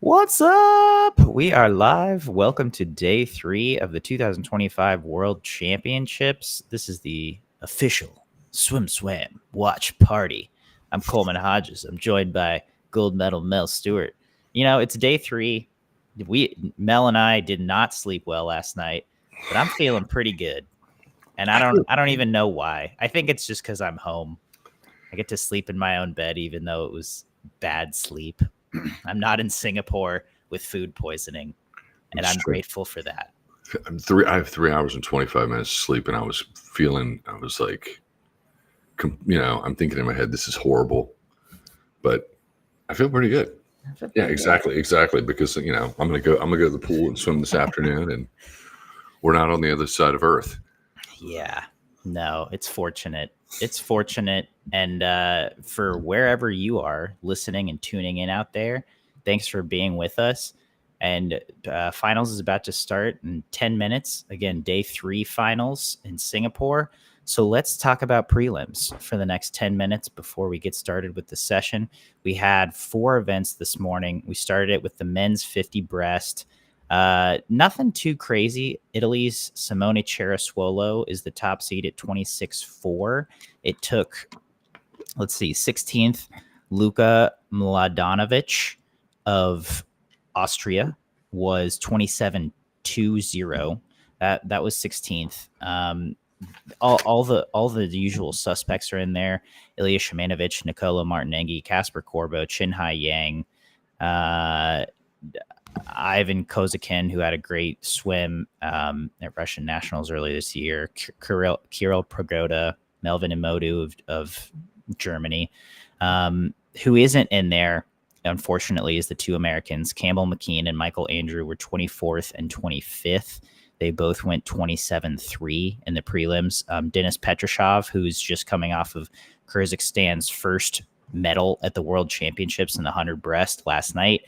What's up? We are live. Welcome to day 3 of the 2025 World Championships. This is the official SwimSwam watch party. I'm Coleman Hodges. I'm joined by gold medal Mel Stewart. You know, it's day 3. Mel and I did not sleep well last night, but I'm feeling pretty good. And I don't even know why. I think it's just because I'm home. I get to sleep in my own bed, even though it was bad sleep. I'm not in Singapore with food poisoning, and I'm grateful for that. I have 3 hours and 25 minutes of sleep, and I was like, I'm thinking in my head, this is horrible, but I feel pretty good. Yeah, exactly. Because I'm gonna go to the pool and swim this afternoon, and we're not on the other side of Earth. Yeah, no, it's fortunate. It's fortunate, and for wherever you are listening and tuning in out there, thanks for being with us. And finals is about to start in 10 minutes. Again, day 3 finals in Singapore. So let's talk about prelims for the next 10 minutes before we get started with the session. We had 4 events this morning. We started it with the men's 50 breast. Nothing too crazy. Italy's Simone Cerasuolo is the top seed at 26-4. It took, 16th, Luka Mladenovic of Austria was 27-2-0. That was 16th. All the usual suspects are in there. Ilya Shimanovic, Nikola Martinenghi, Kasper Korbo, Chinhai Yang, Ivan Kozakin, who had a great swim at Russian Nationals earlier this year, Kirill Progoda, Melvin Imodu of Germany. Who isn't in there, unfortunately, is the 2 Americans. Campbell McKean and Michael Andrew were 24th and 25th. They both went 27-3 in the prelims. Denis Petrashov, who's just coming off of Kyrgyzstan's first medal at the World Championships in the 100 breast last night,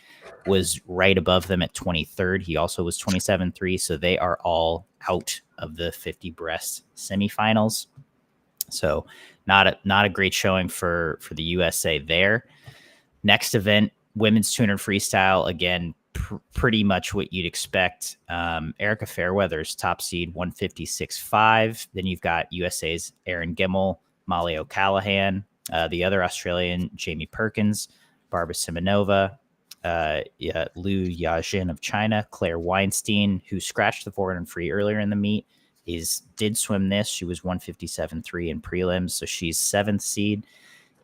was right above them at 23rd. He also was 27-3, so they are all out of the 50 breast semifinals. So not a great showing for the USA there. Next event, women's 200 freestyle. Again, pretty much what you'd expect. Erica Fairweather's top seed, 156.5. Then you've got USA's Erin Gimmel, Molly O'Callaghan, the other Australian, Jamie Perkins, Barbara Simonova, Liu Yajin of China, Claire Weinstein, who scratched the 400 free earlier in the meet, did swim this. She was 157.3 in prelims, so she's 7th seed.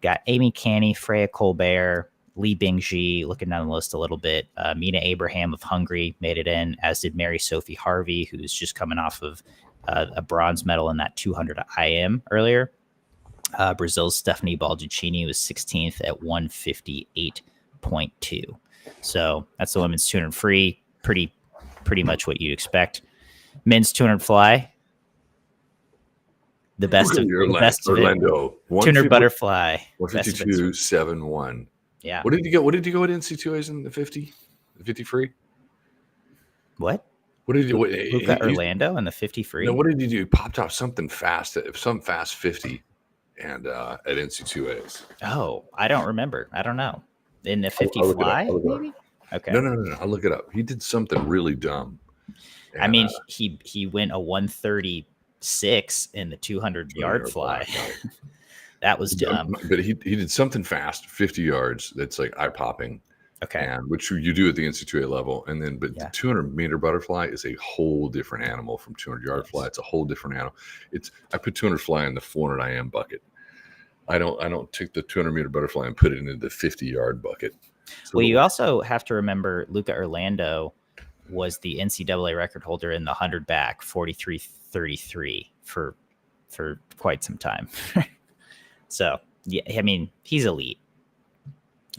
Got Amy Canny, Freya Colbert, Li Bingji, looking down the list a little bit. Mina Abraham of Hungary made it in, as did Mary Sophie Harvey, who's just coming off of a bronze medal in that 200 IM earlier. Brazil's Stephanie Balducini was 16th at 158.2. So that's the women's 200 free. Pretty much what you'd expect. Men's 200 fly. The best of Orlando. 200 butterfly. 152.71. Yeah. What did you go at NC2As in the 50? The 50 free? What? What did you do? Luca Orlando and the 50 free? No, what did you do? He popped off something fast, some fast 50 and at NC2As. Oh, I don't remember. I don't know. In the 50 fly, maybe? Okay. No. I'll look it up. He did something really dumb. And, I mean, he went a 136 in the 200-yard fly. That was dumb. But he did something fast, 50 yards. That's like eye-popping. Okay. And which you do at the NC2A level. And then, the 200-meter butterfly is a whole different animal from 200-yard fly. It's a whole different animal. I put 200 fly in the 400 IM bucket. I don't take the 200-meter butterfly and put it into the 50-yard bucket. So well, you also have to remember Luca Orlando was the NCAA record holder in the 100 back, 43.33 for quite some time. So, yeah, I mean, he's elite.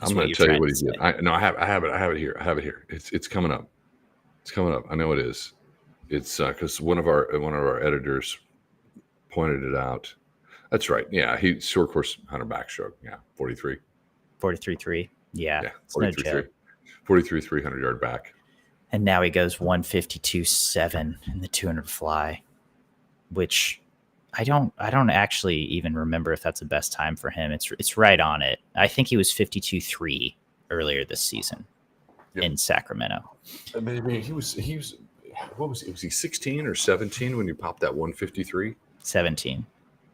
I'm going to tell you what he did. I have it here. It's coming up. It's coming up. I know it is. It's because one of our editors pointed it out. That's right. Yeah, he short course 100 backstroke. Yeah, 43. 43.3. Yeah, 43.3. 43.3 100-yard back. And now he goes 152.7 in the 200 fly, which I don't actually even remember if that's the best time for him. It's right on it. I think he was 52.3 earlier this season. in Sacramento. I mean, he was what was he 16 or 17 when he popped that 153? 17.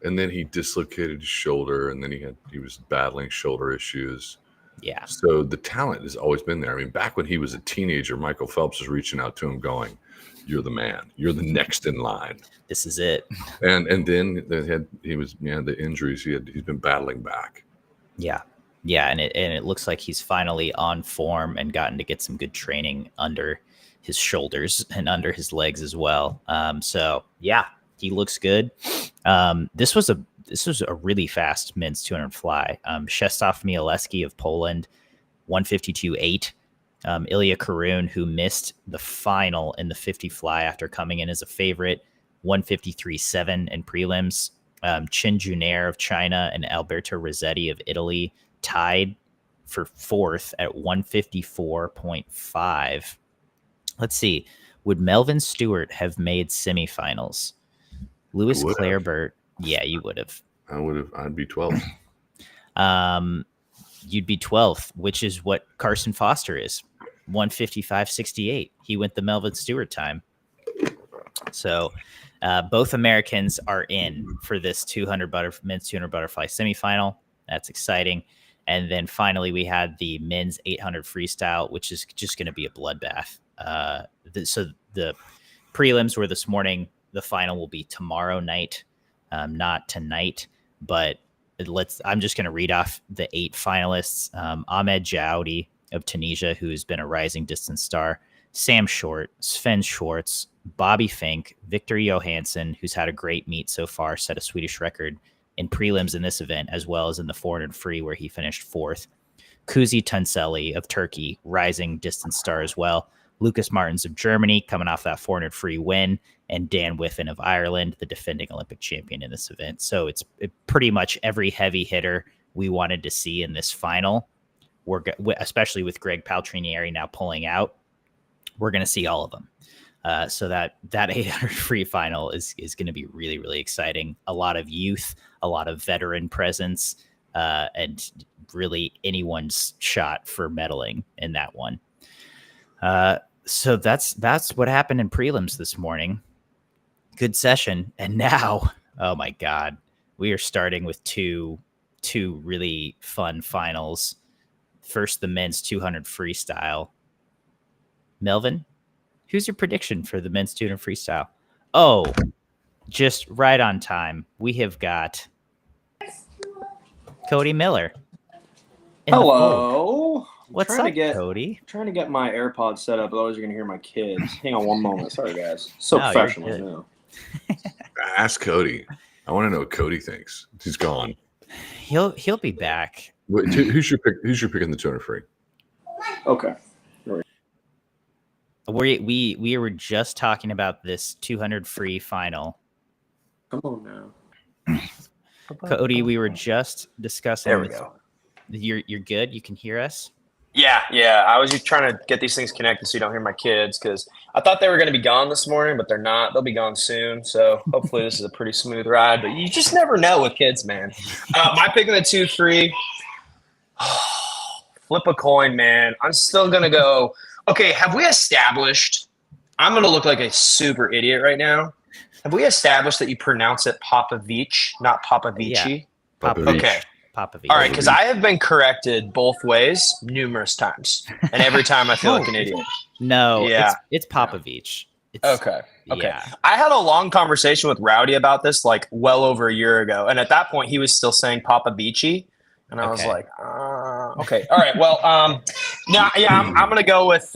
And then he dislocated his shoulder, and then he was battling shoulder issues. Yeah. So the talent has always been there. I mean, back when he was a teenager, Michael Phelps was reaching out to him going, "You're the man. You're the next in line. This is it." And then the injuries he's been battling back. Yeah. Yeah, and it looks like he's finally on form and gotten to get some good training under his shoulders and under his legs as well. So yeah, he looks good. This was a really fast men's 200 fly. Krzysztof Mieleski of Poland, 152.8. Ilya Karun, who missed the final in the 50 fly after coming in as a favorite, 153.7 in prelims. Chin Junair of China and Alberto Rossetti of Italy tied for fourth at 154.5. Let's see. Would Melvin Stewart have made semifinals? Louis Clareburt. Yeah, you would have. I would have. I'd be 12th. You'd be 12th, which is what Carson Foster is. 155.68. He went the Melvin Stewart time. So both Americans are in for this men's 200 butterfly semifinal. That's exciting. And then finally, we had the men's 800 freestyle, which is just going to be a bloodbath. So the prelims were this morning. The final will be tomorrow night, not tonight. But I'm just going to read off the 8 finalists. Ahmed Jaoudi of Tunisia, who's been a rising distance star. Sam Short, Sven Schwartz, Bobby Fink, Victor Johansson, who's had a great meet so far, set a Swedish record in prelims in this event, as well as in the 400 free, where he finished 4th. Kuzi Tunseli of Turkey, rising distance star as well. Lucas Martins of Germany, coming off that 400 free win, and Dan Whiffen of Ireland, the defending Olympic champion in this event. So it's pretty much every heavy hitter we wanted to see in this final. Especially with Greg Paltrinieri now pulling out, we're going to see all of them. So that 800 free final is going to be really, really exciting. A lot of youth, a lot of veteran presence, and really anyone's shot for medaling in that one. So that's what happened in prelims this morning. Good session. And now, oh my God, we are starting with two really fun finals. First, the men's 200 freestyle. Melvin, who's your prediction for the men's 200 freestyle? Oh, just right on time. We have got Cody Miller. Hello. What's up, Cody? Trying to get my AirPods set up. Otherwise, you're going to hear my kids. Hang on one moment. Sorry, guys. So professional now. Ask Cody. I want to know what Cody thinks. He's gone. He'll be back. Wait, who's your pick? Who's your pick in the 200 free? Okay. We were just talking about this 200 free final. Come on now, Cody. We were just discussing. There we go. You're good. You can hear us. Yeah. I was just trying to get these things connected so you don't hear my kids, because I thought they were going to be gone this morning, but they're not. They'll be gone soon. So hopefully this is a pretty smooth ride. But you just never know with kids, man. My pick in the 2-3. Flip a coin, man. I'm still going to go. Okay, have we established – I'm going to look like a super idiot right now. Have we established that you pronounce it Popovich, not Popovici? Yeah. Okay. Popovich. All right, because I have been corrected both ways numerous times, and every time I feel like an idiot. No, yeah. it's Popovich. Okay. Yeah. I had a long conversation with Rowdy about this like well over a year ago, and at that point he was still saying Popovici, and I was like, okay, all right. Well, I'm gonna go with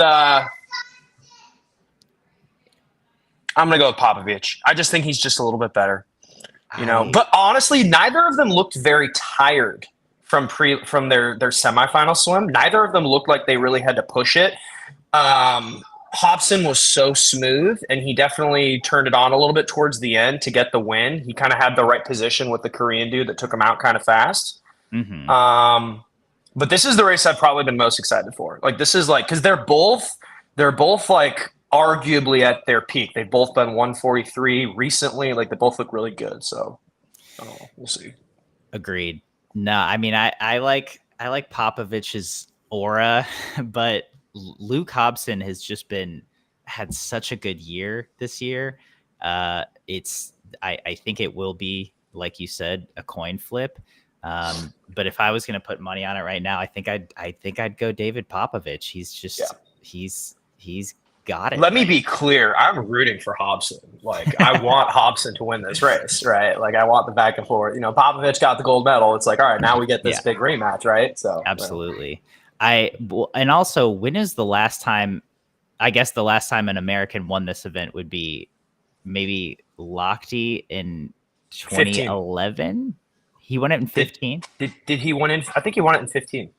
Popovich. I just think he's just a little bit better. But honestly, neither of them looked very tired from their semifinal swim. Neither of them looked like they really had to push it. Hobson was so smooth, and he definitely turned it on a little bit towards the end to get the win. He kind of had the right position with the Korean dude that took him out kind of fast. Mm-hmm. But this is the race I've probably been most excited for. Like, this is like, because they're both like arguably at their peak. They've both been 143 recently. Like, they both look really good. So I don't know. We'll see. Agreed. No, I mean, I like Popovich's aura, but Luke Hobson has just had such a good year this year. I think it will be, like you said, a coin flip. But if I was going to put money on it right now, I think I'd go David Popovich. He's just he's got it. Let me be clear. I'm rooting for Hobson. Like, I want Hobson to win this race, right? Like, I want the back and forth. Popovich got the gold medal. It's like, all right, now we get this big rematch, right? So absolutely. And also, when is the last time? I guess the last time an American won this event would be maybe Lochte in 2011. He won it in 15. Did he win in? I think he won it in 15.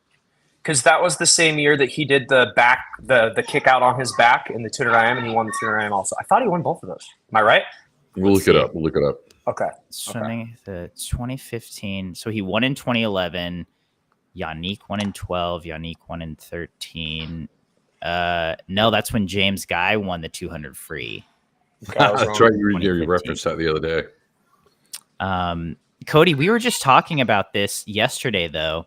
Because that was the same year that he did the kick out on his back in the 200 IM, and he won the 200 IM also. I thought he won both of those. Am I right? We'll look it up. Okay. Swimming the 2015. So he won in 2011. Yannick won in 12. Yannick won in 13. No, that's when James Guy won the 200 free. Okay, that's right. You referenced that the other day. Cody, we were just talking about this yesterday, though.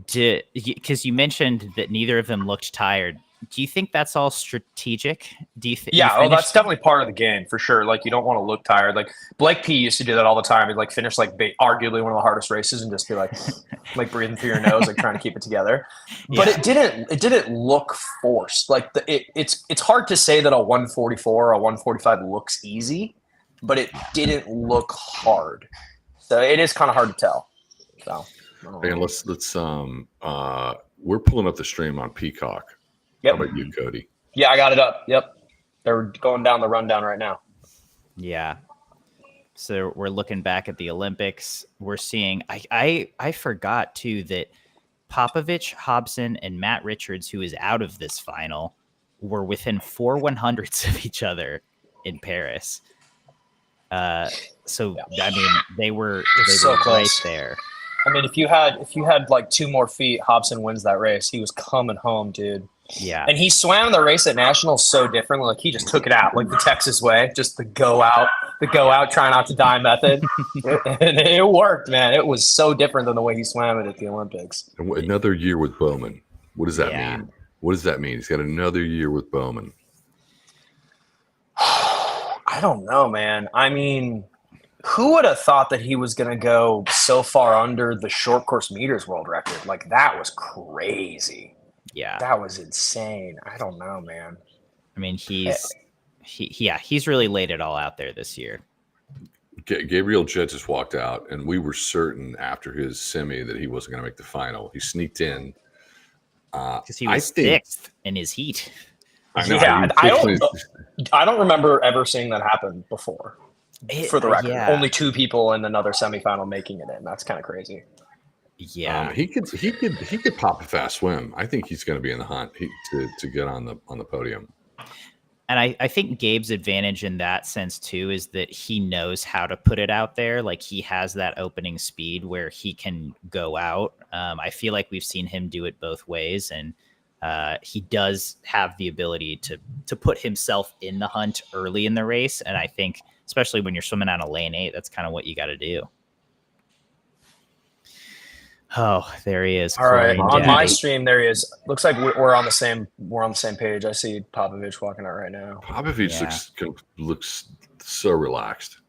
Because you mentioned that neither of them looked tired. Do you think that's all strategic? Do you think? Yeah, that's definitely part of the game for sure. Like, you don't want to look tired. Like, Blake P used to do that all the time. He'd like finish like arguably one of the hardest races and just be like, like breathing through your nose, like trying to keep it together. But it didn't look forced. Like it's hard to say that a 144 or a 145 looks easy, but it didn't look hard. So it is kind of hard to tell. So. And let's we're pulling up the stream on Peacock. Yep. How about you, Cody? Yeah, I got it up. Yep. They're going down the rundown right now. Yeah. So we're looking back at the Olympics. We're seeing I forgot too that Popovich, Hobson, and Matt Richards, who is out of this final, were within 4 100ths of each other in Paris. I mean, they were so right close there. I mean, if you had like 2 more feet, Hobson wins that race. He was coming home, dude. Yeah. And he swam the race at Nationals so differently. Like, he just took it out, like the Texas way, just the go out, try not to die method. And it worked, man. It was so different than the way he swam it at the Olympics. And another year with Bowman. What does that mean? What does that mean? He's got another year with Bowman. I don't know, man. I mean, who would have thought that he was going to go so far under the short course meters world record? Like, that was crazy. Yeah. That was insane. I don't know, man. I mean, he's really laid it all out there this year. Gabriel Jett just walked out, and we were certain after his semi that he wasn't going to make the final. He sneaked in. Because he was 6th in his heat. I know. Yeah, I don't remember ever seeing that happen before. For the record, only 2 people in another semifinal making it in. That's kind of crazy. Yeah, he could pop a fast swim. I think he's going to be in the hunt to get on the podium. And I think Gabe's advantage in that sense too is that he knows how to put it out there. Like, he has that opening speed where he can go out. I feel like we've seen him do it both ways, and he does have the ability to put himself in the hunt early in the race. And I think, especially when you're swimming on a lane 8, that's kind of what you got to do. Oh, there he is. All right, on my stream, there he is. Looks like we're on the same page. I see Popovich walking out right now. Popovich looks so relaxed,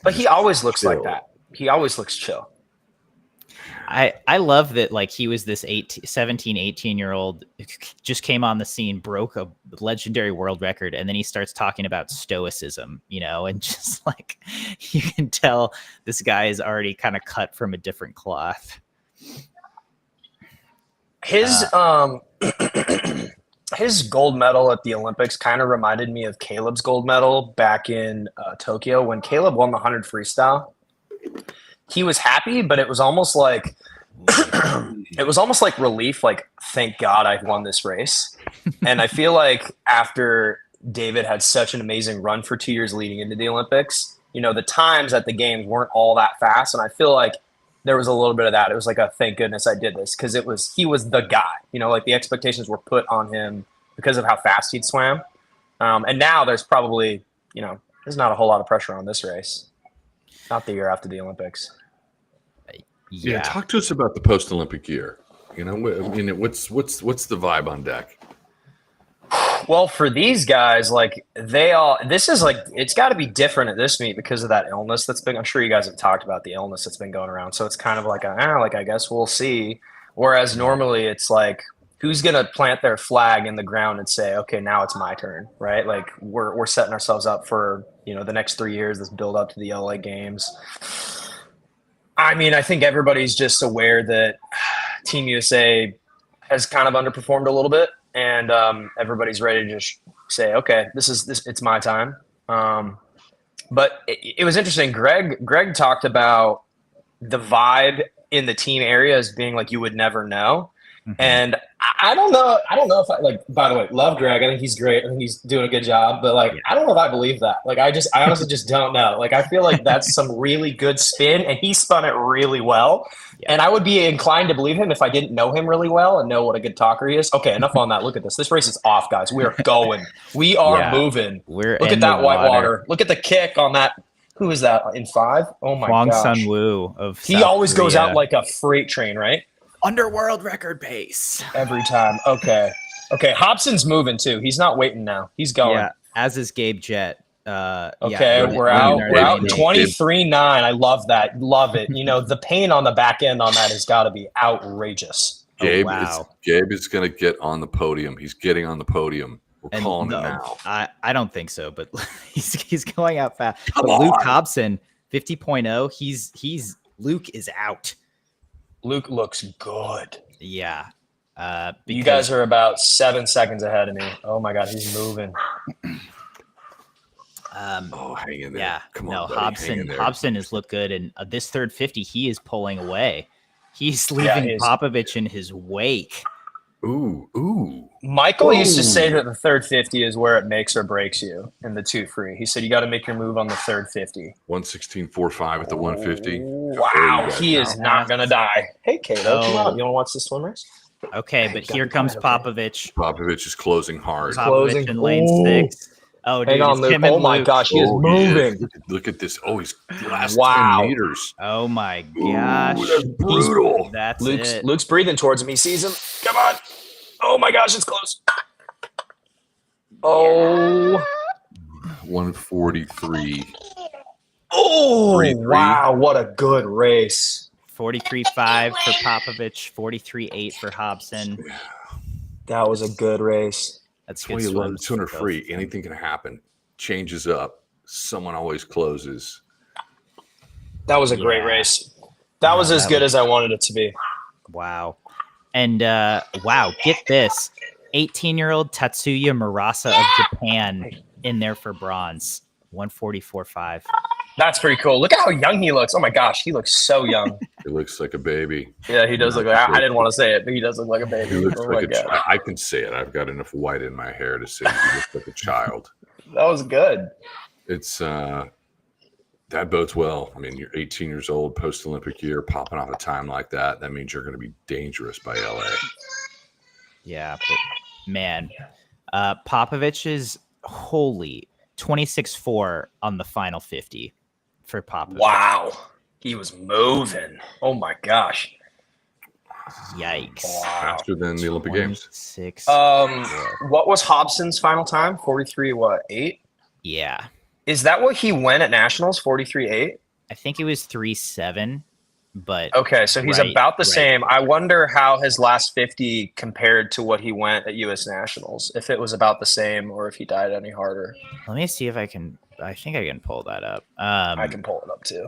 but he always looks like that. He always looks chill. I love that, like, he was this 17, 18-year-old, just came on the scene, broke a legendary world record, and then he starts talking about stoicism, and just like, you can tell this guy is already kind of cut from a different cloth. His his gold medal at the Olympics kind of reminded me of Caleb's gold medal back in Tokyo when Caleb won the 100 freestyle. He was happy, but it was almost like relief. Like, thank God I've won this race. And I feel like after David had such an amazing run for 2 years leading into the Olympics, the times at the games weren't all that fast. And I feel like there was a little bit of that. It was like a thank goodness I did this, because he was the guy. Like, the expectations were put on him because of how fast he'd swam. And now there's probably, there's not a whole lot of pressure on this race. Not the year after the Olympics. Yeah, talk to us about the post-Olympic year. What's the vibe on deck? Well, for these guys, like this is like it's got to be different at this meet because of that illness that's been. I'm sure you guys have talked about the illness that's been going around. So it's kind of like like I guess we'll see. Whereas normally it's like who's gonna plant their flag in the ground and say, okay, now it's my turn, right? Like we're setting ourselves up for the next 3 years, this build up to the LA Games. I mean, I think everybody's just aware that Team USA has kind of underperformed a little bit. And everybody's ready to just say, okay, it's my time. But it was interesting. Greg talked about the vibe in the team area as being like you would never know. Mm-hmm. And I don't know if I like. By the way, love Greg. I think he's great. I think he's doing a good job. But like, I don't know if I believe that. Like, I honestly just don't know. Like, I feel like that's some really good spin, and he spun it really well. Yeah. And I would be inclined to believe him if I didn't know him really well and know what a good talker he is. Okay, enough on that. Look at this. This race is off, guys. We are going. We are moving. Look at that whitewater. Look at the kick on that. Who is that in 5? Oh my Huang gosh. Sun Wu of He South always Korea. goes out like a freight train, right? Underworld record pace every time. Okay. Hobson's moving too. He's not waiting now. He's going. Yeah, as is Gabe Jett. We're out 23-9. I love that. Love it. The pain on the back end on that has got to be outrageous. Gabe is going to get on the podium. He's getting on the podium. We're calling it now. I don't think so, but he's going out fast. But Luke Hobson 50.0. He's Luke is out. Luke looks good. Yeah. You guys are about 7 seconds ahead of me. Oh my God, he's moving. Hang in there. Yeah. Come on, buddy. Hobson has looked good, and this third 50, he is pulling away. He's leaving Popovich in his wake. Ooh. Michael used to say that the third 50 is where it makes or breaks you in the 2 free. He said you got to make your move on the third 50. 116.45 at the 150. Wow, he is not going to die. Hey, Kato, come on. You want to watch the swim race? Okay, but here comes Popovich. Popovich is closing hard. Popovich in lane 6. Oh, dude, hang on, Luke. Oh my gosh, he is moving. Yeah. Look at this. Oh, he's last 10 meters. Oh my gosh. Ooh, that's brutal. That's it. Luke's breathing towards him. He sees him. Come on. Oh my gosh, it's close. Oh. 143. Oh, 43. Wow. What a good race. 43.5 for Popovich, 43.8 for Hobson. That was a good race. That's good. 200 free. Anything can happen. Changes up. Someone always closes. That was a great race. That was as good as I wanted it to be. Wow. And get this. 18-year-old Tatsuya Murasa of Japan in there for bronze. 144.5. That's pretty cool. Look at how young he looks. Oh my gosh, he looks so young. He looks like a baby. Yeah, he does look like I didn't want to say it, but he does look like a baby. He looks I can say it. I've got enough white in my hair to say he looks like a child. That was good. It's that bodes well. I mean, you're 18 years old, post-Olympic year, popping off a time like that. That means you're going to be dangerous by LA. Yeah, but man, Popovich is 26.4 on the final 50 for Popovich. Wow. He was moving. Oh my gosh. Yikes. Wow. Faster than the Olympic Games. 6. What was Hobson's final time? 43.8? Yeah. Is that what he went at Nationals? 43.8? I think it was 3.7, but okay, so he's about the same. I wonder how his last 50 compared to what he went at US Nationals, if it was about the same or if he died any harder. Let me see if I think I can pull that up. I can pull it up too.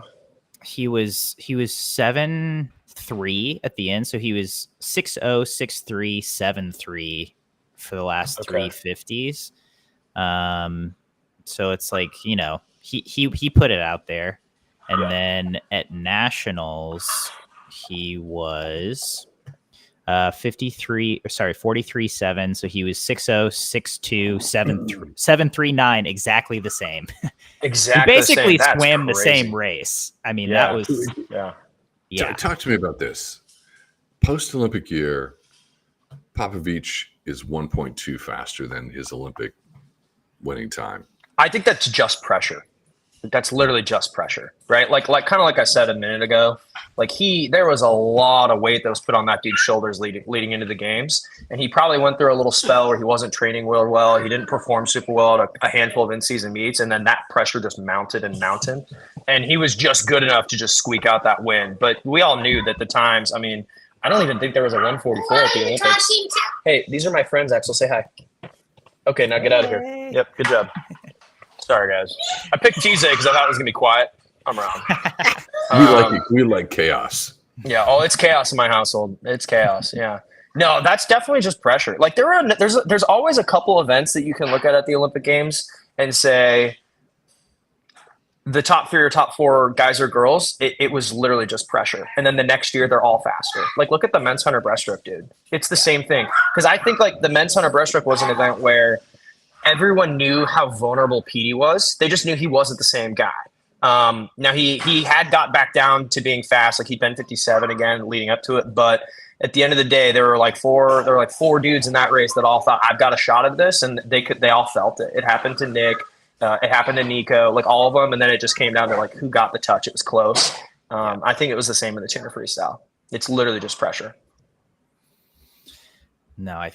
He was 7.3 at the end, so he was 6.0, 6.3, 7.3 for the last 3 50s. So it's like, he put it out there. And then at Nationals, he was 43.7. So he was 6.0, 6.2, 7.39, exactly the same. Exactly. He basically the swam the same race. I mean, that was Talk to me about this. Post-Olympic year, Popovich is 1.2 faster than his Olympic winning time. I think that's just pressure. That's literally just pressure, right? Like kind of like I said a minute ago, like there was a lot of weight that was put on that dude's shoulders leading into the games, and he probably went through a little spell where he wasn't training well. He didn't perform super well at a handful of in-season meets, and then that pressure just mounted, and he was just good enough to just squeak out that win. But we all knew that the times. I mean, I don't even think there was a 144 at the Olympics. Hey, these are my friends, Axel. Say hi. Okay, now get out of here. Yep, good job. Sorry, guys. I picked TJ because I thought it was gonna be quiet. I'm wrong. We like chaos. Yeah. Oh, it's chaos in my household. It's chaos. Yeah. No, that's definitely just pressure. Like there's always a couple events that you can look at the Olympic Games and say the top 3 or top 4 guys or girls. It was literally just pressure, and then the next year they're all faster. Like look at the men's 100 breaststroke, dude. It's the same thing because I think like the men's 100 breaststroke was an event where everyone knew how vulnerable Petey was. They just knew he wasn't the same guy. Now he had got back down to being fast, like he'd been 57 again leading up to it. But at the end of the day, there were like four dudes in that race that all thought I've got a shot at this, and they all felt it. It happened to Nick, it happened to Nico, like all of them, and then it just came down to like who got the touch. It was close. I think it was the same in the Chandler freestyle. It's literally just pressure. No,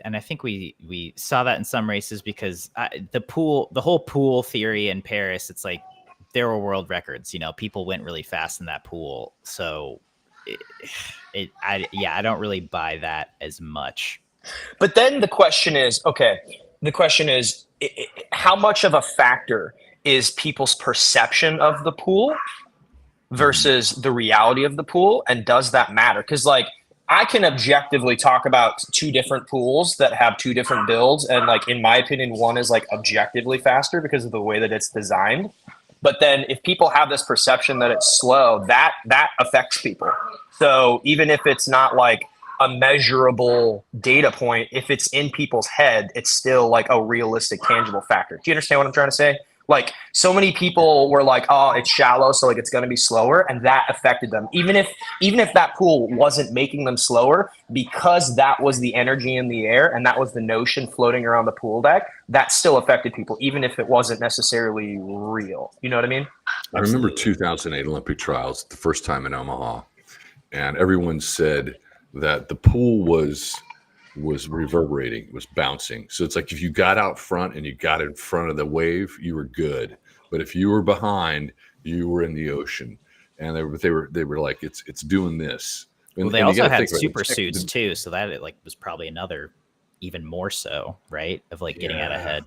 and I think we saw that in some races because the whole pool theory in Paris, it's like there were world records. You know, people went really fast in that pool, so I don't really buy that as much. But then the question is, how much of a factor is people's perception of the pool versus the reality of the pool, and does that matter? Because like, I can objectively talk about 2 different pools that have 2 different builds. And like, in my opinion, one is like objectively faster because of the way that it's designed. But then if people have this perception that it's slow, that affects people. So even if it's not like a measurable data point, if it's in people's head, it's still like a realistic, tangible factor. Do you understand what I'm trying to say? Like so many people were like, oh, it's shallow, so like it's going to be slower, and that affected them. Even if that pool wasn't making them slower, because that was the energy in the air and that was the notion floating around the pool deck, that still affected people, even if it wasn't necessarily real. You know what I mean? I remember 2008 Olympic trials, the first time in Omaha, and everyone said that the pool was reverberating, was bouncing. So it's like if you got out front and you got in front of the wave, you were good. But if you were behind, you were in the ocean. And they were like, it's doing this. Well, they also had super suits too, so that it like was probably another even more so, right? Of like getting out ahead.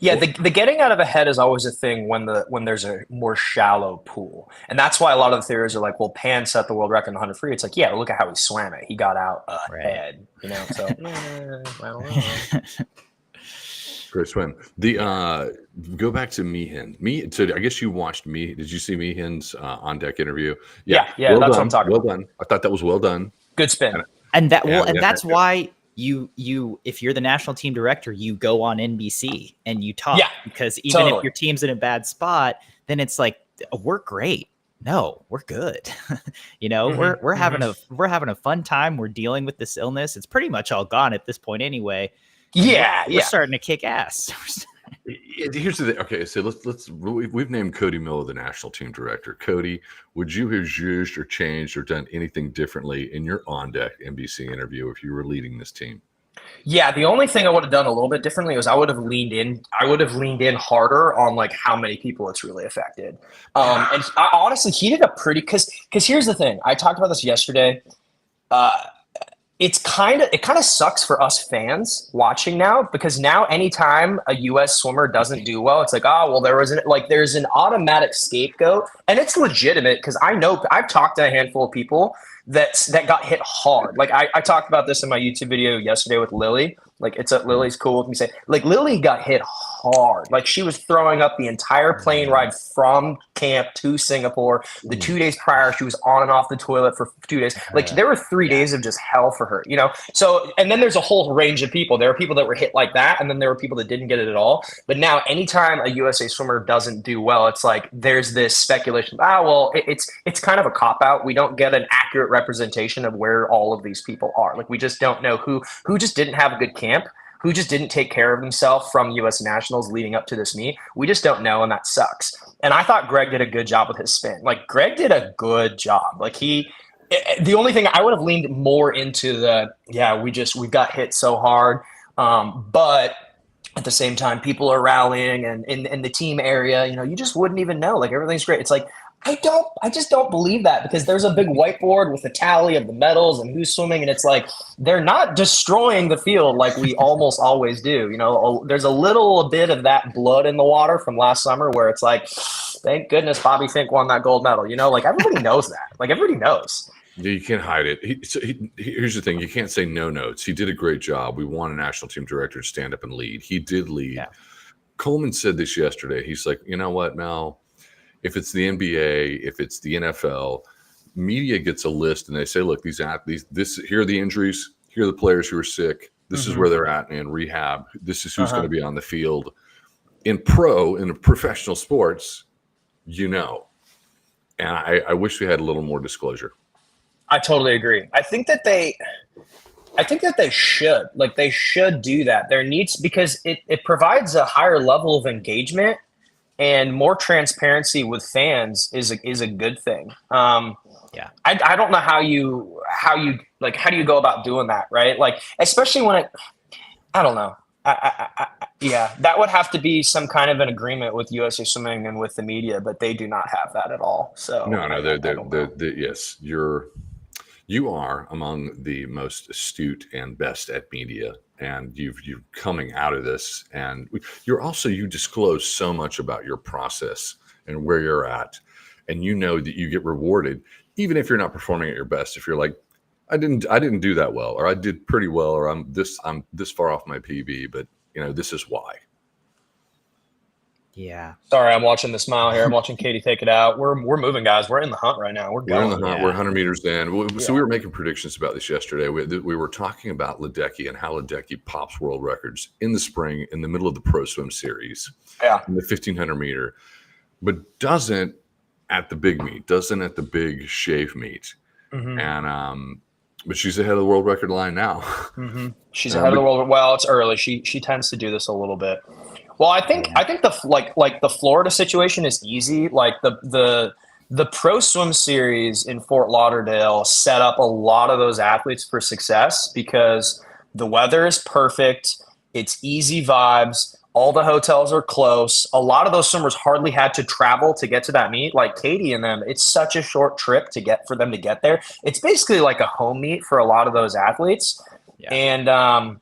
Yeah, the getting out of ahead is always a thing when there's a more shallow pool. And that's why a lot of the theories are like, well, Pan set the world record in the 100 free. It's like, yeah, look at how he swam it. He got out ahead, you know? So, I don't know. Great swim. Go back to Meehan. So I guess you watched me. Did you see Meehan's on-deck interview? Yeah, well that's done. what I'm talking about. Well done. I thought that was well done. Good spin. That's why you if you're the national team director, you go on NBC and you talk, because even if your team's in a bad spot, then it's like, we're great. No, we're good. You know, we're having a fun time. We're dealing with this illness. It's pretty much all gone at this point anyway. We're starting to kick ass. Here's the thing. Okay, so we've named Cody Miller the national team director. Cody, would you have used or changed or done anything differently in your on-deck NBC interview if you were leading this team? Yeah, the only thing I would have done a little bit differently was I would have leaned in harder on like how many people it's really affected. And honestly, he did a pretty because here's the thing. I talked about this yesterday. It kind of sucks for us fans watching now, because now anytime a U.S. swimmer doesn't do well, it's like, oh, well, there's an automatic scapegoat, and it's legitimate because I know I've talked to a handful of people that got hit hard. Like I talked about this in my YouTube video yesterday with Lily. Like Lily's cool with me saying, like, Lily got hit hard. Like she was throwing up the entire plane ride from camp to Singapore. The 2 days prior, she was on and off the toilet for 2 days. Like there were 3 days of just hell for her, you know? So, and then there's a whole range of people. There are people that were hit like that, and then there were people that didn't get it at all. But now anytime a USA swimmer doesn't do well, it's like there's this speculation, it's kind of a cop-out. We don't get an accurate representation of where all of these people are. Like we just don't know who just didn't have a good camp. who just didn't take care of himself from U.S. nationals leading up to this meet. We just don't know, and that sucks. And I thought Greg did a good job with his spin. Like, Greg did a good job. Like, the only thing I would have leaned more into we got hit so hard. But at the same time, people are rallying, and in the team area, you just wouldn't even know. Like, everything's great. It's like, I just don't believe that, because there's a big whiteboard with a tally of the medals and who's swimming, and it's like they're not destroying the field like we almost always do. There's a little bit of that blood in the water from last summer where it's like, thank goodness Bobby Fink won that gold medal. Like, everybody knows that. Like, everybody knows. Yeah, you can't hide it. Here's the thing. You can't say no notes. He did a great job. We want a national team director to stand up and lead. He did lead. Yeah. Coleman said this yesterday. He's like, you know what, Mel? If it's the NBA, if it's the NFL, media gets a list and they say, look, these athletes, here are the injuries, here are the players who are sick, this is where they're at in rehab, this is who's going to be on the field. In professional sports, and I wish we had a little more disclosure. I totally agree. I think that they should. Like, they should do that. There needs, because it provides a higher level of engagement. And more transparency with fans is a good thing. I don't know how do you go about doing that, right? Like, especially when I don't know. That would have to be some kind of an agreement with USA Swimming and with the media, but they do not have that at all. So yes, you are among the most astute and best at media. And you're coming out of this, and you disclose so much about your process and where you're at, and that you get rewarded, even if you're not performing at your best. If you're like, I didn't do that well, or I did pretty well, or I'm this far off my PB, but this is why. Yeah. Sorry, I'm watching the smile here. I'm watching Katie take it out. We're moving, guys. We're in the hunt right now. We're going. We're in the hunt. We're 100 meters in. So we were making predictions about this yesterday. We were talking about Ledecky and how Ledecky pops world records in the spring in the middle of the Pro Swim Series. Yeah. In the 1500 meter, but doesn't at the big meet. Doesn't at the big shave meet. Mm-hmm. And but she's ahead of the world record line now. Mm-hmm. She's ahead of the world. Well, it's early. She tends to do this a little bit. Well, I think the Florida situation is easy. Like the Pro Swim Series in Fort Lauderdale set up a lot of those athletes for success because the weather is perfect. It's easy vibes. All the hotels are close. A lot of those swimmers hardly had to travel to get to that meet. Like Katie and them, it's such a short trip for them to get there. It's basically like a home meet for a lot of those athletes. Yeah. And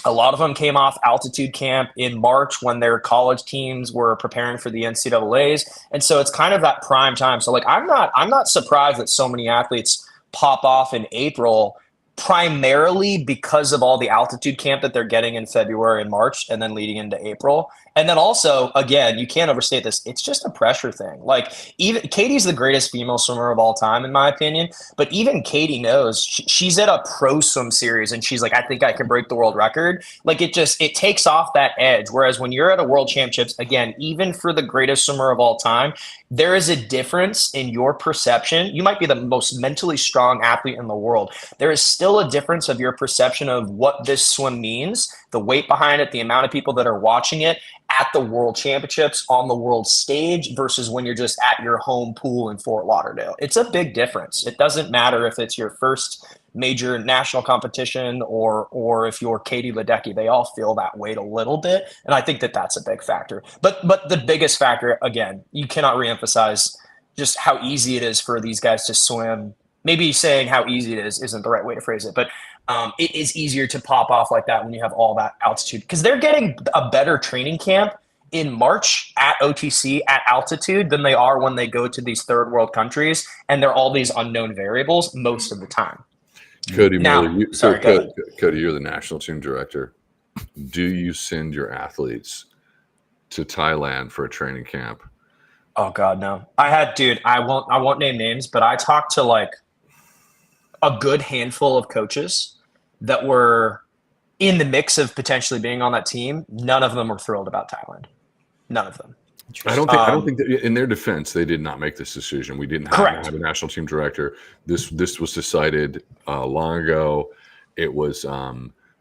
a lot of them came off altitude camp in March when their college teams were preparing for the NCAAs. And so it's kind of that prime time. So like, I'm not surprised that so many athletes pop off in April, primarily because of all the altitude camp that they're getting in February and March and then leading into April. And then also, again, you can't overstate this. It's just a pressure thing. Like, even Katie's the greatest female swimmer of all time, in my opinion. But even Katie knows she's at a Pro Swim Series and she's like, I think I can break the world record. Like, it takes off that edge. Whereas when you're at a world championships, again, even for the greatest swimmer of all time, there is a difference in your perception. You might be the most mentally strong athlete in the world. There is still a difference of your perception of what this swim means, the weight behind it, the amount of people that are watching it at the world championships on the world stage versus when you're just at your home pool in Fort Lauderdale. It's a big difference. It doesn't matter if it's your first major national competition or if you're Katie Ledecky. They all feel that weight a little bit, and I think that that's a big factor. But the biggest factor, again, you cannot reemphasize just how easy it is for these guys to swim. Maybe saying how easy it is isn't the right way to phrase it, but it is easier to pop off like that when you have all that altitude because they're getting a better training camp in March at OTC at altitude than they are when they go to these third world countries and they're all these unknown variables most of the time. Cody, now, Cody, you're the national team director. Do you send your athletes to Thailand for a training camp? Oh God, no. I won't name names, but I talked to like a good handful of coaches that were in the mix of potentially being on that team. None of them were thrilled about Thailand. None of them. I don't think that in their defense, they did not make this decision. We didn't have a national team director. This was decided long ago. It was,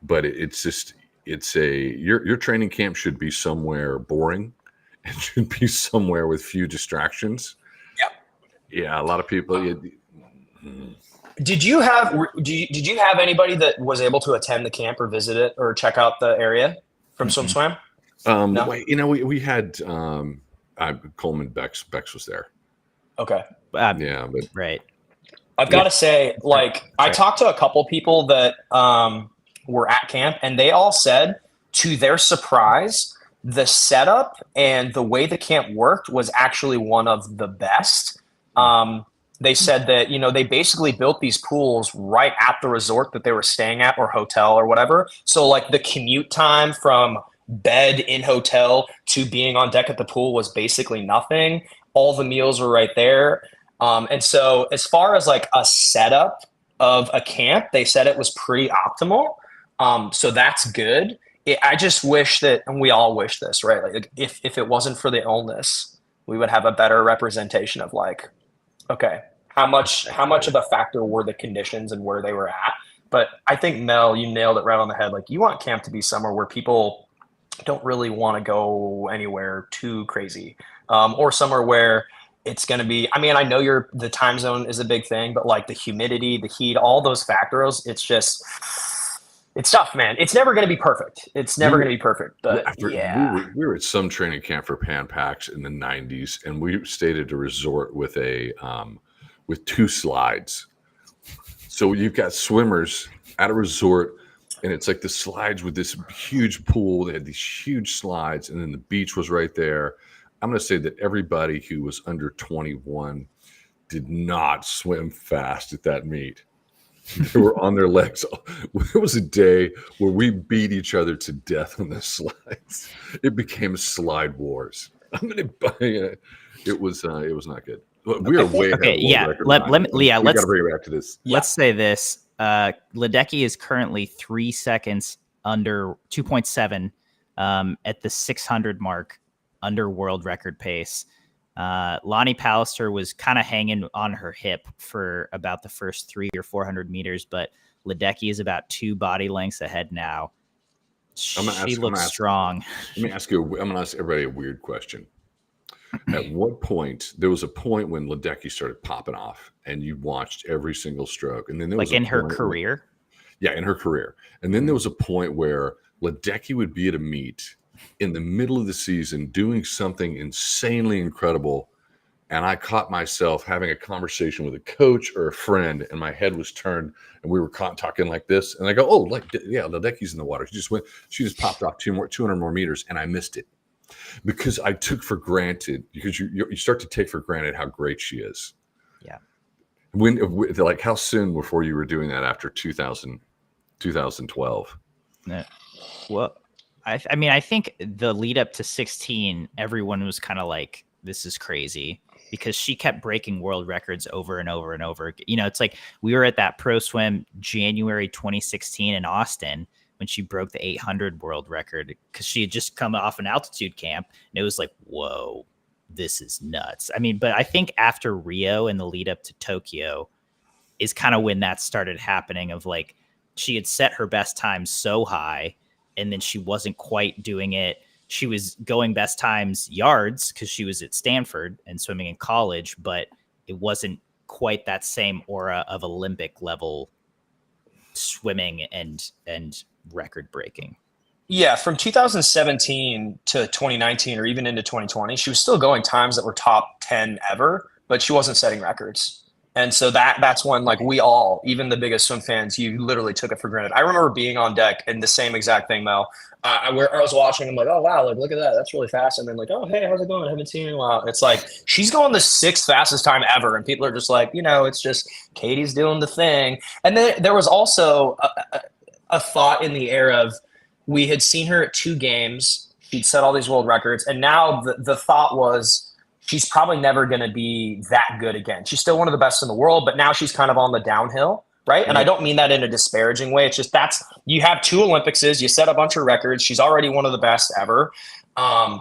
but it's just your training camp should be somewhere boring and should be somewhere with few distractions. Yeah, a lot of people. Did you have anybody that was able to attend the camp or visit it or check out the area from SwimSwam? No? We had Coleman Bex was there. Okay. Yeah, but right. I've got to say, like, I talked to a couple people that were at camp, and they all said, to their surprise, the setup and the way the camp worked was actually one of the best. They said that, they basically built these pools right at the resort that they were staying at or hotel or whatever. So, like, the commute time from bed in hotel to being on deck at the pool was basically nothing. All the meals were right there. And so as far as like a setup of a camp, they said it was pretty optimal. So that's good. I just wish that, and we all wish this, right? Like if it wasn't for the illness, we would have a better representation of like, okay, how much of a factor were the conditions and where they were at? But I think, Mel, you nailed it right on the head. Like, you want camp to be somewhere where people don't really want to go anywhere too crazy, or somewhere where it's going to be, I mean, I know the time zone is a big thing, but like the humidity, the heat, all those factors, it's tough, man. It's never going to be perfect. It's never going to be perfect, but yeah. We were at some training camp for Pan Pacs in the 90s, and we stayed at a resort with with 2 slides. So you've got swimmers at a resort, and it's like the slides with this huge pool. They had these huge slides, and then the beach was right there. I'm going to say that everybody who was under 21 did not swim fast at that meet. They were on their legs. There was a day where we beat each other to death on the slides. It became slide wars. It was not good. We are way ahead. Okay, yeah. Let's got to bring it back to this. Let's say this. Ledecky is currently 3 seconds under 2.7 at the 600 mark, under world record pace. Lonnie Pallister was kind of hanging on her hip for about the first 300 or 400 meters, but Ledecky is about 2 body lengths ahead now. She looks strong. I'm going to ask everybody a weird question. At what point, there was a point when Ledecky started popping off and you watched every single stroke. And then there was in her career? In her career. And then there was a point where Ledecky would be at a meet in the middle of the season doing something insanely incredible. And I caught myself having a conversation with a coach or a friend, and my head was turned and we were talking like this. And I go, oh, Ledecky's in the water. She just popped off 200 more meters, and I missed it. Because I took for granted, because you start to take for granted how great she is. Yeah. Like how soon before you were doing that after 2012? Yeah. Well, I mean, I think the lead up to 16, everyone was kind of like, this is crazy, because she kept breaking world records over and over and over. It's like we were at that Pro Swim January 2016 in Austin when she broke the 800 world record, because she had just come off an altitude camp, and it was like, whoa, this is nuts. I mean, but I think after Rio and the lead up to Tokyo is kind of when that started happening, of like, she had set her best time so high, and then she wasn't quite doing it. She was going best times yards because she was at Stanford and swimming in college, but it wasn't quite that same aura of Olympic level swimming and record breaking. Yeah, from 2017 to 2019 or even into 2020, she was still going times that were top 10 ever, but she wasn't setting records. And so that's when, like, we all, even the biggest swim fans, you literally took it for granted. I remember being on deck and the same exact thing, Mel. I was watching, I'm like, oh, wow, like, look at that. That's really fast. And then like, oh, hey, how's it going? I haven't seen you in a while. It's like, she's going the 6th fastest time ever. And people are just like, it's just Katie's doing the thing. And then there was also a thought in the air of, we had seen her at 2 games. She'd set all these world records. And now the thought was, she's probably never going to be that good again. She's still one of the best in the world, but now she's kind of on the downhill, right? And I don't mean that in a disparaging way. It's just you have 2 Olympicses, you set a bunch of records. She's already one of the best ever.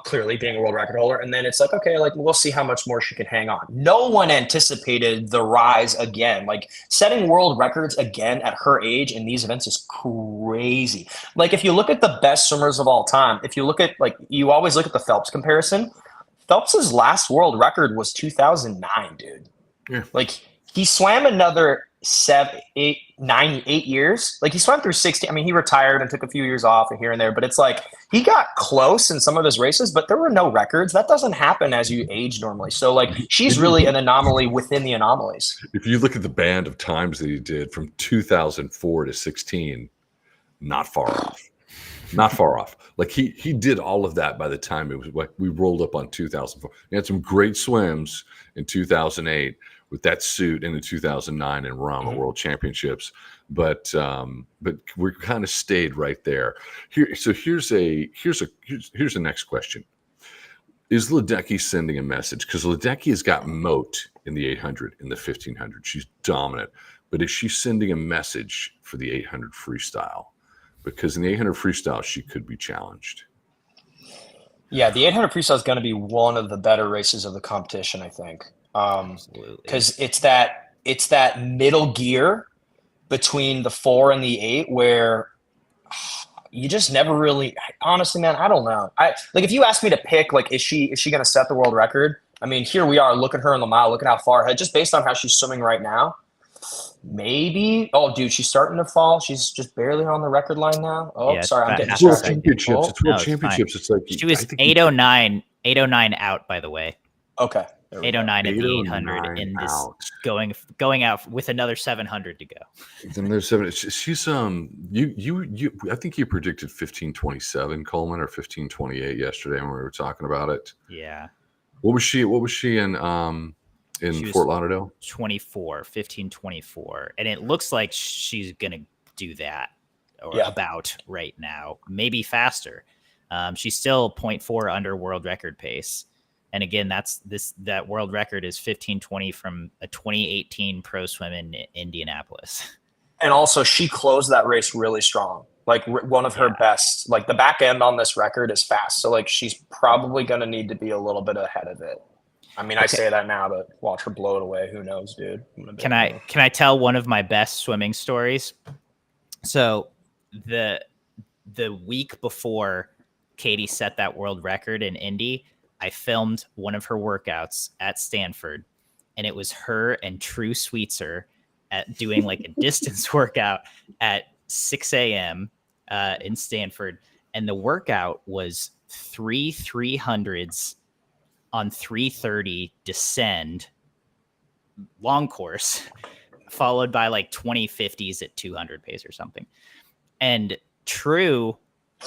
clearly being a world record holder. And then it's like, okay, like we'll see how much more she can hang on. No one anticipated the rise again. Like setting world records again at her age in these events is crazy. Like if you look at the best swimmers of all time, if you look at like, you always look at the Phelps comparison. Phelps's last world record was 2009, dude. Yeah. Like he swam another 8 years. Like he swam through 60. I mean, he retired and took a few years off and here and there, but it's like he got close in some of his races, but there were no records. That doesn't happen as you age normally. So like she's really an anomaly within the anomalies. If you look at the band of times that he did from 2004 to 16, not far off. Not far off. Like he did all of that by the time it was like we rolled up on 2004. He had some great swims in 2008 with that suit in the 2009 in Rome at World Championships, but we kind of stayed right there. Here's the next question: is Ledecky sending a message? Because Ledecky has got moat in the 800, in the 1500. She's dominant, but is she sending a message for the 800 freestyle? Because in the 800 freestyle, she could be challenged. Yeah, the 800 freestyle is going to be one of the better races of the competition, I think. Because it's that middle gear between the 4 and the 8 where you just never really, honestly, man, I don't know. Like if you ask me to pick, like, is she going to set the world record? I mean, here we are. Look at her in the mile. Look at how far ahead, just based on how she's swimming right now. Maybe. Oh, dude, she's starting to fall. She's just barely on the record line now. Oh, yeah, sorry, I'm getting distracted. It's World Championships. It's like she was 809 out, by the way. Okay. 809 at the 800 in this going out with another 700 to go. Then there's 7. She's you. I think you predicted 1527 Coleman or 1528 yesterday when we were talking about it. Yeah. What was she in Fort Lauderdale? 1524, and it looks like she's gonna do that or about right now, maybe faster. She's still 0.4 under world record pace. And again, that world record is 1520 from a 2018 pro swim in Indianapolis. And also, she closed that race really strong. Like one of her best. Like the back end on this record is fast, so like she's probably going to need to be a little bit ahead of it. I mean, I say that now, but watch her blow it away. Who knows, dude? Can I tell one of my best swimming stories? So the week before Katie set that world record in Indy, I filmed one of her workouts at Stanford, and it was her and True Sweetser at doing like a distance workout at 6 a.m. In Stanford. And the workout was 3 300s on 330 descend, long course, followed by like 2050s at 200 pace or something. And True,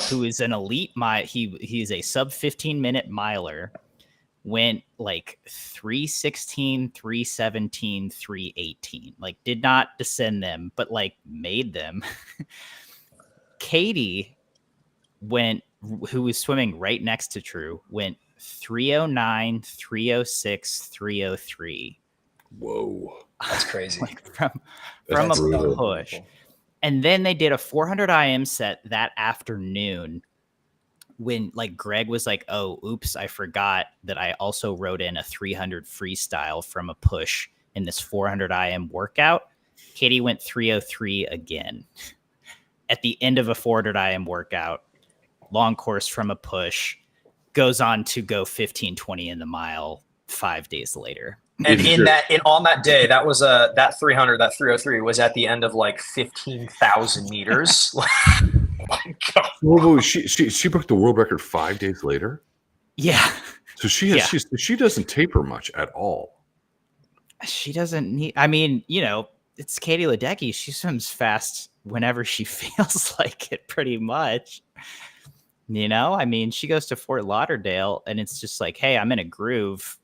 who is an elite he's a sub 15-minute miler, went like 316, 317, 318. Like did not descend them, but like made them. Katie who was swimming right next to True, went 309, 306, 303. Whoa. That's crazy. Like from a push. And then they did a 400 IM set that afternoon when like Greg was like, oh, oops, I forgot that I also wrote in a 300 freestyle from a push in this 400 IM workout. Katie went 303 again at the end of a 400 IM workout, long course from a push, goes on to go 1520 in the mile 5 days later. And on that day, that was that 300, that 303 was at the end of like 15,000 meters. Oh my God. Whoa, she broke the world record 5 days later. Yeah. So she doesn't taper much at all. She doesn't need. I mean, it's Katie Ledecky. She swims fast whenever she feels like it, pretty much. I mean, she goes to Fort Lauderdale, and it's just like, hey, I'm in a groove.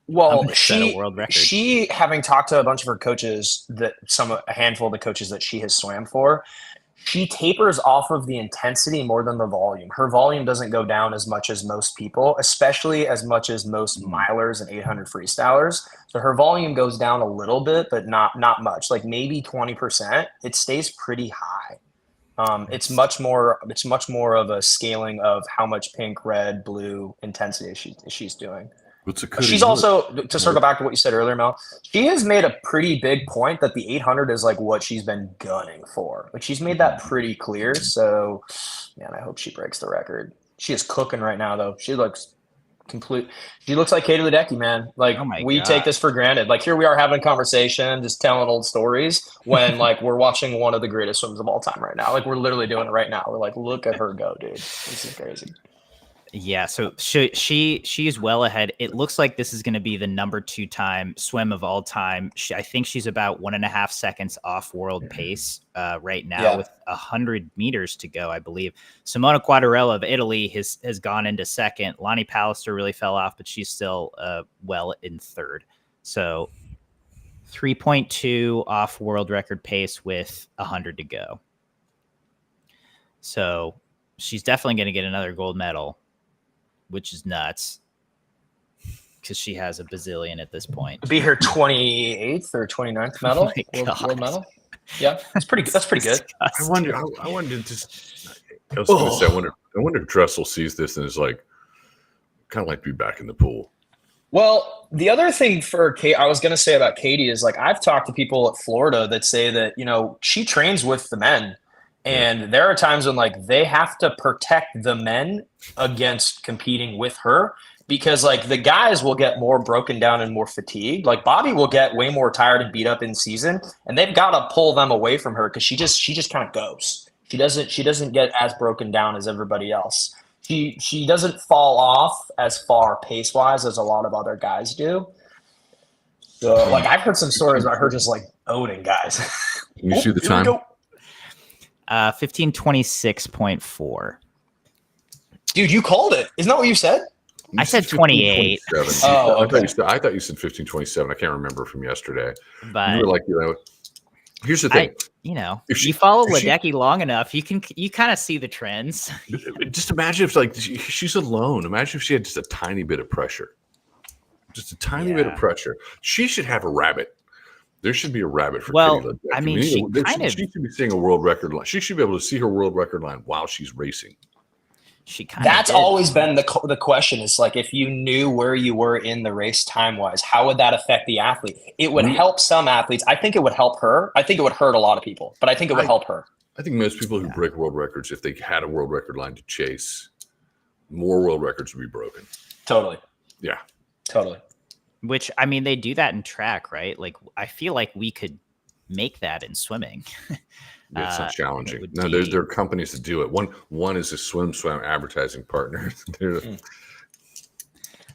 Well, she having talked to a bunch of her coaches, a handful of the coaches that she has swam for, she tapers off of the intensity more than the volume. Her volume doesn't go down as much as most people, especially as much as most milers and 800 freestylers. So her volume goes down a little bit, but not much, like maybe 20%. It stays pretty high. It's much more of a scaling of how much pink, red, blue intensity she's doing. She's also, to circle back to what you said earlier, Mel, she has made a pretty big point that the 800 is like what she's been gunning for. Like she's made that pretty clear. So, man, I hope she breaks the record. She is cooking right now, though. She looks like Katie Ledecky, man. Like we take this for granted. Like here we are having a conversation, just telling old stories when like we're watching one of the greatest swims of all time right now. Like we're literally doing it right now. We're like, look at her go, dude. This is crazy. Yeah, so she is well ahead. It looks like this is going to be the number 2 time swim of all time. I think she's about 1.5 seconds off world pace right now with 100 meters to go, I believe. Simona Quadarella of Italy has gone into second. Lonnie Pallister really fell off, but she's still well in third. So 3.2 off world record pace with 100 to go. So she's definitely going to get another gold medal, which is nuts because she has a bazillion at this point. It'll be her 28th or 29th medal, world medal. Yeah, that's pretty good. I wonder if Dressel sees this and is like, kind of like to be back in the pool. Well, the other thing for Kate, I was going to say about Katie is like, I've talked to people at Florida that say that, she trains with the men. And there are times when like they have to protect the men against competing with her because like the guys will get more broken down and more fatigued. Like Bobby will get way more tired and beat up in season, and they've got to pull them away from her because she just kind of goes. She doesn't get as broken down as everybody else. She doesn't fall off as far pace wise as a lot of other guys do. So like I've heard some stories about her just like owning guys. Can you see the time? 15:26.4. Dude, you called it. Isn't that what you said? I said 28. Oh, okay. I thought you said 15:27. I can't remember from yesterday. But you were like, here's the thing. If you follow Ledecky long enough, you kind of see the trends. Just imagine if like she's alone. Imagine if she had just a tiny bit of pressure. Just a tiny bit of pressure. She should have a rabbit. There should be a rabbit for Katie Ledecky. I mean, she should be seeing a world record line. She should be able to see her world record line while she's racing. That's always been the question. Is like if you knew where you were in the race time wise, how would that affect the athlete? It would help some athletes. I think it would help her. I think it would hurt a lot of people, but I think it would help her. I think most people who break world records, if they had a world record line to chase, more world records would be broken. Totally. Yeah. Totally. Which, I mean, they do that in track, right? Like, I feel like we could make that in swimming. It's not challenging. No, there are companies that do it. One is a SwimSwam advertising partner.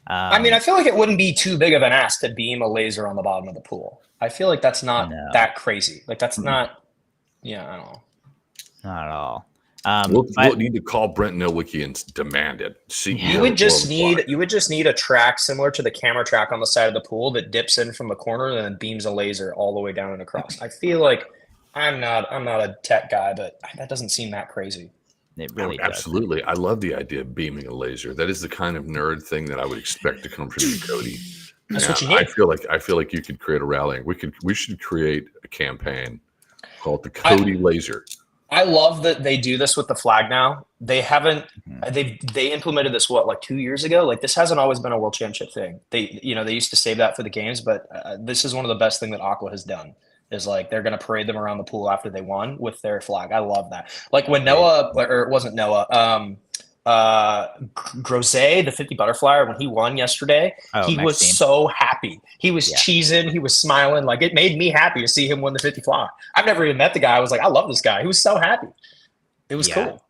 I mean, I feel like it wouldn't be too big of an ask to beam a laser on the bottom of the pool. I feel like that's not that crazy. Like, that's not, I don't know. Not at all. We'll need to call Brent Nowicki and demand it. You would just need a track similar to the camera track on the side of the pool that dips in from the corner and then beams a laser all the way down and across. I feel like I'm not a tech guy, but that doesn't seem that crazy. It really does. Absolutely. I love the idea of beaming a laser. That is the kind of nerd thing that I would expect to come from you, Cody. That's what you need. I feel like you could create a rallying. We should create a campaign called the Cody Laser. I love that they do this with the flag now. They haven't. They implemented this like 2 years ago. Like this hasn't always been a world championship thing. They used to save that for the games, but this is one of the best things that Aqua has done. Is like they're going to parade them around the pool after they won with their flag. I love that. Like when Noah, or it wasn't Noah, Grosse, the 50 butterfly, when he won yesterday, he was so happy. He was cheesing, he was smiling. Like it made me happy to see him win the 50 fly. I've never even met the guy. I was like, I love this guy. He was so happy. It was cool.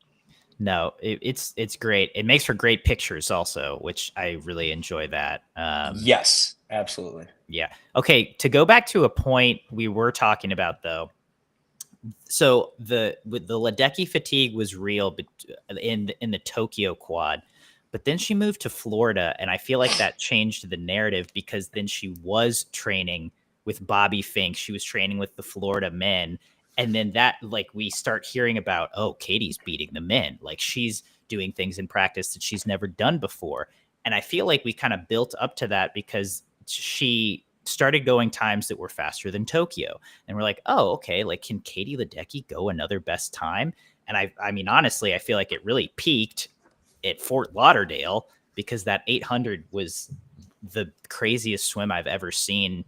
No, it's great. It makes for great pictures also, which I really enjoy that. Yes, absolutely. Yeah. Okay. To go back to a point we were talking about though. So the Ledecky fatigue was real in the Tokyo quad, but then she moved to Florida, and I feel like that changed the narrative because then she was training with Bobby Fink. She was training with the Florida men, and then that like we start hearing about, oh, Katie's beating the men, like she's doing things in practice that she's never done before, and I feel like we kind of built up to that because she started going times that were faster than Tokyo. And we're like, oh, okay, like can Katie Ledecky go another best time? And I mean, honestly, I feel like it really peaked at Fort Lauderdale because that 800 was the craziest swim I've ever seen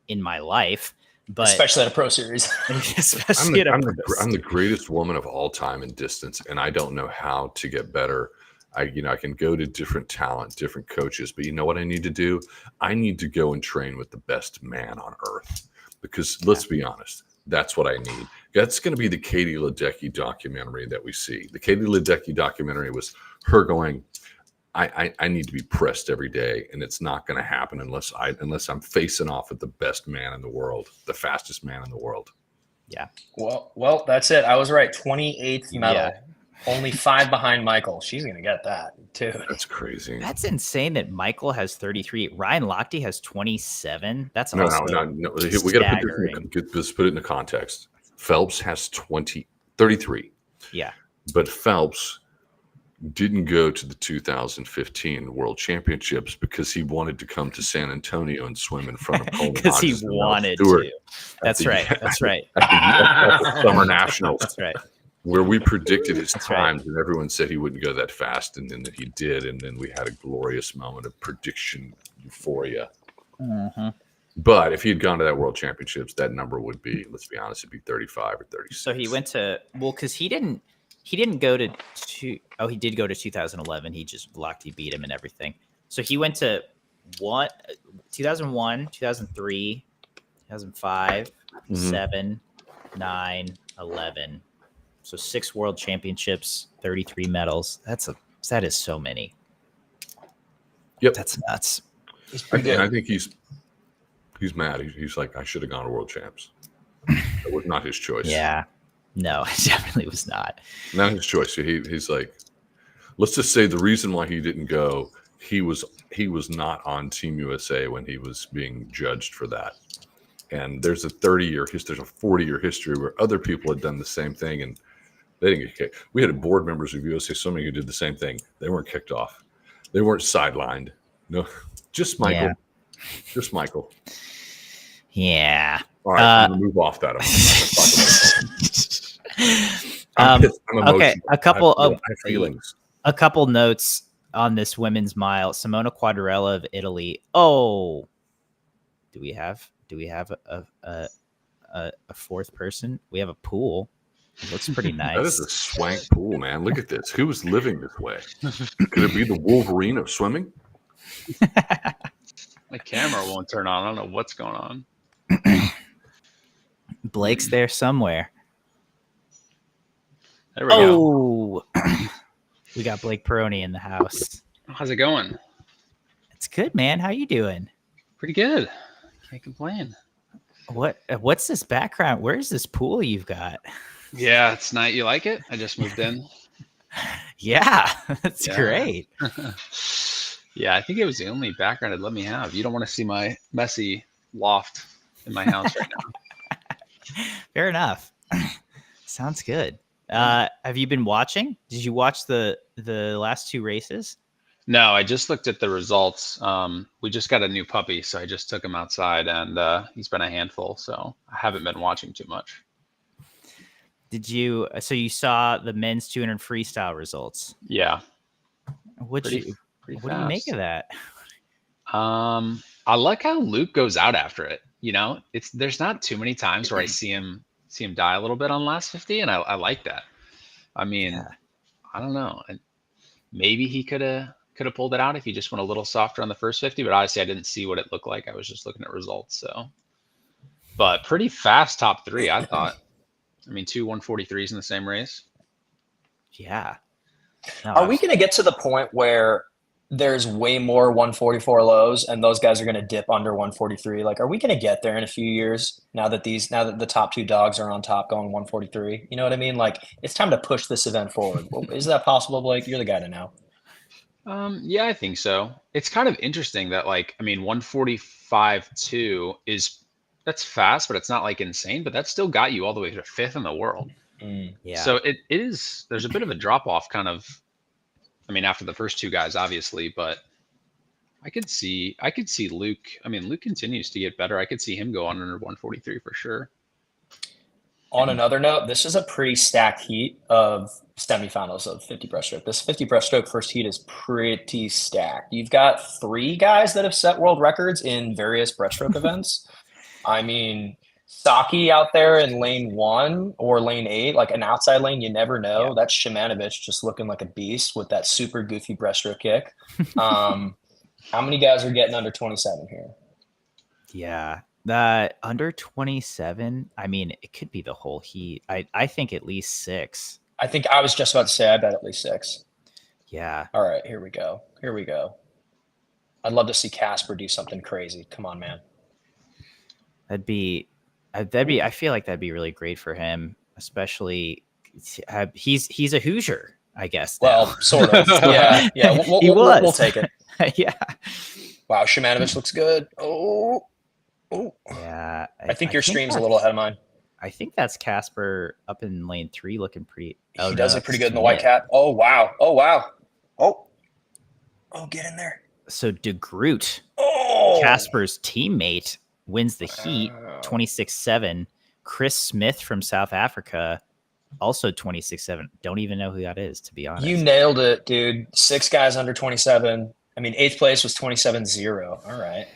in my life. But especially at a pro series. especially I'm I'm the greatest woman of all time in distance, and I don't know how to get better. I can go to different talent, different coaches, but you know what I need to do? I need to go and train with the best man on earth, because let's be honest, that's what I need. That's going to be the Katie Ledecky documentary that we see. The Katie Ledecky documentary was her going, I need to be pressed every day, and it's not going to happen unless I'm facing off with the best man in the world, the fastest man in the world. Yeah. Well, that's it. I was right. 28th medal. Yeah. Only 5 behind Michael. She's going to get that too. That's crazy. That's insane that Michael has 33. Ryan Lochte has 27. That's No. We got to put it in the context. Phelps has 33. Yeah. But Phelps didn't go to the 2015 World Championships because he wanted to come to San Antonio and swim in front of Coleman because he Hodges and wanted Stewart to. That's right. At the Summer Nationals. That's right. Where we predicted his That's times, right. and everyone said he wouldn't go that fast, and then he did, and then we had a glorious moment of prediction euphoria. Mm-hmm. But if he had gone to that World Championships, that number would be, let's be honest, it'd be 35 or 36. So he went to because he didn't go to he did go to 2011. He just Lochte beat him and everything. So he went to 2001, 2003, 2005, 7, 9, 11. So 6 World Championships, 33 medals. That is so many. Yep, that's nuts. I think he's mad. He's like, I should have gone to World Champs. That was not his choice. Yeah, no, it definitely was not. Not his choice. He's like, let's just say the reason why he didn't go, he was not on Team USA when he was being judged for that. And there's a 30-year history, there's a 40-year history where other people had done the same thing and they didn't get kicked. We had board members of USA Swimming who did the same thing. They weren't kicked off. They weren't sidelined. No, just Michael. Yeah. Just Michael. Yeah. All right, I'm gonna move off that. I'm pissed. I'm emotional. Okay, I have feelings. A couple notes on this women's mile. Simona Quadrella of Italy. Oh, do we have a fourth person? We have a pool. It looks pretty nice. That is a swank pool, man. Look at this. Who is living this way? Could it be the Wolverine of swimming? My camera won't turn on. I don't know what's going on. Blake's there somewhere. There we go. We got Blake Pieroni in the house. How's it going? It's good, man. How you doing? Pretty good. Can't complain. What's this background? Where's this pool you've got? Yeah, it's nice. You like it? I just moved in. Yeah, that's great. Yeah, I think it was the only background it'd let me have. You don't want to see my messy loft in my house right now. Fair enough. Sounds good. Have you been watching? Did you watch the last 2 races? No, I just looked at the results. We just got a new puppy, so I just took him outside, and he's been a handful. So I haven't been watching too much. Did you? So you saw the men's 200 freestyle results? Yeah. What do you make of that? I like how Luke goes out after it. You know, there's not too many times where I see him die a little bit on last 50, and I like that. I mean, I don't know. Maybe he could have pulled it out if he just went a little softer on the first 50, but obviously I didn't see what it looked like. I was just looking at results. So, but pretty fast top 3, I thought. I mean, 2 143s in the same race. Yeah. No, Are we going to get to the point where there's way more 144 lows and those guys are going to dip under 143? Like, are we going to get there in a few years now that the top 2 dogs are on top going 143? You know what I mean? Like, it's time to push this event forward. Is that possible, Blake? You're the guy to know. Yeah, I think so. It's kind of interesting that, like, I mean, 145.2 that's fast, but it's not like insane, but that still got you all the way to 5th in the world. Yeah. So there's a bit of a drop off kind of, I mean, after the first 2 guys, obviously, but I could see Luke. I mean, Luke continues to get better. I could see him go under 143 for sure. On another note, this is a pretty stacked heat of semifinals of 50 breaststroke. This 50 breaststroke first heat is pretty stacked. You've got 3 guys that have set world records in various breaststroke events. I mean, Saki out there in lane 1 or lane 8, like an outside lane, you never know. Yeah. That's Shimanovic just looking like a beast with that super goofy breaststroke kick. How many guys are getting under 27 here? Yeah. The under 27, I mean, it could be the whole heat. I think at least 6. I think I was just about to say, I bet at least 6. Yeah. All right, here we go. I'd love to see Casper do something crazy. Come on, man. I feel like that'd be really great for him, especially he's a Hoosier, I guess. Now. Well, sort of. Yeah. We'll take it. Yeah. Wow, Shimanovic looks good. Oh. Yeah. I think your stream's a little ahead of mine. I think that's Casper up in lane 3 looking pretty. He does look pretty good in the white cap. Oh, wow. Oh, get in there. So De Groot, oh, Casper's teammate, wins the heat 26-7. Chris Smith from South Africa, also 26-7. Don't even know who that is, to be honest. You nailed it, dude. 6 guys under 27. I mean, 8th place was 27-0. All right.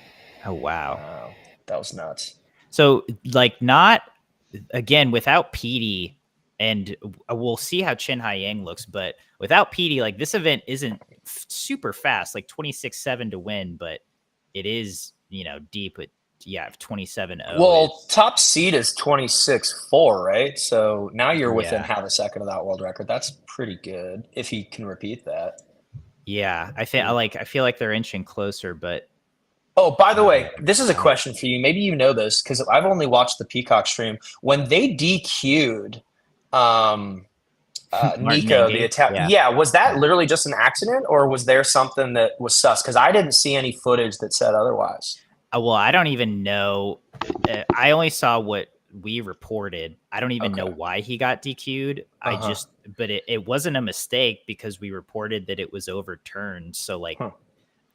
Oh, wow. That was nuts. So, like, not again without Petey, and we'll see how Chen Haiyang looks, but without Petey, like, this event isn't super fast, like 26-7 to win, but it is, deep with 27-0. Well, top seed is 26-4, right? So now you're within half a second of that world record. That's pretty good if he can repeat that. Yeah, I feel like they're inching closer, but. Oh, by the way, this is a question for you. Maybe you know this because I've only watched the Peacock stream. When they DQ'd Nico, the Italian, was that literally just an accident, or was there something that was sus? Because I didn't see any footage that said otherwise. Well, I don't even know. I only saw what we reported. I don't even know why he got DQ'd. But it wasn't a mistake because we reported that it was overturned. So like.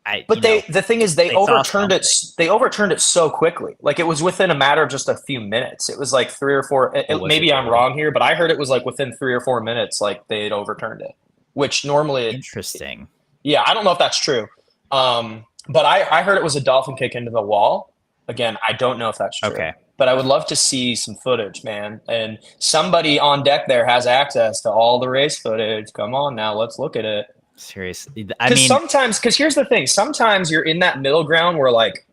The thing is, they overturned it. They overturned it so quickly. Like it was within a matter of just a few minutes. It was like 3 or 4. Maybe I'm wrong here, but I heard it was like within 3 or 4 minutes, like they had overturned it. Which normally, interesting. Yeah, I don't know if that's true. But I heard it was a dolphin kick into the wall. Again, I don't know if that's true. Okay. But I would love to see some footage, man. And somebody on deck there has access to all the race footage. Come on now, let's look at it. Seriously, because here's the thing. Sometimes you're in that middle ground where like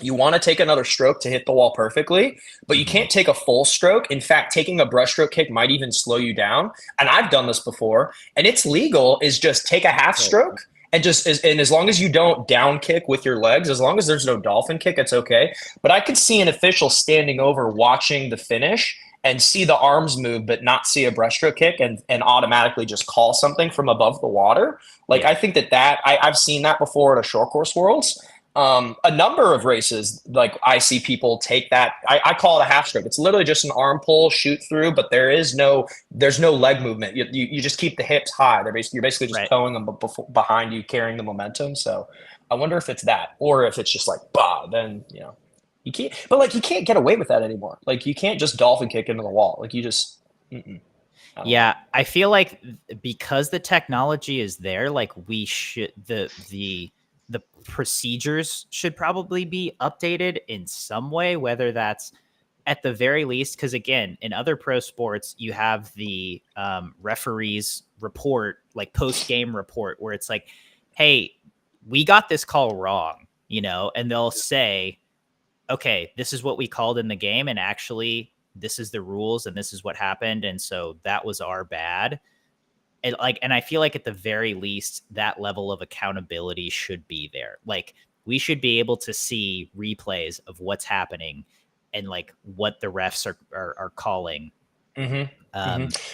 you want to take another stroke to hit the wall perfectly, but you can't take a full stroke. In fact, taking a brushstroke kick might even slow you down. And I've done this before, and it's legal. Is just take a half stroke and as long as you don't down kick with your legs, as long as there's no dolphin kick, it's okay. But I could see an official standing over watching the finish and see the arms move, but not see a breaststroke kick and automatically just call something from above the water. Like, I think I've seen that before at a short course worlds. A number of races, like I see people take that. I call it a half stroke. It's literally just an arm pull, shoot through, but there's no leg movement. You just keep the hips high. You're basically just towing them behind you, carrying the momentum. So I wonder if it's that, or if it's just like, bah, then, you can't, but like, you can't get away with that anymore. Like you can't just dolphin kick into the wall. Like you just, I feel like because the technology is there, like we should, the procedures should probably be updated in some way, whether that's at the very least, because again, in other pro sports, you have the referees report, like post-game report, where it's like, hey, we got this call wrong, and they'll say, okay, this is what we called in the game, and actually this is the rules, and this is what happened, and so that was our bad. And I feel like at the very least, that level of accountability should be there. Like we should be able to see replays of what's happening and like what the refs are calling.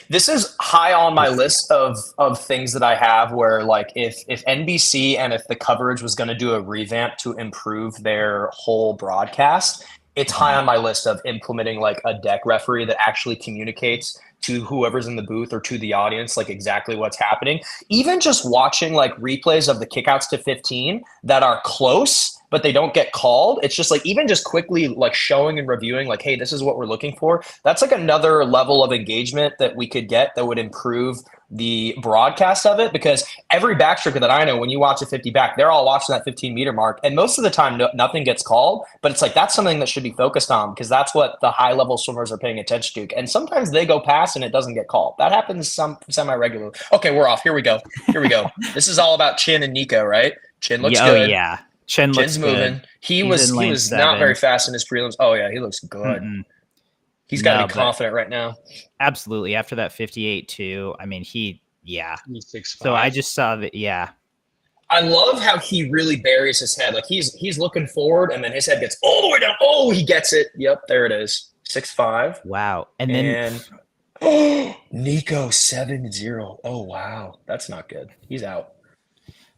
This is high on my list of things that I have where like if NBC and if the coverage was going to do a revamp to improve their whole broadcast, it's high on my list of implementing like a deck referee that actually communicates to whoever's in the booth or to the audience, like exactly what's happening. Even just watching like replays of the kickouts to 15 that are close but they don't get called. It's just like even just quickly like showing and reviewing like, hey, this is what we're looking for. That's like another level of engagement that we could get that would improve the broadcast of it, because every backstroker that I know, when you watch a 50 back, they're all watching that 15-meter mark, and most of the time nothing gets called, but it's like that's something that should be focused on, because that's what the high level swimmers are paying attention to, and sometimes they go past and it doesn't get called. That happens some semi-regularly. Okay, we're off. Here we go. This is all about Chin and Nico, right? Chin looks good. Oh yeah, Chin's moving good. he was not very fast in his prelims. Oh yeah, he looks good. Mm-mm. He's got to be confident right now. Absolutely. After that 58 too, I mean, He's 6'5". So I just saw that. Yeah. I love how he really buries his head. Like he's looking forward, and then his head gets all the way down. Oh, he gets it. Yep, there it is. 6'5". Wow. And then Nico 7-0. Oh wow, that's not good. He's out.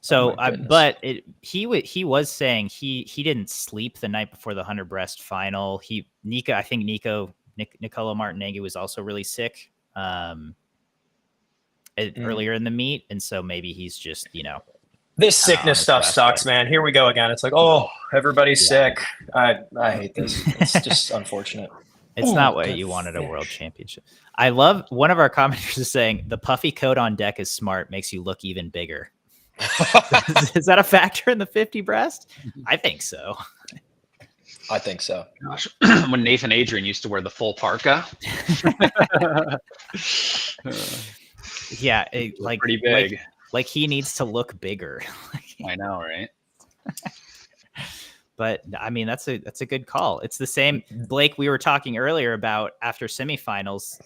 So, but he was saying he didn't sleep the night before the 100 breast final. I think Nicolo Martineggi was also really sick earlier in the meet, and so maybe he's just this sickness stuff sucks, man. Here we go again. It's like, oh, everybody's sick. I hate this. It's just unfortunate. It's not what you wanted a world championship. I love one of our commenters is saying the puffy coat on deck is smart, makes you look even bigger. Is that a factor in the 50 breast? I think so. I think so. Gosh, when Nathan Adrian used to wear the full parka. Yeah, pretty big. Like he needs to look bigger. I know, right? But I mean, that's a good call. It's the same, Blake. We were talking earlier about after semifinals,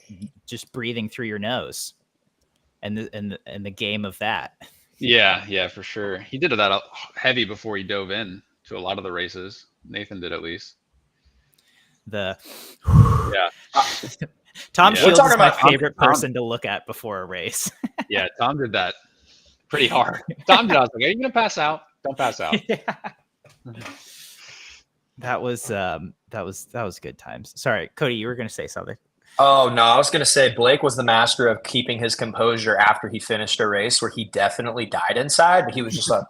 just breathing through your nose, and the game of that. Yeah, for sure. He did that heavy before he dove in to a lot of the races. Nathan did at least. Tom Yeah. Shields is my favorite person to look at before a race. Yeah, Tom did that pretty hard. Tom did. I was like, "Are you gonna pass out? Don't pass out." Yeah. That was good times. Sorry, Cody, you were gonna say something. Oh no, I was gonna say Blake was the master of keeping his composure after he finished a race where he definitely died inside, but he was just like,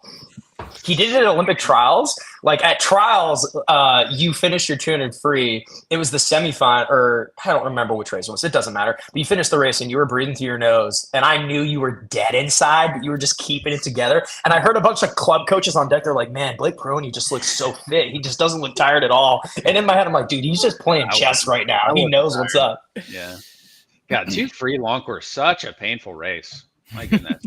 he did it at Olympic trials. Like at trials, you finished your 200 free. It was the semifinal, or I don't remember which race it was. It doesn't matter. But you finished the race and you were breathing through your nose, and I knew you were dead inside, but you were just keeping it together. And I heard a bunch of club coaches on deck. They're like, "Man, Blake Pieroni just looks so fit. He just doesn't look tired at all." And in my head, I'm like, "Dude, he's just playing chess right now. He knows what's up." Yeah. God, 2 free long course, such a painful race. My goodness.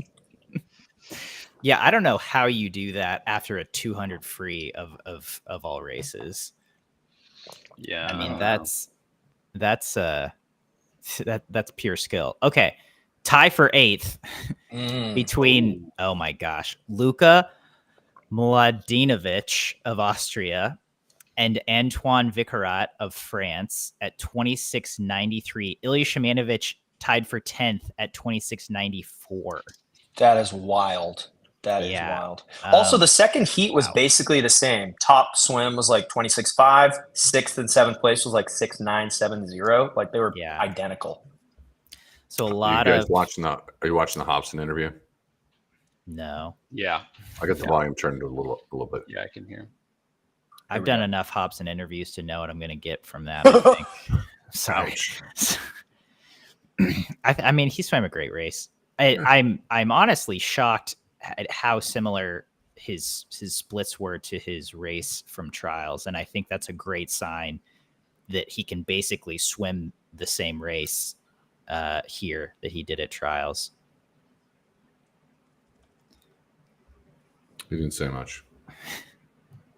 Yeah, I don't know how you do that after a 200 free of all races. Yeah, I mean that's pure skill. Okay, tie for 8th between oh my gosh, Luka Mladenovic of Austria and Antoine Vicarat of France at 26.93. Ilya Shimanovic tied for 10th at 26.94. That is wild. That is wild. Also, the second heat was basically the same. Top swim was like 26.5. 6th and 7th place was like 6.970. Like they were identical. So a lot Are you watching the Hobson interview? No. Yeah. I got the volume turned to a little bit. Yeah, I can hear. I've done enough Hobson interviews to know what I'm going to get from that. I think. Sorry. I mean, he swam a great race. I'm honestly shocked at how similar his splits were to his race from trials, and I think that's a great sign that he can basically swim the same race here that he did at trials. He didn't say much.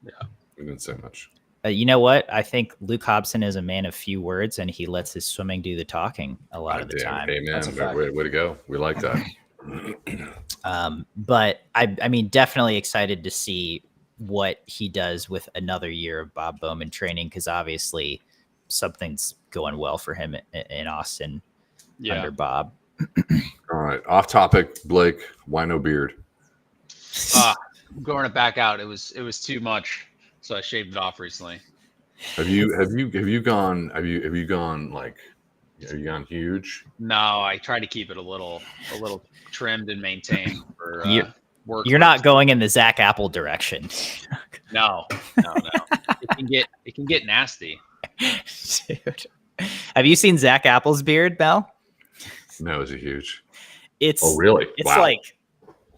Yeah, he didn't say much. You know what? I think Luke Hobson is a man of few words, and he lets his swimming do the talking a lot of the time. Hey, man, way to go. We like that. But I mean, definitely excited to see what he does with another year of Bob Bowman training, because obviously something's going well for him in Austin under Bob. All right, off topic, Blake. Why no beard? I'm growing it back out. It was too much, so I shaved it off recently. Have you gone huge? No, I try to keep it a little trimmed and maintained for work. You're not going in the Zach Apple direction. No. It can get nasty. Dude. Have you seen Zach Apple's beard, Mel? No, is it huge? It's Oh, really? It's Wow. like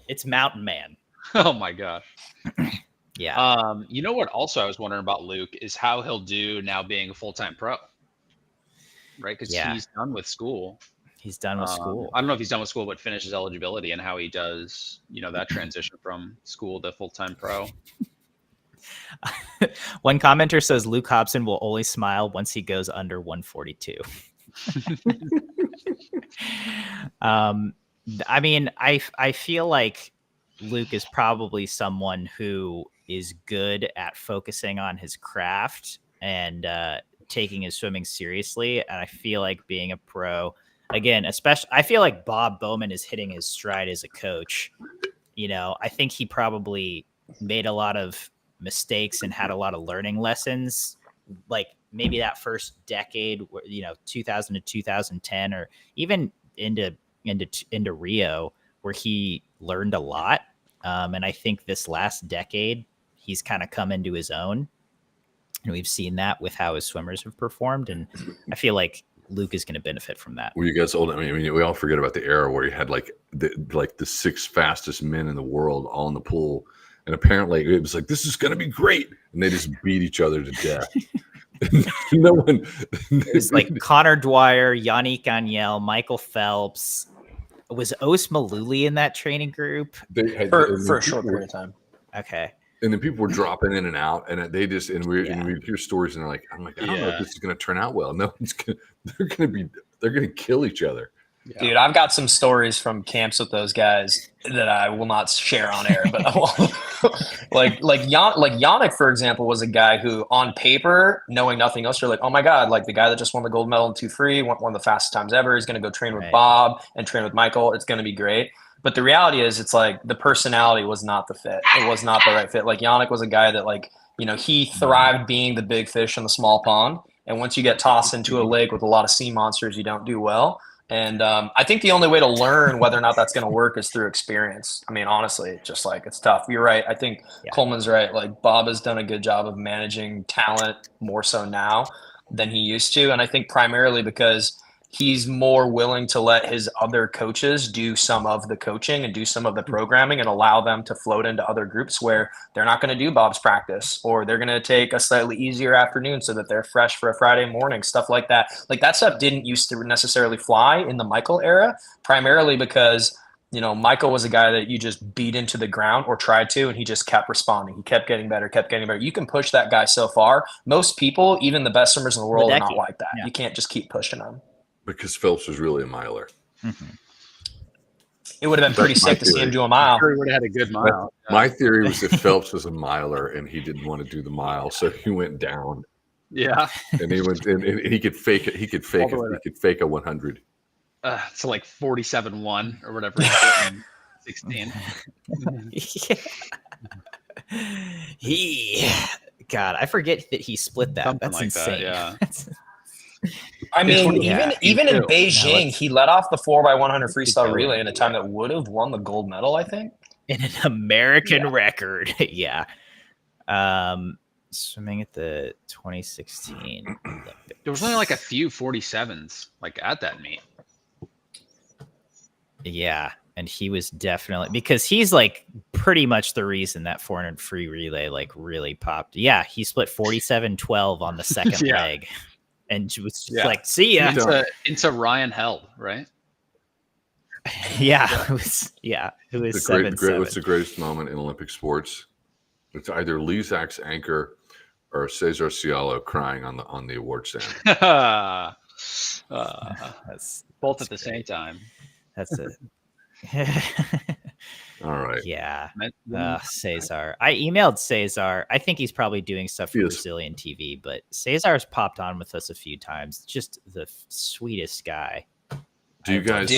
it's Mountain Man. Oh my gosh. Yeah. You know what? Also, I was wondering about Luke is how he'll do now being a full-time pro, right? Because he's done with school. He's done with school. I don't know if he's done with school, but finishes eligibility and how he does, that transition from school to full-time pro. One commenter says Luke Hobson will only smile once he goes under 142. I mean, I feel like Luke is probably someone who is good at focusing on his craft and taking his swimming seriously. And I feel like being a pro, again, especially, I feel like Bob Bowman is hitting his stride as a coach. I think he probably made a lot of mistakes and had a lot of learning lessons, like maybe that first decade, 2000 to 2010, or even into Rio, where he learned a lot. And I think this last decade, he's kind of come into his own. And we've seen that with how his swimmers have performed. And I feel like Luke is going to benefit from that. Were you guys old? I mean, we all forget about the era where you had like the 6 fastest men in the world all in the pool. And apparently it was like, this is going to be great. And they just beat each other to death. No one. It was like Connor Dwyer, Yannick Agnel, Michael Phelps. Was Os Maluli in that training group? For a short period of time. Okay. And then people were dropping in and out, and they just and we hear stories, and they're like, I'm like, I don't know if this is going to turn out well. No, they're going to kill each other. Yeah. Dude, I've got some stories from camps with those guys that I will not share on air, but like Yannick, for example, was a guy who, on paper, knowing nothing else, you're like, oh my god, like the guy that just won the gold medal in 2 free, one of the fastest times ever, is going to go train with Bob and train with Michael. It's going to be great. But the reality is, it's like the personality was not the fit. It was not the right fit. Like Yannick was a guy that he thrived being the big fish in the small pond, and once you get tossed into a lake with a lot of sea monsters, you don't do well. And I think the only way to learn whether or not that's going to work is through experience. I mean, honestly, just like it's tough. You're right. I think Coleman's right. Like Bob has done a good job of managing talent more so now than he used to. And I think primarily because he's more willing to let his other coaches do some of the coaching and do some of the programming and allow them to float into other groups where they're not going to do Bob's practice, or they're going to take a slightly easier afternoon so that they're fresh for a Friday morning, stuff like that. Like that stuff didn't used to necessarily fly in the Michael era, primarily because, Michael was a guy that you just beat into the ground or tried to, and he just kept responding. He kept getting better. You can push that guy so far. Most people, even the best swimmers in the world, are not like that. Yeah. You can't just keep pushing them. Because Phelps was really a miler. Mm-hmm. It would have been pretty sick to see him do a mile. He would have had a good mile. My theory was that Phelps was a miler and he didn't want to do the mile, so he went down. Yeah, and he went and he could fake it. He could fake a 100. So like 47-1 or whatever. 16. God, I forget that he split that. Something That's like insane. That, yeah. I mean, even in Beijing, he led off the 4x100 freestyle relay in a time that would have won the gold medal, I think. In an American record. Yeah. Swimming at the 2016 Olympics. There was only like a few 47s like at that meet. Yeah. And he was definitely, because he's like pretty much the reason that 400 free relay like really popped. Yeah. He split 47-12 on the second leg. And she was just like, see ya. Into Ryan Held, right? Yeah. Who is 7-7. What's the greatest moment in Olympic sports? It's either Lee Zach's anchor or Cesar Cialo crying on the award stand. That's both at the same time. That's it. All right. Yeah. Cesar. I emailed Cesar. I think he's probably doing stuff for Brazilian TV, but Cesar's popped on with us a few times. Just the sweetest guy. Do you guys?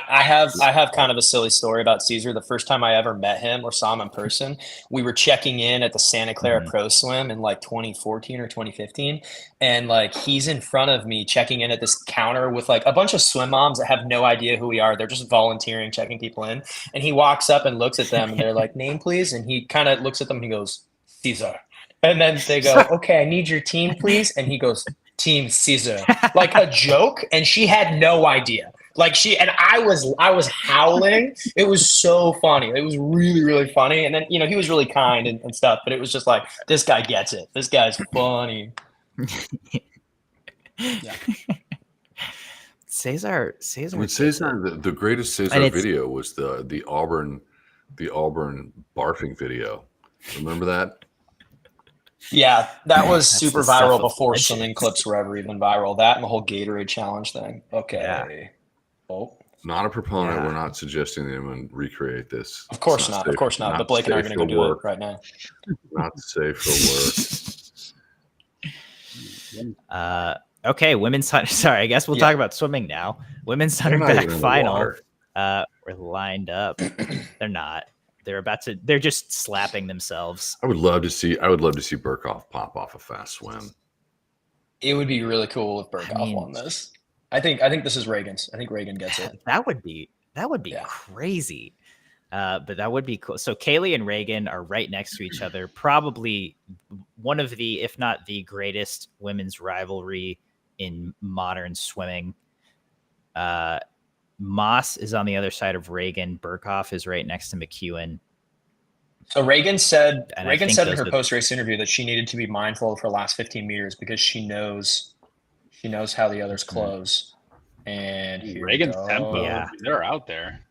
I have kind of a silly story about Caesar. The first time I ever met him or saw him in person, we were checking in at the Santa Clara Pro Swim in like 2014 or 2015, and like he's in front of me checking in at this counter with like a bunch of swim moms that have no idea who we are. They're just volunteering, checking people in, and he walks up and looks at them, and they're like, "Name, please," and he kind of looks at them and he goes, Caesar. And then they go, okay, I need your team, please. And he goes, Team Caesar, like a joke. And she had no idea. Like I was howling. It was so funny. It was really, really funny. And then, he was really kind and stuff, but it was just like, this guy gets it. This guy's funny. Yeah. Caesar. The greatest Caesar video was the Auburn barfing video. Remember that? Yeah, that was That's super the stuff viral of before legends. swimming clips were ever even viral. That and the whole Gatorade challenge thing. Okay. Yeah. Oh, Not a proponent. Yeah. We're not suggesting that anyone recreate this. of course It's not. safe- Of course not. But Blake and I are safe going to for go do work. it right now. Not safe for work. Okay, women's sorry, I guess we'll talk about swimming now. Women's They're 100 not back even in the final. water. We're lined up. They're not. They're just slapping themselves. I would love to see Burkhoff pop off a fast swim. It would be really cool if Berghoff won this. I think this is Reagan's. I think Reagan gets it. That would be Yeah. crazy. But that would be cool. So Kaylee and Reagan are right next to each other. Probably one of the, if not the greatest women's rivalry in modern swimming. Moss is on the other side of Reagan. Burkhoff is right next to McEwen. So Reagan said And I think in those her are- post-race interview that she needed to be mindful of her last 15 meters because she knows how the others close. And here Reagan's we go. tempo, Yeah. they're out there.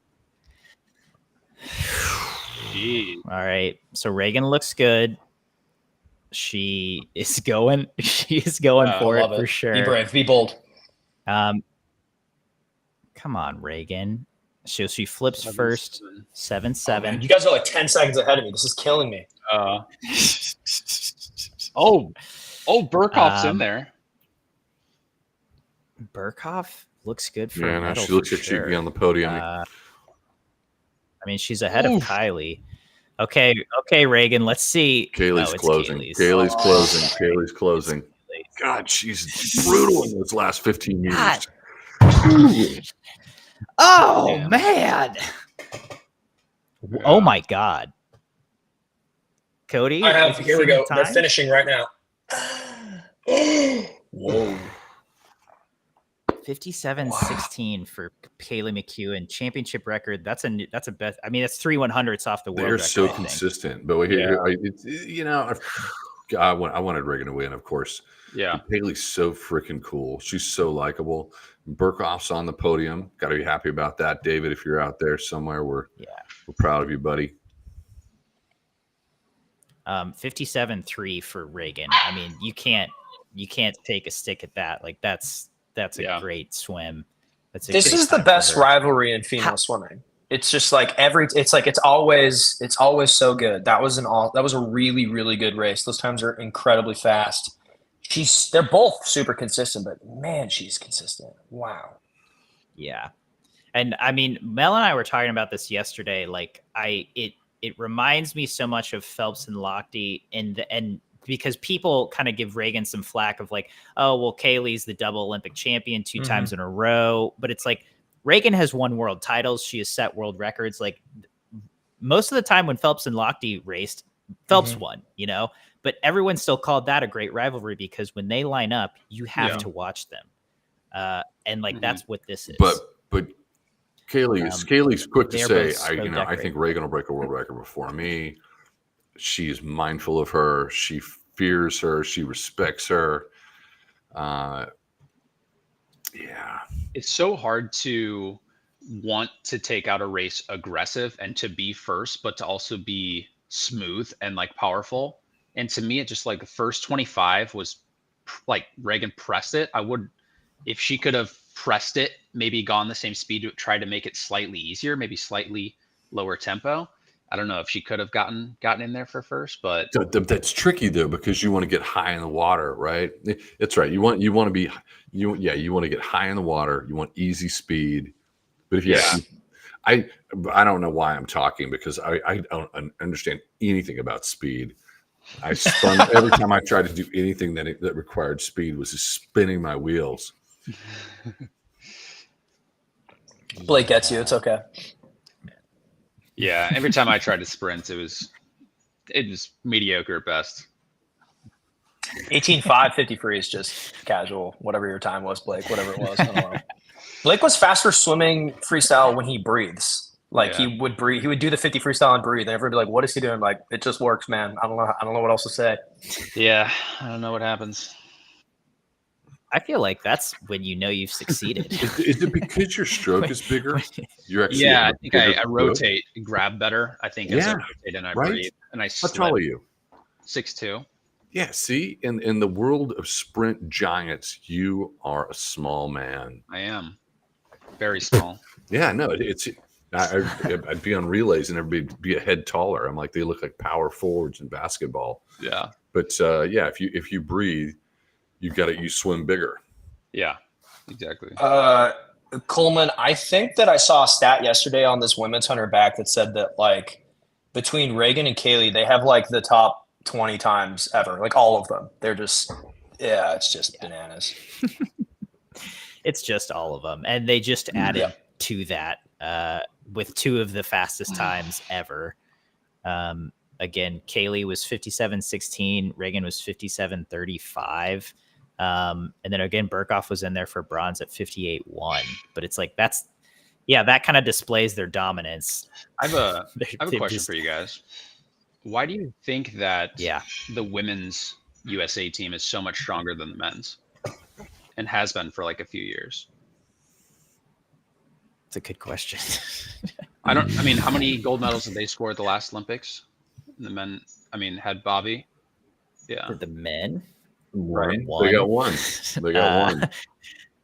Jeez. All right. So Reagan looks good. She is going for it Love for sure. Be brave. Be bold. Come on, Reagan. She flips first, 7-7. You guys are like 10 seconds ahead of me. This is killing me. Burkhoff's in there. Burkhoff looks good for Yeah, a now medal she looks for like she'd be sure. on the podium. I mean, she's ahead of Kylie. Okay, Reagan. Let's see. Kaylee's No, it's closing. Kaylee's. Kaylee's closing. sorry. Kaylee's closing. It's Kaylee's. God, she's brutal in those last 15 God. meters. Oh Yeah. man! Oh my God, Cody. Here we seen go. the They're time? finishing right now. Whoa. 57-16 for Kaylee McEwen, championship record. That's a best. I mean, that's 3 100ths off the world They're record. so I think. consistent. But I wanted Reagan to win, of course. Yeah. Haley's so freaking cool. She's so likable. Burkhoff's on the podium. Got to be happy about that, David. If you're out there somewhere, we're proud of you, buddy. 57-3 for Reagan. I mean, you can't take a stick at that. Like that's a great swim. This is the best rivalry in female swimming. It's just like it's always so good. That was a really, really good race. Those times are incredibly fast. They're both super consistent, but man, she's consistent. Wow. Yeah. And I mean, Mel and I were talking about this yesterday. Like it reminds me so much of Phelps and Lochte and because people kind of give Reagan some flack of like, oh, well, Kaylee's the double Olympic champion 2 times in a row. But it's like Reagan has won world titles. She has set world records. Like most of the time when Phelps and Lochte raced, Phelps won, but everyone still called that a great rivalry because when they line up, you have to watch them. And like, that's what this is. But Kaylee's quick to they're say, both so I think Reagan will break a world record before me. She's mindful of her. She fears her. She respects her. It's so hard to want to take out a race aggressive and to be first, but to also be smooth and like powerful. And to me, it just like the first 25 was like Reagan pressed it. If she could have pressed it, maybe gone the same speed to try to make it slightly easier, maybe slightly lower tempo. I don't know if she could have gotten in there for first, but that's tricky though because you want to get high in the water, right? It's right. You want to get high in the water. You want easy speed, but if I don't know why I'm talking because I don't understand anything about speed. I spun every time I tried to do anything that required speed was just spinning my wheels. Blake gets you. It's okay. yeah, every time I tried to sprint, it it was mediocre at best. 18.5, 50 free is just casual. Whatever your time was, Blake. Whatever it was, I don't know. Blake was faster swimming freestyle when he breathes. Like Yeah. he would breathe. He would do the 50 freestyle and breathe. And everybody would be like, "What is he doing?" Like it just works, man. I don't know what else to say. Yeah, I don't know what happens. I feel like that's when you know you've succeeded. Is it because your stroke is bigger? You're actually Yeah, I a think bigger I stroke? rotate and grab better. I think as I Yeah, rotate and I right? breathe and I How slip. tall are you? 6'2". Yeah, see, in the world of sprint giants, you are a small man. I am very small. Yeah, no, I'd be on relays and everybody be a head taller. I'm like, they look like power forwards in basketball. Yeah, But yeah, if you breathe, you swim bigger. yeah, exactly. Coleman, I think that I saw a stat yesterday on this women's 100 back that said that like between Reagan and Kaylee, they have like the top 20 times ever, like all of them. They're just, it's just bananas. It's just all of them, and they just added to that with 2 of the fastest times ever. Again, Kaylee was 57.16, Reagan was 57.35, and then again Burkhoff was in there for bronze at 58.1. But it's like that kind of displays their dominance. I have a question for you guys. Why do you think that the women's USA team is so much stronger than the men's, and has been for like a few years? It's a good question. I mean, how many gold medals did they score at the last Olympics? The men, I mean, had Bobby. Yeah. For the men, Right. One. They got one. They got one.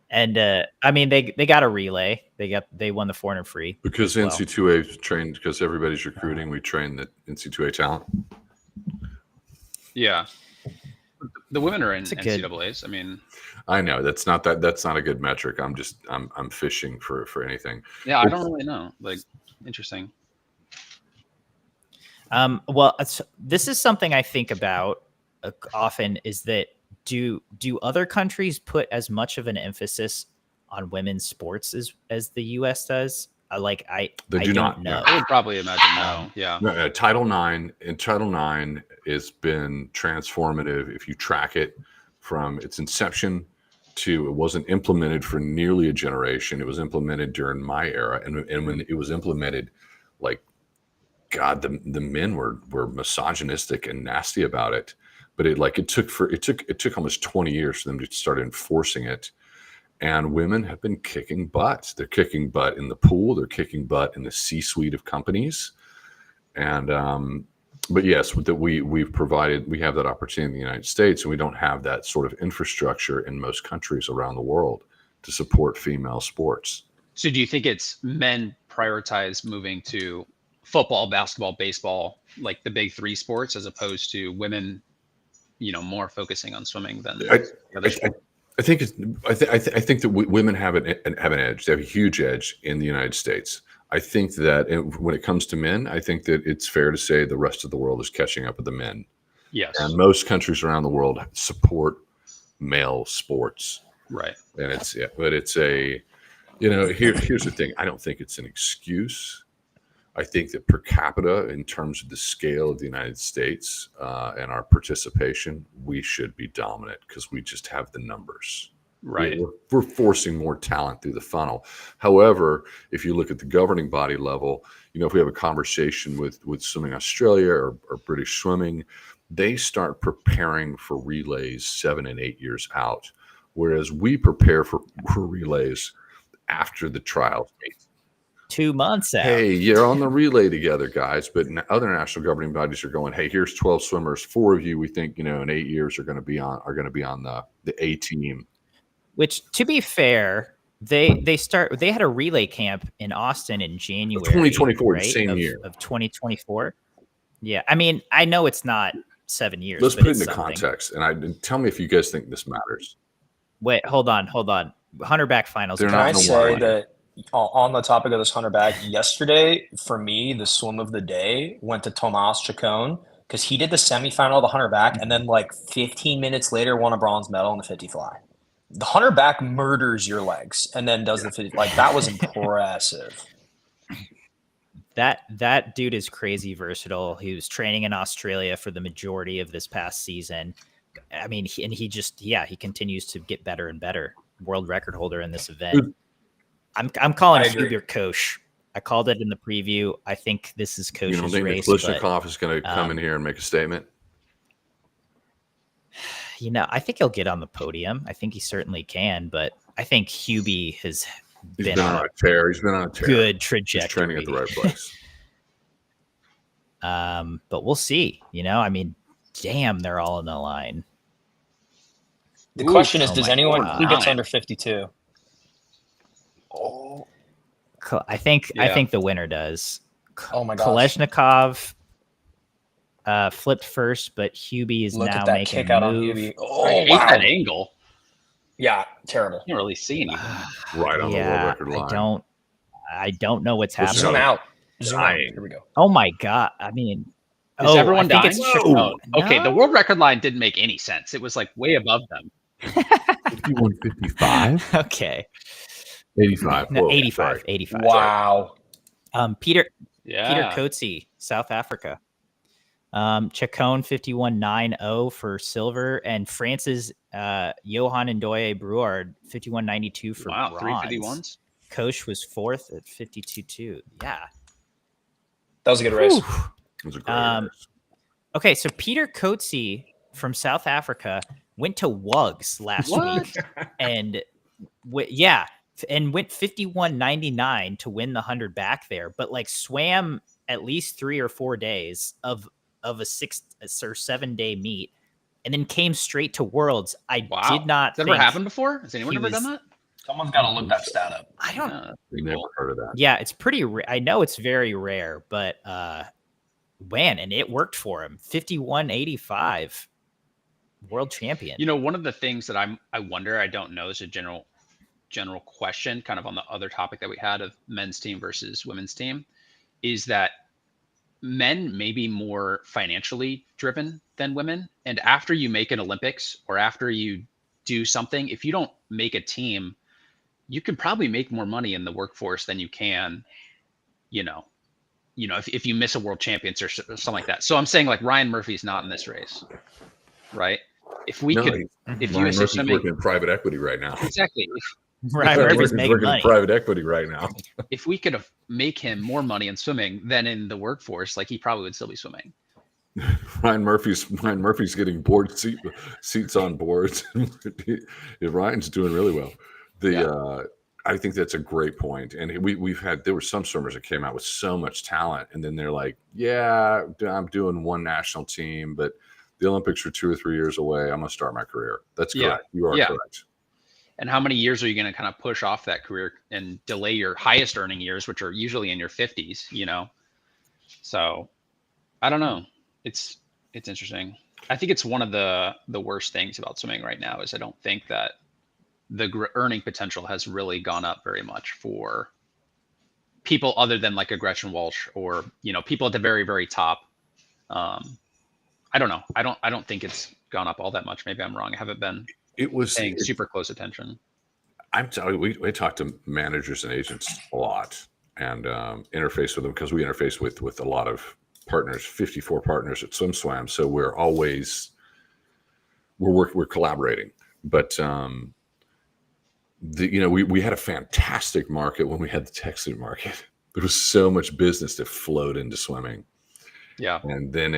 And I mean, they got a relay. They won the 400 free Because as well. NC2A trained, because everybody's recruiting, we train the NC2A talent. Yeah. The women are in It's a good- NCAAs. I mean, I know that's not a good metric. I'm fishing for anything. yeah, I don't really know. Like, interesting. Well, this is something I think about often, is that do other countries put as much of an emphasis on women's sports as the U.S. does? I They do don't not, know. no. I would probably imagine no. Yeah. No, Title IX has been transformative. If you track it from its inception to, it wasn't implemented for nearly a generation. It was implemented during my era, and when it was implemented, like, God, the men were misogynistic and nasty about it. But it took almost 20 years for them to start enforcing it. And women have been kicking butt. They're kicking butt in the pool. They're kicking butt in the C-suite of companies. And but yes, we have that opportunity in the United States, and we don't have that sort of infrastructure in most countries around the world to support female sports. So do you think it's men prioritize moving to football, basketball, baseball, like the big 3 sports, as opposed to women, more focusing on swimming than the other sports? I think that women have an edge. They have a huge edge in the United States. I think that when it comes to men, I think that it's fair to say the rest of the world is catching up with the men. Yes. And most countries around the world support male sports. Right. And here's the thing. I don't think it's an excuse. I think that per capita, in terms of the scale of the United States and our participation, we should be dominant because we just have the numbers. Right. We're forcing more talent through the funnel. However, if you look at the governing body level, if we have a conversation with Swimming Australia or British Swimming, they start preparing for relays 7 and 8 years out, whereas we prepare for relays after the trials. 2 months out. Hey, you're on the relay together, guys. But other national governing bodies are going, hey, here's 12 swimmers. 4 of you, we think, in 8 years are going to be on the A team. Which, to be fair, they had a relay camp in Austin in January 2024, right? same year of 2024. Yeah, I mean, I know it's not 7 years. Let's but put it it's into something. context, and tell me if you guys think this matters. Wait, hold on. Hunterback finals. They're Can I not say worry. that on the topic of this 100 bag, yesterday, for me, the swim of the day went to Tomas Chacon because he did the semifinal of the 100 back, and then like 15 minutes later won a bronze medal in the 50 fly. The 100 back murders your legs and then does the 50. Like, that was impressive. That dude is crazy versatile. He was training in Australia for the majority of this past season. I mean, he continues to get better and better. World record holder in this event. I'm calling Hubert Koch. I called it in the preview. I think this is Koch's race. You don't think Klishnikov is going to come in here and make a statement? I think he'll get on the podium. I think he certainly can, but I think Hubie has been on a tear. He's been on a tear. Good trajectory. He's training at the right place. But we'll see. I mean, damn, they're all in the line. The question is, does anyone who gets under 52? Oh, I think the winner does. Oh my gosh. Kolesnikov flipped first, but Hubie is now making kick a out move. on Hubie. I hate that angle. Yeah, terrible. Can't really see anything. Right on the world record line. I don't know what's happening. Zoom out. Here we go. Oh my god! I mean, is everyone dying? Okay, No. the world record line didn't make any sense. It was like way above them. 51.55. Okay. 85. No, Whoa, 85. sorry. 85. Wow. Peter Yeah. Coetzee, South Africa. Chacon 51.90 for silver, and France's Johan Ndoye Brouard 51.92 for bronze. 351s. Koch was fourth at 52.2. Yeah. That was a good race. It was a great race. Okay, so Peter Coetzee from South Africa went to Wugs last week and went 51.99 to win the 100 back there, but like swam at least 3 or 4 days of a 6 or 7 day meet and then came straight to Worlds. I did not Has that ever happened before? Has anyone ever done that? Someone's got to look that stat up. I don't We never heard of that. Yeah, it's pretty I know it's very rare, but and it worked for him. 51.85 world champion. One of the things that I wonder, I don't know, is a general question kind of on the other topic that we had of men's team versus women's team, is that men may be more financially driven than women. And after you make an Olympics or after you do something, if you don't make a team, you can probably make more money in the workforce than you can, if you miss a world champions or something like that. So I'm saying like Ryan Murphy's not in this race, right? If we could, if Ryan USA Murphy's Swimming, working in private equity right now. exactly. Ryan Murphy's making working money. in private equity right now. If we could make him more money in swimming than in the workforce, like he probably would still be swimming. Ryan Murphy's getting board seats on boards. Ryan's doing really well. I think that's a great point. And there were some swimmers that came out with so much talent, and then they're like, yeah, I'm doing one national team, but the Olympics are 2 or 3 years away. I'm going to start my career. That's correct. You are correct. And how many years are you going to kind of push off that career and delay your highest earning years, which are usually in your 50s, So I don't know. It's interesting. I think it's one of the worst things about swimming right now is I don't think that the earning potential has really gone up very much for people other than like a Gretchen Walsh or, people at the very, very top. I don't know. I don't think it's gone up all that much. Maybe I'm wrong. I haven't been paying super close attention. I'm telling you, we talk to managers and agents a lot and interface with them because we interface with a lot of partners, 54 partners at SwimSwam. So we're always we're collaborating. But we had a fantastic market when we had the Texas market. There was so much business that flowed into swimming. Yeah. And then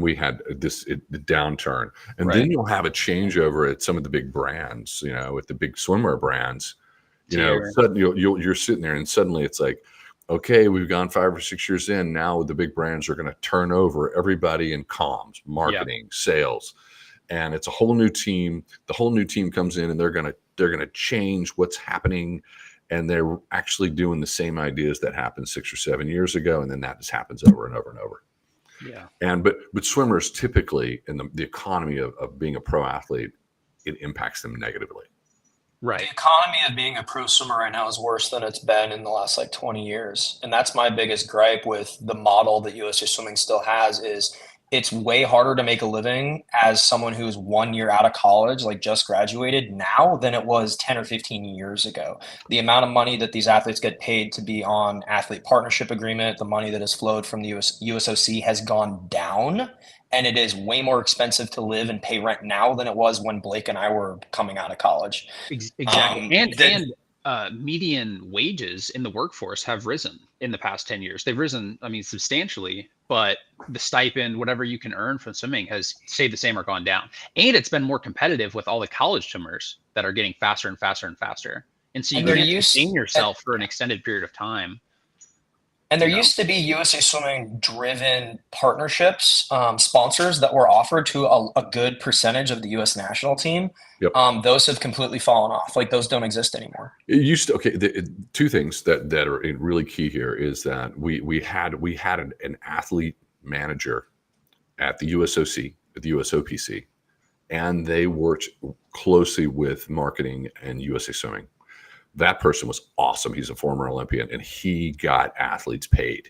we had the downturn. And then you'll have a changeover at some of the big brands, with the big swimwear brands. Suddenly you're sitting there and suddenly it's like, okay, we've gone 5 or 6 years in. Now the big brands are going to turn over everybody in comms, marketing, sales. And it's a whole new team. The whole new team comes in and they're going to change what's happening. And they're actually doing the same ideas that happened 6 or 7 years ago. And then that just happens over and over and over. Yeah. But swimmers typically in the economy of being a pro athlete, it impacts them negatively. Right. The economy of being a pro swimmer right now is worse than it's been in the last 20 years. And that's my biggest gripe with the model that USA Swimming still has is it's way harder to make a living as someone who is 1 year out of college, like just graduated now, than it was 10 or 15 years ago. The amount of money that these athletes get paid to be on athlete partnership agreement, the money that has flowed from the USOC has gone down, and it is way more expensive to live and pay rent now than it was when Blake and I were coming out of college. Exactly. Median wages in the workforce have risen in the past 10 years. They've risen, I mean, substantially, but the stipend, whatever you can earn from swimming, has stayed the same or gone down. And it's been more competitive with all the college swimmers that are getting faster and faster and faster. And so you can't sustain yourself for an extended period of time. And there used to be USA Swimming driven partnerships, sponsors that were offered to a good percentage of the U.S. national team. Yep. Those have completely fallen off. Like, those don't exist anymore. It used to. Okay, two things that are really key here is that we had an athlete manager at the USOC, at the USOPC, and they worked closely with marketing and USA Swimming. That person was awesome. He's a former Olympian, and he got athletes paid.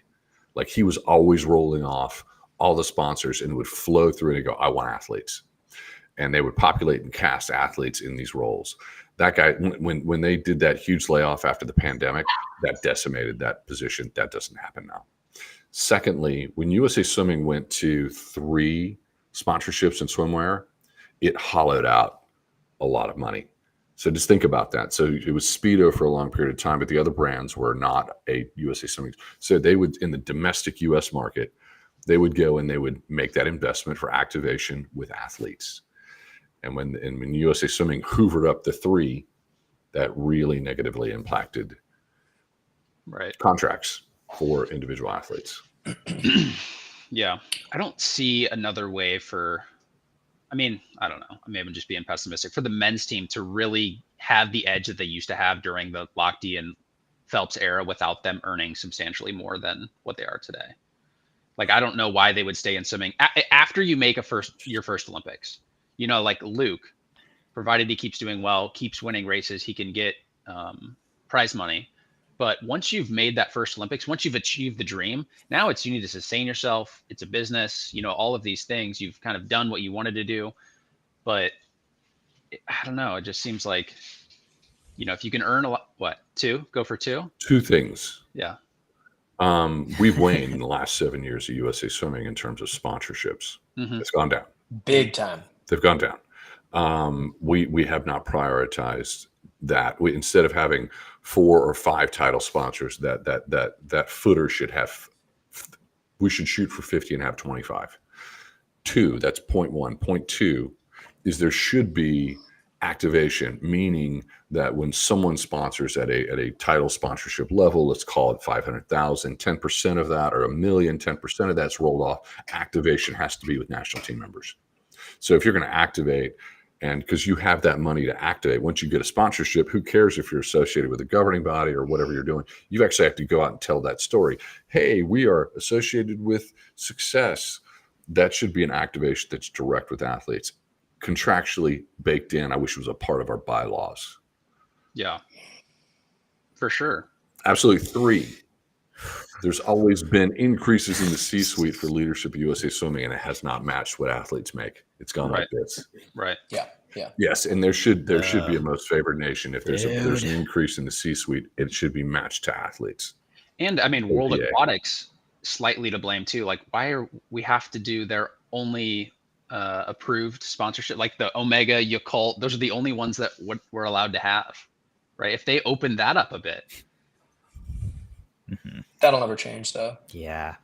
Like, he was always rolling off all the sponsors and would flow through and go, I want athletes. And they would populate and cast athletes in these roles. That guy, when they did that huge layoff after the pandemic, that decimated that position. That doesn't happen now. Secondly, when USA Swimming went to 3 sponsorships in swimwear, it hollowed out a lot of money. So just think about that. So it was Speedo for a long period of time, but the other brands were not a USA Swimming. So they would, in the domestic US market, they would go and they would make that investment for activation with athletes. And when USA Swimming hoovered up the 3, that really negatively impacted contracts for individual athletes. Yeah. I don't see another way for, I mean, I don't know. Maybe I'm just being pessimistic, for the men's team to really have the edge that they used to have during the Lochte and Phelps era without them earning substantially more than what they are today. Like, I don't know why they would stay in swimming after you make your first Olympics. You know, like Luke, provided he keeps doing well, keeps winning races, he can get prize money. But once you've made that first Olympics, once you've achieved the dream, now it's, you need to sustain yourself. It's a business, you know, all of these things. You've kind of done what you wanted to do. But I don't know. It just seems like, you know, if you can earn a lot, go for 2? 2 things. Yeah. We've waned in the last 7 years of USA Swimming in terms of sponsorships. Mm-hmm. It's gone down. Big time. They've gone down. We have not prioritized that. Instead of having 4 or 5 title sponsors, that footer should have, we should shoot for 50 and have 25. 2, that's point 1. Point 2 is there should be activation, meaning that when someone sponsors at a title sponsorship level, let's call it 500,000, 10% of that, or $1 million, 10% of that's rolled off. Activation has to be with national team members. So if you're going to activate, and because you have that money to activate, once you get a sponsorship, who cares if you're associated with a governing body or whatever you're doing? You actually have to go out and tell that story. Hey, we are associated with success. That should be an activation that's direct with athletes, contractually baked in. I wish it was a part of our bylaws. Yeah, for sure. Absolutely. 3, there's always been increases in the C-suite for leadership of USA Swimming, and it has not matched what athletes make. It's gone like this. Right. Yeah. Yes, and there should be a most favored nation. If there's an increase in the C-suite, it should be matched to athletes. And I mean, World Aquatics slightly to blame too. Like, why are we have to do their only approved sponsorship? Like the Omega, Yakult, those are the only ones that we're allowed to have, right? If they open that up a bit. Mm-hmm. That'll never change, though. Yeah.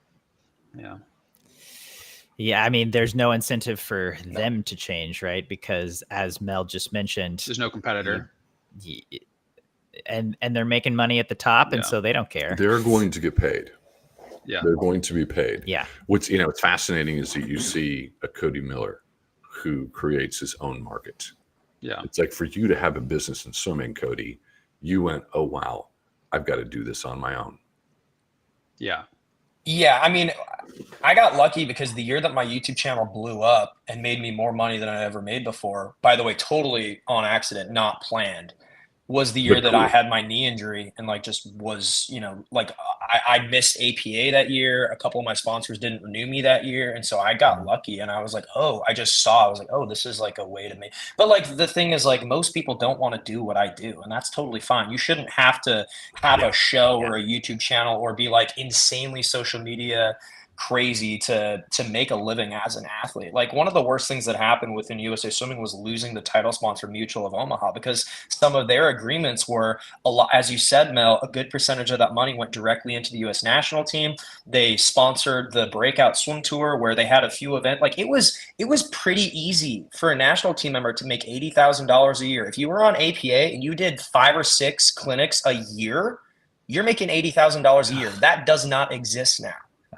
Yeah. I mean, there's no incentive for them to change, right? Because as Mel just mentioned, there's no competitor, and they're making money at the top, and so they don't care. They're going to get paid. Yeah, they're going to be paid. Yeah. What's fascinating is that you see a Cody Miller who creates his own market. Yeah, it's like, for you to have a business in swimming, Cody, you went, oh wow, I've got to do this on my own. Yeah, I mean, I got lucky because the year that my YouTube channel blew up and made me more money than I ever made before, by the way, totally on accident, not planned. was the year But that cool. I had my knee injury and like just was, like I missed APA that year. A couple of my sponsors didn't renew me that year. And so I got lucky and I was like, oh, I was like, oh, this is like a way to make, but like the thing is like most people don't want to do what I do. And that's totally fine. You shouldn't have to have a show or a YouTube channel or be like insanely social media crazy to make a living as an athlete. Like one of the worst things that happened within USA Swimming was losing the title sponsor Mutual of Omaha, because some of their agreements were a lot, as you said, Mel, a good percentage of that money went directly into the US national team. They sponsored the Breakout Swim Tour where they had a few events. Like it was pretty easy for a national team member to make $80,000 a year. If you were on APA and you did 5 or 6 clinics a year, you're making $80,000 a year. That does not exist now.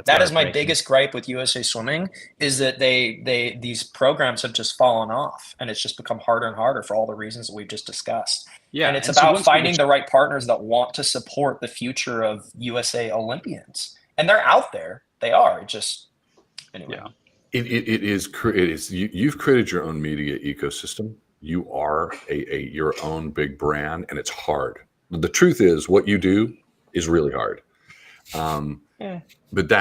That is my biggest gripe with USA Swimming, is that these programs have just fallen off, and it's just become harder and harder for all the reasons that we've just discussed. Yeah, and it's about finding the right partners that want to support the future of USA Olympians, and they're out there. They are. It just anyway. Yeah. It is. You've created your own media ecosystem. You are your own big brand, and it's hard. The truth is, what you do is really hard. But but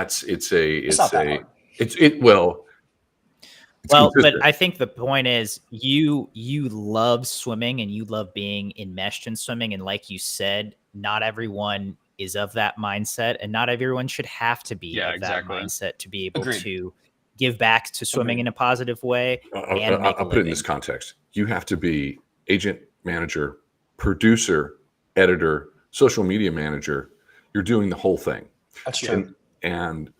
I think the point is you love swimming and you love being enmeshed in swimming. And like you said, not everyone is of that mindset, and not everyone should have to be of that mindset to be able to give back to swimming in a positive way. I'll put it in this context. You have to be agent, manager, producer, editor, social media manager. You're doing the whole thing. That's true. And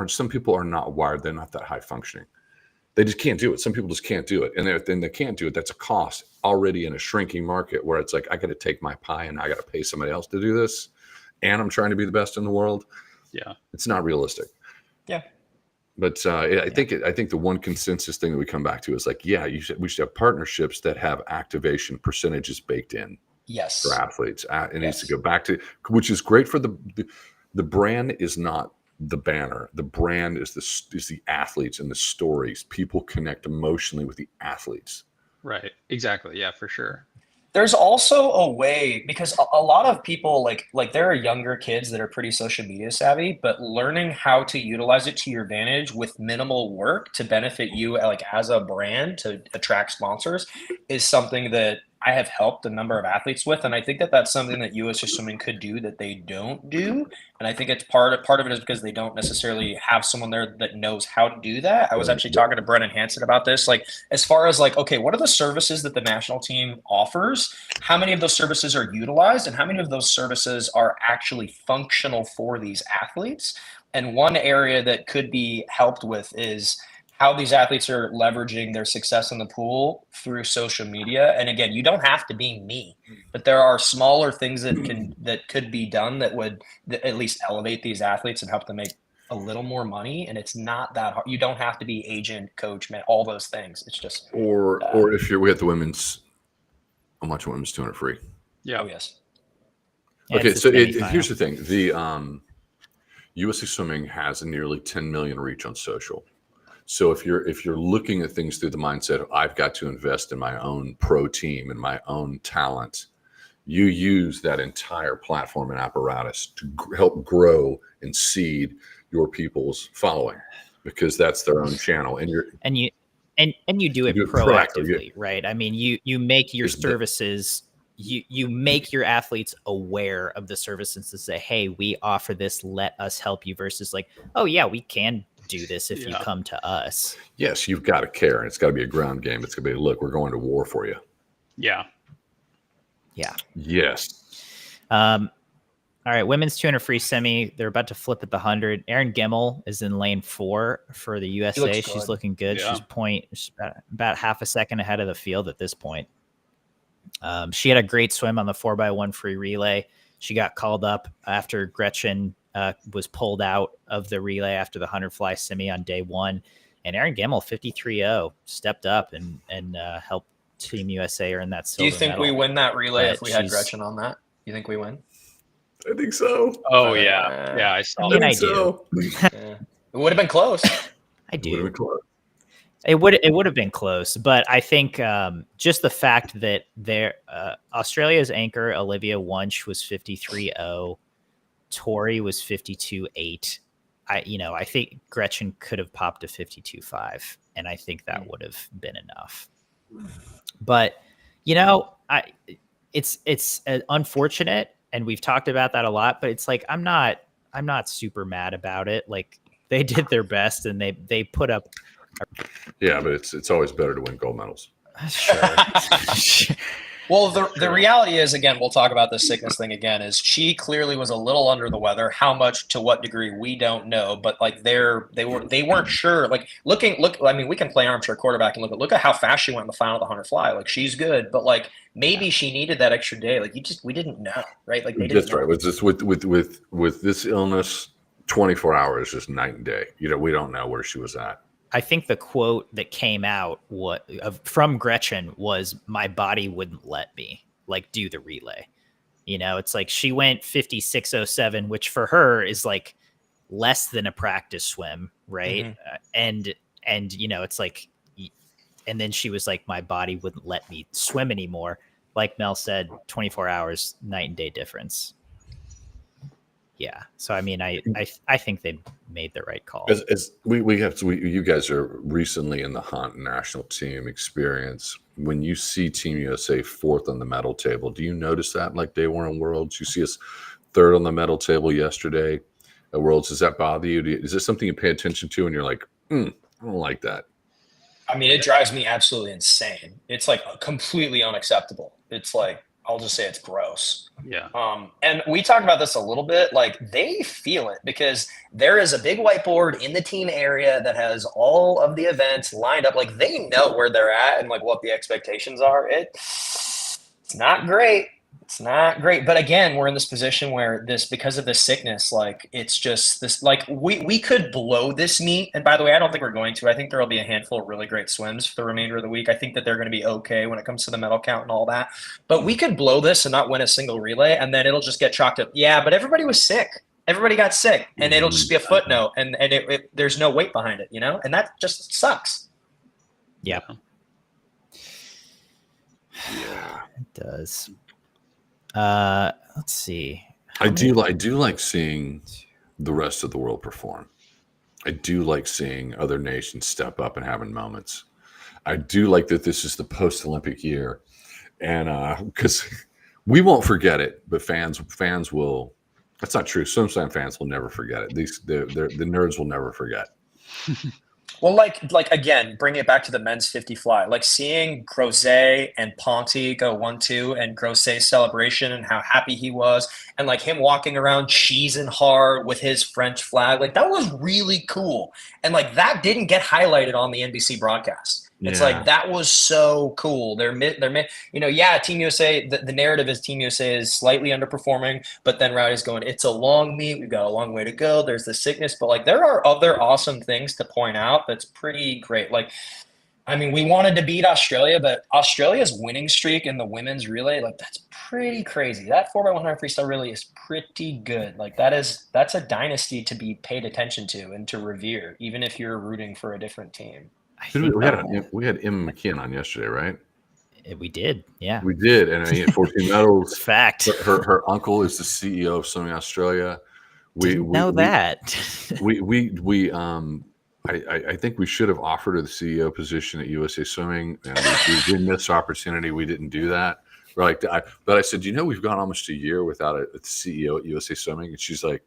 some people are not wired. They're not that high functioning. They just can't do it. Some people just can't do it. And then they can't do it. That's a cost already in a shrinking market where it's like, I got to take my pie and I got to pay somebody else to do this. And I'm trying to be the best in the world. Yeah. It's not realistic. Yeah. But I think the one consensus thing that we come back to is like, we should have partnerships that have activation percentages baked in. Yes. For athletes. It needs to go back to, which is great for the brand is not the banner. The brand is the athletes and the stories. People connect emotionally with the athletes. Right. Exactly. Yeah, for sure. There's also a way, because a lot of people like there are younger kids that are pretty social media savvy, but learning how to utilize it to your advantage with minimal work to benefit you, like as a brand, to attract sponsors, is something that I have helped a number of athletes with. And I think that that's something that USA Swimming could do that they don't do. And I think it's part of it is because they don't necessarily have someone there that knows how to do that. I was actually talking to Brennan Hansen about this, like as far as like, okay, what are the services that the national team offers? How many of those services are utilized, and how many of those services are actually functional for these athletes? And one area that could be helped with is how these athletes are leveraging their success in the pool through social media. And again, you don't have to be me, but there are smaller things that could be done that would at least elevate these athletes and help them make a little more money. And it's not that hard. You don't have to be agent, coach, man, all those things. It's just or if we have the women's, I'm watching women's 200 free. Yeah. Oh yes. Okay, so here's the thing: the USA Swimming has a nearly 10 million reach on social. So if you're looking at things through the mindset of I've got to invest in my own pro team and my own talent, you use that entire platform and apparatus to help grow and seed your people's following, because that's their own channel. And you do it proactively, right? I mean, you make your services. You make your athletes aware of the services to say, hey, we offer this, let us help you, versus like, oh yeah, we can do this if you come to us. Yes, you've got to care, and it's got to be a ground game. It's going to be, look, we're going to war for you. Yeah. Yes. All right, women's 200 free semi. They're about to flip at the 100. Erin Gimmel is in lane 4 for the USA. She's looking good. Yeah. She's about half a second ahead of the field at this point. She had a great swim on the 4x1 free relay. She got called up after Gretchen was pulled out of the relay after the 100 fly semi on day 1. And Erin Gimmel, 53.0, stepped up and helped Team USA earn that silver medal. Do you think we win that relay if we had Gretchen on that? You think we win? I think so. Oh, yeah. Yeah, I saw that. I do. Yeah. It would have been close. I do. It would have been close. It would have been close, but I think just the fact that Australia's anchor Olivia Wunsch was 53.0, Tori was 52.8. I think Gretchen could have popped to 52.5, and I think that would have been enough. But it's unfortunate, and we've talked about that a lot. But it's like I'm not super mad about it. Like they did their best, and they put up. Yeah, but it's always better to win gold medals. Sure. Well, the reality is, again, we'll talk about this sickness thing again, is she clearly was a little under the weather. How much, to what degree, we don't know. But like they weren't sure. Like look. I mean, we can play armchair quarterback and look at how fast she went in the final of the 100 fly. Like she's good, but like maybe she needed that extra day. Like we didn't know, right? Like they didn't. That's right. With this with this illness, 24 hours is just night and day. We don't know where she was at. I think the quote that came out from Gretchen was, "My body wouldn't let me like do the relay." It's like she went 56.07, which for her is like less than a practice swim, right? Mm-hmm. And it's like, and then she was like, "My body wouldn't let me swim anymore." Like Mel said, 24 hours, night and day difference. Yeah. So, I mean, I think they made the right call. As you guys are recently in the hunt national team experience. When you see Team USA fourth on the medal table, do you notice that like they were in Worlds? You see us third on the medal table yesterday at Worlds. Does that bother you? Is this something you pay attention to and you're like, I don't like that? I mean, it drives me absolutely insane. It's like completely unacceptable. It's like, I'll just say it's gross. Yeah. And we talked about this a little bit. Like they feel it because there is a big whiteboard in the team area that has all of the events lined up. Like they know where they're at and like what the expectations are. It's not great. It's not great. But again, we're in this position where because of this sickness, like it's just this, like we could blow this meet. And by the way, I don't think we're going to. I think there'll be a handful of really great swims for the remainder of the week. I think that they're going to be okay when it comes to the medal count and all that. But we could blow this and not win a single relay, and then it'll just get chalked up. Yeah, but everybody was sick. Everybody got sick, and it'll just be a footnote, and there's no weight behind it, and that just sucks. Yeah. It does. Let's see. I do like seeing the rest of the world perform. I do like seeing other nations step up and having moments. I do like that this is the post-Olympic year, and because we won't forget it, but fans will. That's not true. SwimSwam fans will never forget it. The nerds will never forget. Well, like again, bring it back to the men's 50 fly. Like seeing Grosset and Ponty go 1-2 and Grosset's celebration and how happy he was, and like him walking around cheesing hard with his French flag, like that was really cool. And like that didn't get highlighted on the NBC broadcast. It's like that was so cool. Team USA. The narrative is Team USA is slightly underperforming, but then Rowdy's going, it's a long meet. We've got a long way to go. There's the sickness, but like there are other awesome things to point out. That's pretty great. Like, I mean, we wanted to beat Australia, but Australia's winning streak in the women's relay, like that's pretty crazy. That 4x100 freestyle relay is pretty good. Like that's a dynasty to be paid attention to and to revere, even if you're rooting for a different team. We had Emma McKeon on yesterday, right? We did, yeah. We did, and he had 14 medals. Fact. Her uncle is the CEO of Swimming Australia. We know that. I think we should have offered her the CEO position at USA Swimming, and we didn't miss the opportunity. We didn't do that. But I said, we've gone almost a year without a CEO at USA Swimming, and she's like,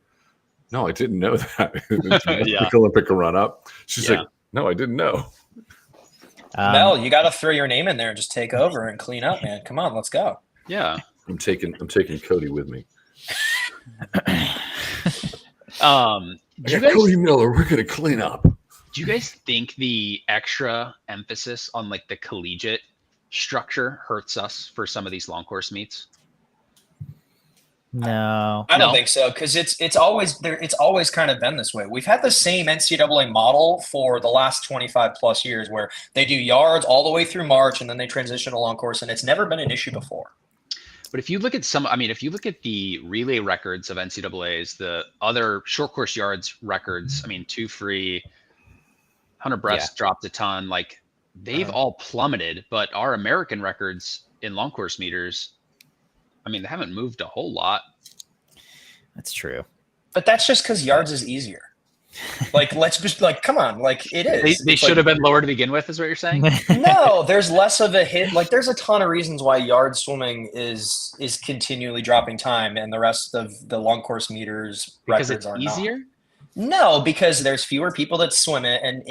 "No, I didn't know that." Olympic run up. She's like, "No, I didn't know." Mel, you got to throw your name in there and just take over and clean up, man. Come on, let's go. Yeah, I'm taking Cody with me. Cody Miller, we're gonna clean up. Do you guys think the extra emphasis on like the collegiate structure hurts us for some of these long course meets? No, I don't think so, because it's always there. It's always kind of been this way. We've had the same NCAA model for the last 25 plus years, where they do yards all the way through March, and then they transition to long course, and it's never been an issue before. But if you look at if you look at the relay records of NCAA's, the other short course yards records, 2 free, Hunter Breast dropped a ton. Like they've all plummeted, but our American records in long course meters, I mean, they haven't moved a whole lot. That's true. But that's just because yards is easier. Like, let's just like, come on, like it is. They should have been lower to begin with, is what you're saying? No, there's less of a hit. Like, there's a ton of reasons why yard swimming is continually dropping time, and the rest of the long course meters Because records it's are easier? not. No, because there's fewer people that swim it, and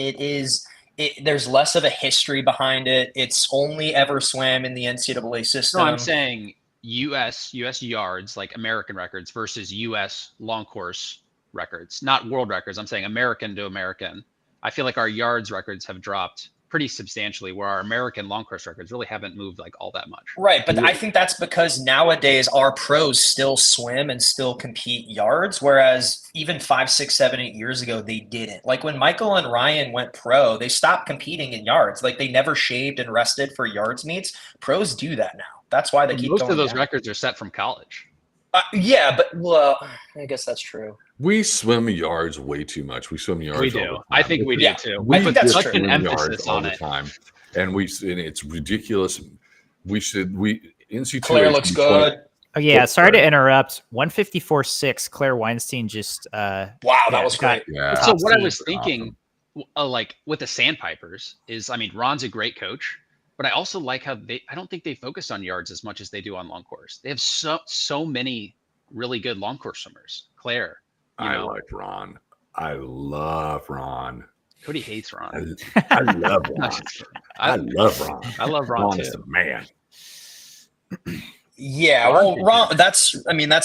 there's less of a history behind it. It's only ever swam in the NCAA system. No, I'm saying US yards, like American records versus US long course records, not world records. I'm saying American to American. I feel like our yards records have dropped pretty substantially, where our American long course records really haven't moved like all that much. Right, but I think that's because nowadays our pros still swim and still compete yards, whereas even 5, 6, 7, 8 years ago they didn't. Like when Michael and Ryan went pro, they stopped competing in yards. Like they never shaved and rested for yards meets. Pros do that now. That's why they keep Most going of those down. records are set from college. Yeah, but well, I guess that's true. We swim yards way too much. We swim yards. We all the do. time. I think we do Yeah. too. I We think put that's such true. an Swim yards emphasis all on the it. time, and it's ridiculous. NC2A Claire looks should be good. Oh yeah, sorry to interrupt. 154.6. Claire Weinstein just Wow, that was got- great. Yeah. So Top what I seed. was thinking, like with the Sandpipers, is I mean Ron's a great coach, but I also like how I don't think they focus on yards as much as they do on long course. They have so many really good long course swimmers. Claire, I like Ron. I love Ron. Cody hates Ron. I love Ron. I love Ron. I love Ron Ron is too. the man. Yeah, Ron well, did Ron, that's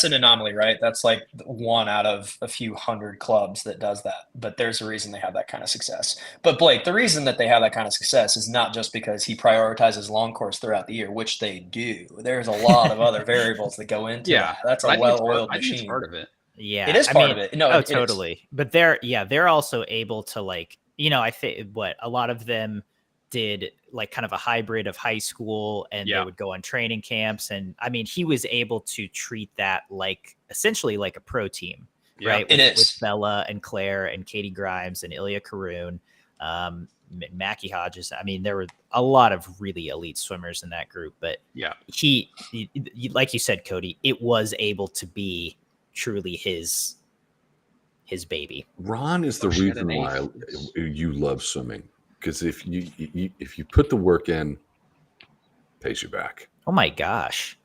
an anomaly, right? That's like one out of a few hundred clubs that does that. But there's a reason they have that kind of success. But Blake, the reason that they have that kind of success is not just because he prioritizes long course throughout the year, which they do. There's a lot of other variables that go into Yeah, that. That's I a think it's well-oiled I think it's machine. part of it. Yeah, It is part of it. No, oh, it is. totally. But they're also able to, like, you know, I think what a lot of them did, like kind of a hybrid of high school, and they would go on training camps. And I mean, he was able to treat that like essentially like a pro team, right? It is. With Bella and Claire and Katie Grimes and Ilya Karoun, Mackie Hodges. I mean, there were a lot of really elite swimmers in that group, but he like you said, Cody, it was able to be truly his baby. Ron is the reason why you love swimming, because if you put the work in, it pays you back. Oh my gosh!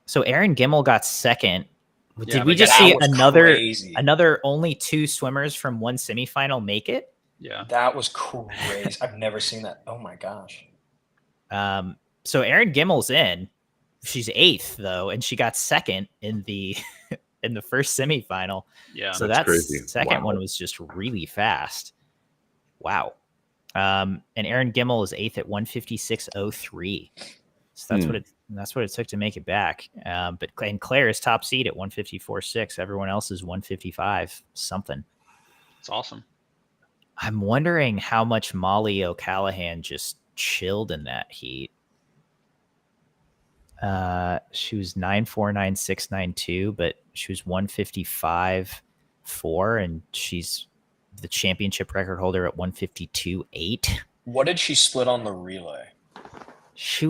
So Aaron Gimmel got second. Yeah, Did we but just that see was crazy. another only 2 swimmers from one semifinal make it? Yeah. That was crazy. I've never seen that. Oh my gosh. So Erin Gimmel's in. She's 8th though, and she got second in the in the first semifinal. Yeah. So That's that crazy. second Wow. one was just really fast. Wow. And Erin Gimmel is 8th at 156.03. So that's what it took to make it back. But Claire is top seed at 154.6. Everyone else is 155 something. It's awesome. I'm wondering how much Molly O'Callahan just chilled in that heat. She was 9.49692, but she was 155.4, and she's the championship record holder at 152.8. What did she split on the relay? She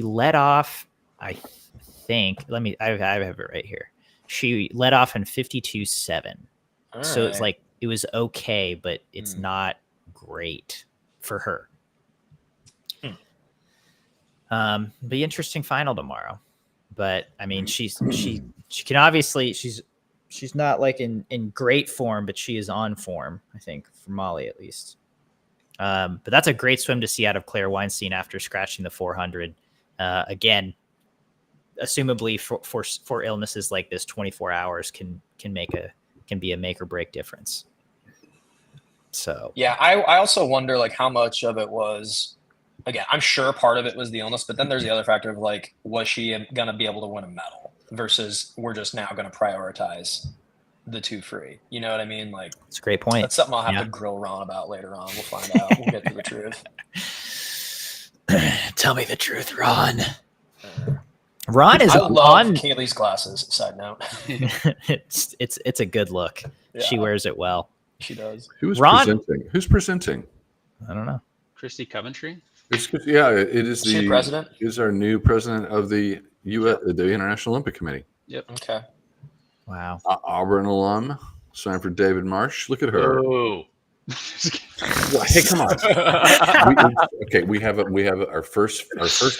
led off, I think. I have it right here. She led off in 52.7. So it's like it was okay, but it's not great for her. Be interesting final tomorrow. But I mean, she can obviously she's not like in great form, but she is on form, I think, for Molly at least. But that's a great swim to see out of Claire Weinstein after scratching the 400. Again, assumably for illnesses like this, 24 hours can be a make or break difference. So yeah, I also wonder like how much of it was. Again, I'm sure part of it was the illness, but then there's the other factor of like, was she going to be able to win a medal versus we're just now going to prioritize the 2 free. You know what I mean? Like, it's a great point. That's something I'll have to grill Ron about later on. We'll find out. We'll get to the truth. Tell me the truth, Ron. Ron is I love on Kaylee's glasses. Side note. it's a good look. Yeah. She wears it well. She does. Who's Ron- presenting? Who's presenting? I don't know. Christy Coventry. It is Is she the president? is our new president of the the International Olympic Committee. Yep. Okay. Wow. Auburn alum, signed for David Marsh. Look at her. Oh. Well, hey, come on. We have our first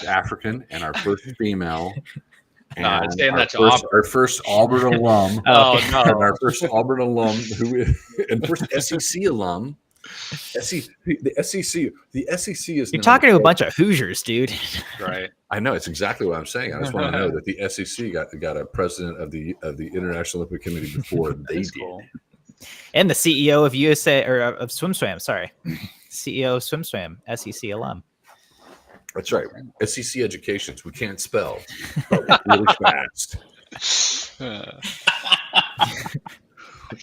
African and our first female. And I'm saying that to our first Auburn alum. Oh, and no. our first Auburn alum and first SEC alum. The SEC is. You're talking to a bunch of Hoosiers, dude. Right. I know, it's exactly what I'm saying. I just want to know that the SEC got a president of the International Olympic Committee before they did. Cool. And the CEO of USA or of SwimSwam, sorry. CEO of SwimSwam, SEC alum. That's right. SEC educations. We can't spell. But really fast.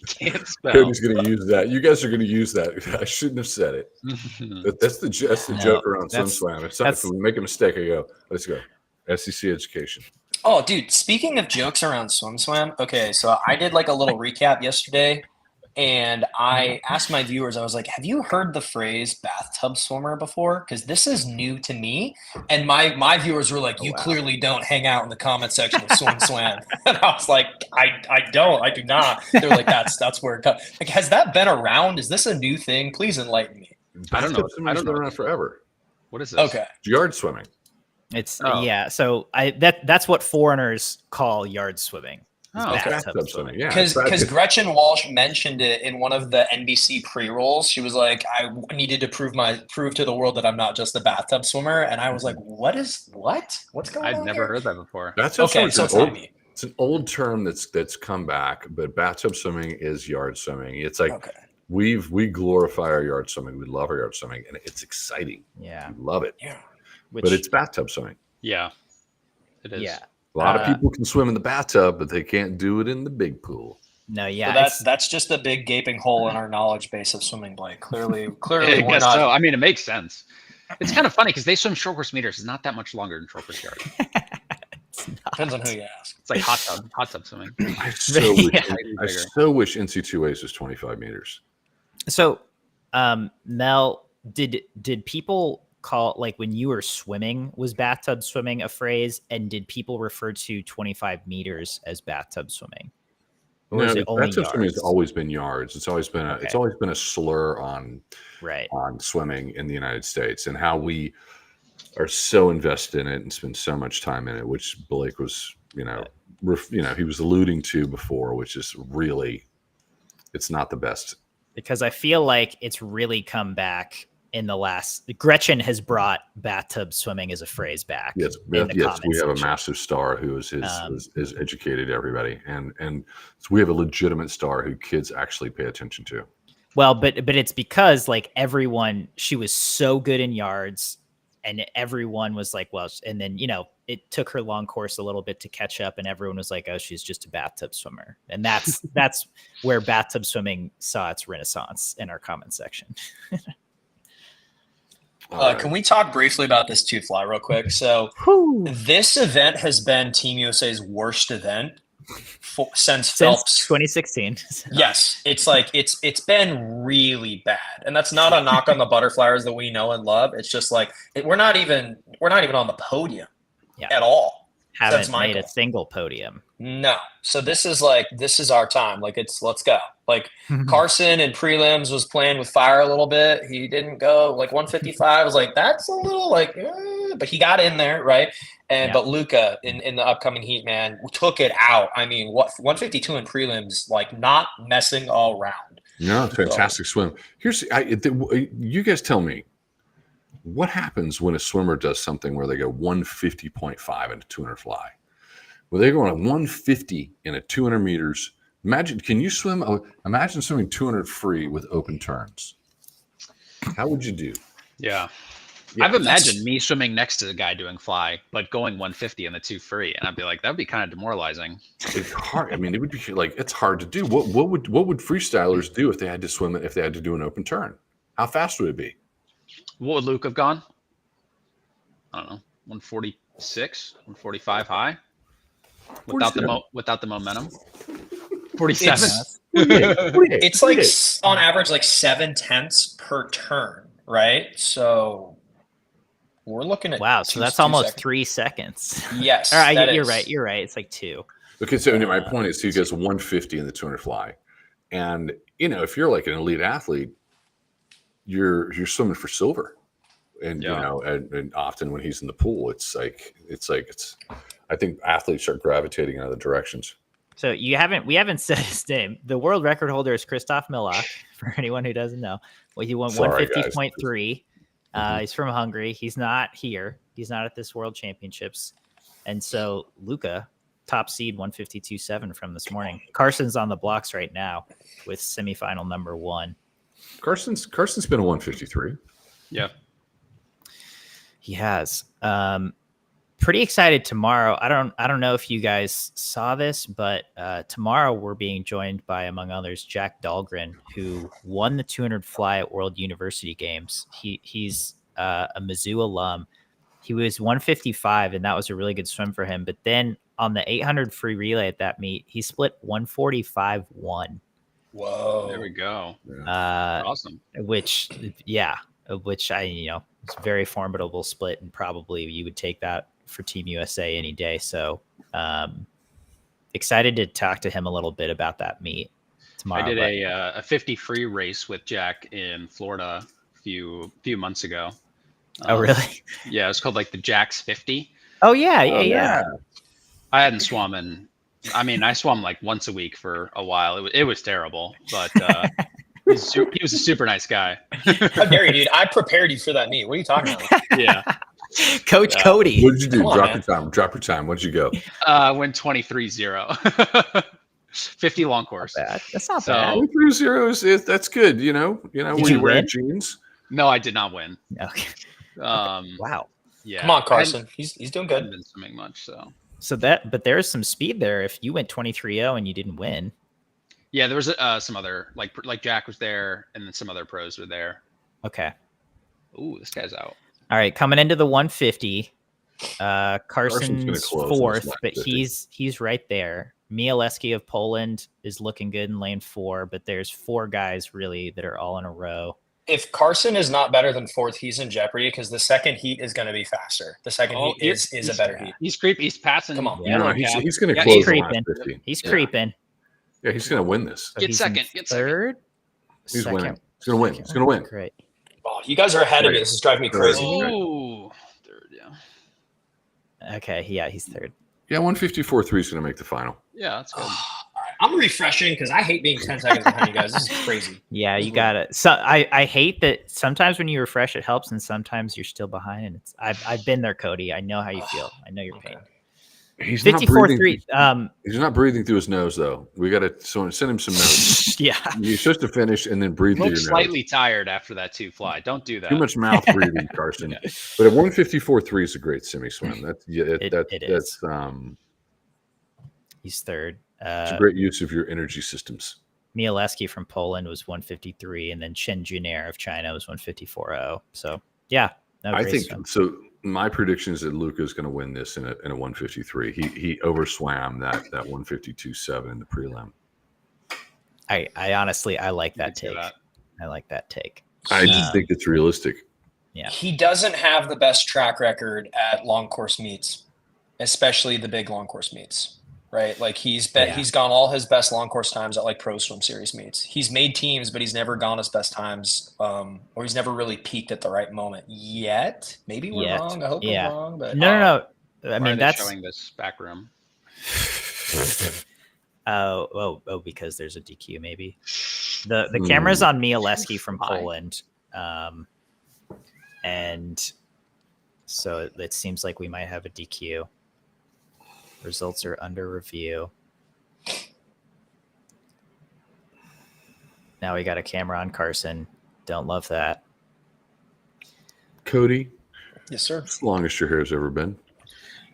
Can't spell. Cody's going to use that. You guys are going to use that. I shouldn't have said it. That's the joke around SwimSwam. If we make a mistake, I go, let's go. SEC education. Oh, dude, speaking of jokes around SwimSwam, okay, so I did like a little recap yesterday, and I asked my viewers, I was like, have you heard the phrase bathtub swimmer before? Because this is new to me. And my viewers were like, you clearly don't hang out in the comment section of SwimSwam. And I was like, I do not. They're like, that's where it comes. Like, has that been around? Is this a new thing? Please enlighten me. I don't know. It's been around forever. What is this? Okay. Yard swimming. It's so that's what foreigners call yard swimming. Oh, Bathtub Bathtub swimming. swimming. Yeah. Because Gretchen Walsh mentioned it in one of the NBC pre-rolls. She was like, I needed to prove to the world that I'm not just a bathtub swimmer. And I was like, what's going on? I've never heard that before. Bathtub Okay, swimming so it's an old term that's come back, but bathtub swimming is yard swimming. It's like we glorify our yard swimming. We love our yard swimming, and it's exciting. Yeah. We love it. Yeah. But it's bathtub swimming. Yeah. It is. Yeah. A lot of people can swim in the bathtub, but they can't do it in the big pool. No, yeah. So that's just a big gaping hole in our knowledge base of swimming, Blake. Clearly, I we're guess not. so. I mean, it makes sense. It's kind of funny because they swim short course meters. It's not that much longer than short course yard. Depends on who you ask. It's like hot tub swimming. I so wish NC2As was 25 meters. So, Mel, did people call, like, when you were swimming, was bathtub swimming a phrase, and did people refer to 25 meters as bathtub swimming? Or is it only bathtub swimming has yards? always been yards. It's always been a slur on swimming in the United States, and how we are so invested in it and spend so much time in it, which Blake was, he was alluding to before, which is really, it's not the best. Because I feel like it's really come back in the last. Gretchen has brought bathtub swimming as a phrase back. Yes, we have a massive star who is educated everybody, and we have a legitimate star who kids actually pay attention to. Well, but it's because, like, she was so good in yards, and everyone was like, well, and then, it took her long course a little bit to catch up, and everyone was like, oh, she's just a bathtub swimmer. And that's where bathtub swimming saw its renaissance in our comment section. Can we talk briefly about this two fly real quick? So this event has been Team USA's worst event since Phelps 2016. Yes, it's like it's been really bad, and that's not a knock on the butterflies that we know and love. It's just like we're not even on the podium at all. Haven't made a single podium. No. So this is our time. Like, let's go. Like, Carson in prelims was playing with fire a little bit. He didn't go like 155. I was like, that's a little like, but he got in there, right? But Luca in the upcoming heat, man, took it out. I mean, 152 in prelims, like, not messing all around. No, fantastic swim. You guys tell me, what happens when a swimmer does something where they go 150.5 in a 200 fly? Well, they go on a 150 in a 200 meters. Can you swim? Imagine swimming 200 free with open turns. How would you do? Yeah. I've imagined me swimming next to the guy doing fly, but going 150 in the 2 free, and I'd be like, that'd be kind of demoralizing. It's hard. I mean, it would be like, it's hard to do. What would freestylers do if they had to swim it? If they had to do an open turn, how fast would it be? What would Luke have gone? I don't know, 146, 145 high, without the momentum. 47. It's like on average like 7/10 per turn, right? So we're looking at So that's almost 3 seconds. Yes, All right, that you're is. right. You're right. It's like 2. Okay, so my point is, he goes 150 in the 200 fly, and if you're like an elite athlete, you're swimming for silver, and and often when he's in the pool, it's like I think athletes are gravitating in other directions. So we haven't said his name. The world record holder is Christoph Milak. For anyone who doesn't know, well, he won 150.3. He's from Hungary. He's not here. He's not at this World Championships, and so Luca, top seed 152.7 from this morning. Carson's on the blocks right now with semifinal number 1. Carson's been a 153. Yeah, he has. Pretty excited tomorrow. I don't know if you guys saw this, but tomorrow we're being joined by, among others, Jack Dahlgren, who won the 200 fly at World University Games. He's a Mizzou alum. He was 155, and that was a really good swim for him. But then on the 800 free relay at that meet, he split 145.1. Whoa! There we go. Awesome. Which I it's a very formidable split, and probably you would take that for Team USA any day. So excited to talk to him a little bit about that meet tomorrow. I did a 50 free race with Jack in Florida a few months ago. Oh, really? Yeah, it was called like the Jack's 50. Oh, yeah. I hadn't swum I swam like once a week for a while. It was terrible, but he was a super nice guy. How dare you, dude? I prepared you for that meet. What are you talking about? Yeah. Coach Cody. What did you do? Drop your time. What'd you go? Went 23.0. 50 long course. Not bad. That's not bad. 23.0 that's good. When you wear win? jeans. No, I did not win. Okay. Wow. Yeah. Come on, Carson. He's doing good. I haven't been swimming much, but there's some speed there if you went 23.0 and you didn't win. Yeah, there was some other like Jack was there, and then some other pros were there. Okay. Ooh, this guy's out. All right, coming into the 150. Carson's fourth, but 50. he's right there. Mieleski of Poland is looking good in lane 4, but there's 4 guys really that are all in a row. If Carson is not better than 4th, he's in jeopardy because the second heat is going to be faster. The second heat is a better heat. He's creepy. He's passing. Come on. He's going to close the last 50. He's creeping. Yeah, he's going to win this. So Get second. Third. He's winning. He's going to win. He's going to win. Great. Oh, you guys are ahead of me. This is driving me crazy. Oh, third, yeah. Okay, yeah, he's third. Yeah, 154.3 is going to make the final. Yeah, that's good. I'm refreshing because I hate being 10 seconds behind you guys. This is crazy. Yeah, you got it. So I hate that sometimes when you refresh, it helps, and sometimes you're still behind. And I've been there, Cody. I know how you feel. I know your pain. He's 54.3. He's not breathing through his nose, though. We got to send him some notes. Yeah, you're supposed to finish and then breathe through your nose. Slightly tired after that 2 fly. Don't do that. Too much mouth breathing, Carson. Yeah. But at 154.3 is a great semi swim. It is. He's third. It's a great use of your energy systems. Mieleski from Poland was 153, and then Chen Junair of China was 154.0. So yeah, I think so. My prediction is that Luca is going to win this in a 153. He overswam that 152.7 in the prelim. I honestly like that take. I like that take. I just think it's realistic. Yeah. He doesn't have the best track record at long course meets, especially the big long course meets. Right, like he's gone all his best long course times at like Pro Swim Series meets. He's made teams, but he's never gone his best times, or he's never really peaked at the right moment yet. Maybe we're wrong. I hope we're wrong. But no. I mean, that's showing this back room. Because there's a DQ. Maybe the camera's on Mieleski from Poland, and so it seems like we might have a DQ. Results are under review. Now we got a camera on Carson. Don't love that. Cody? Yes, sir. It's the longest your hair's ever been.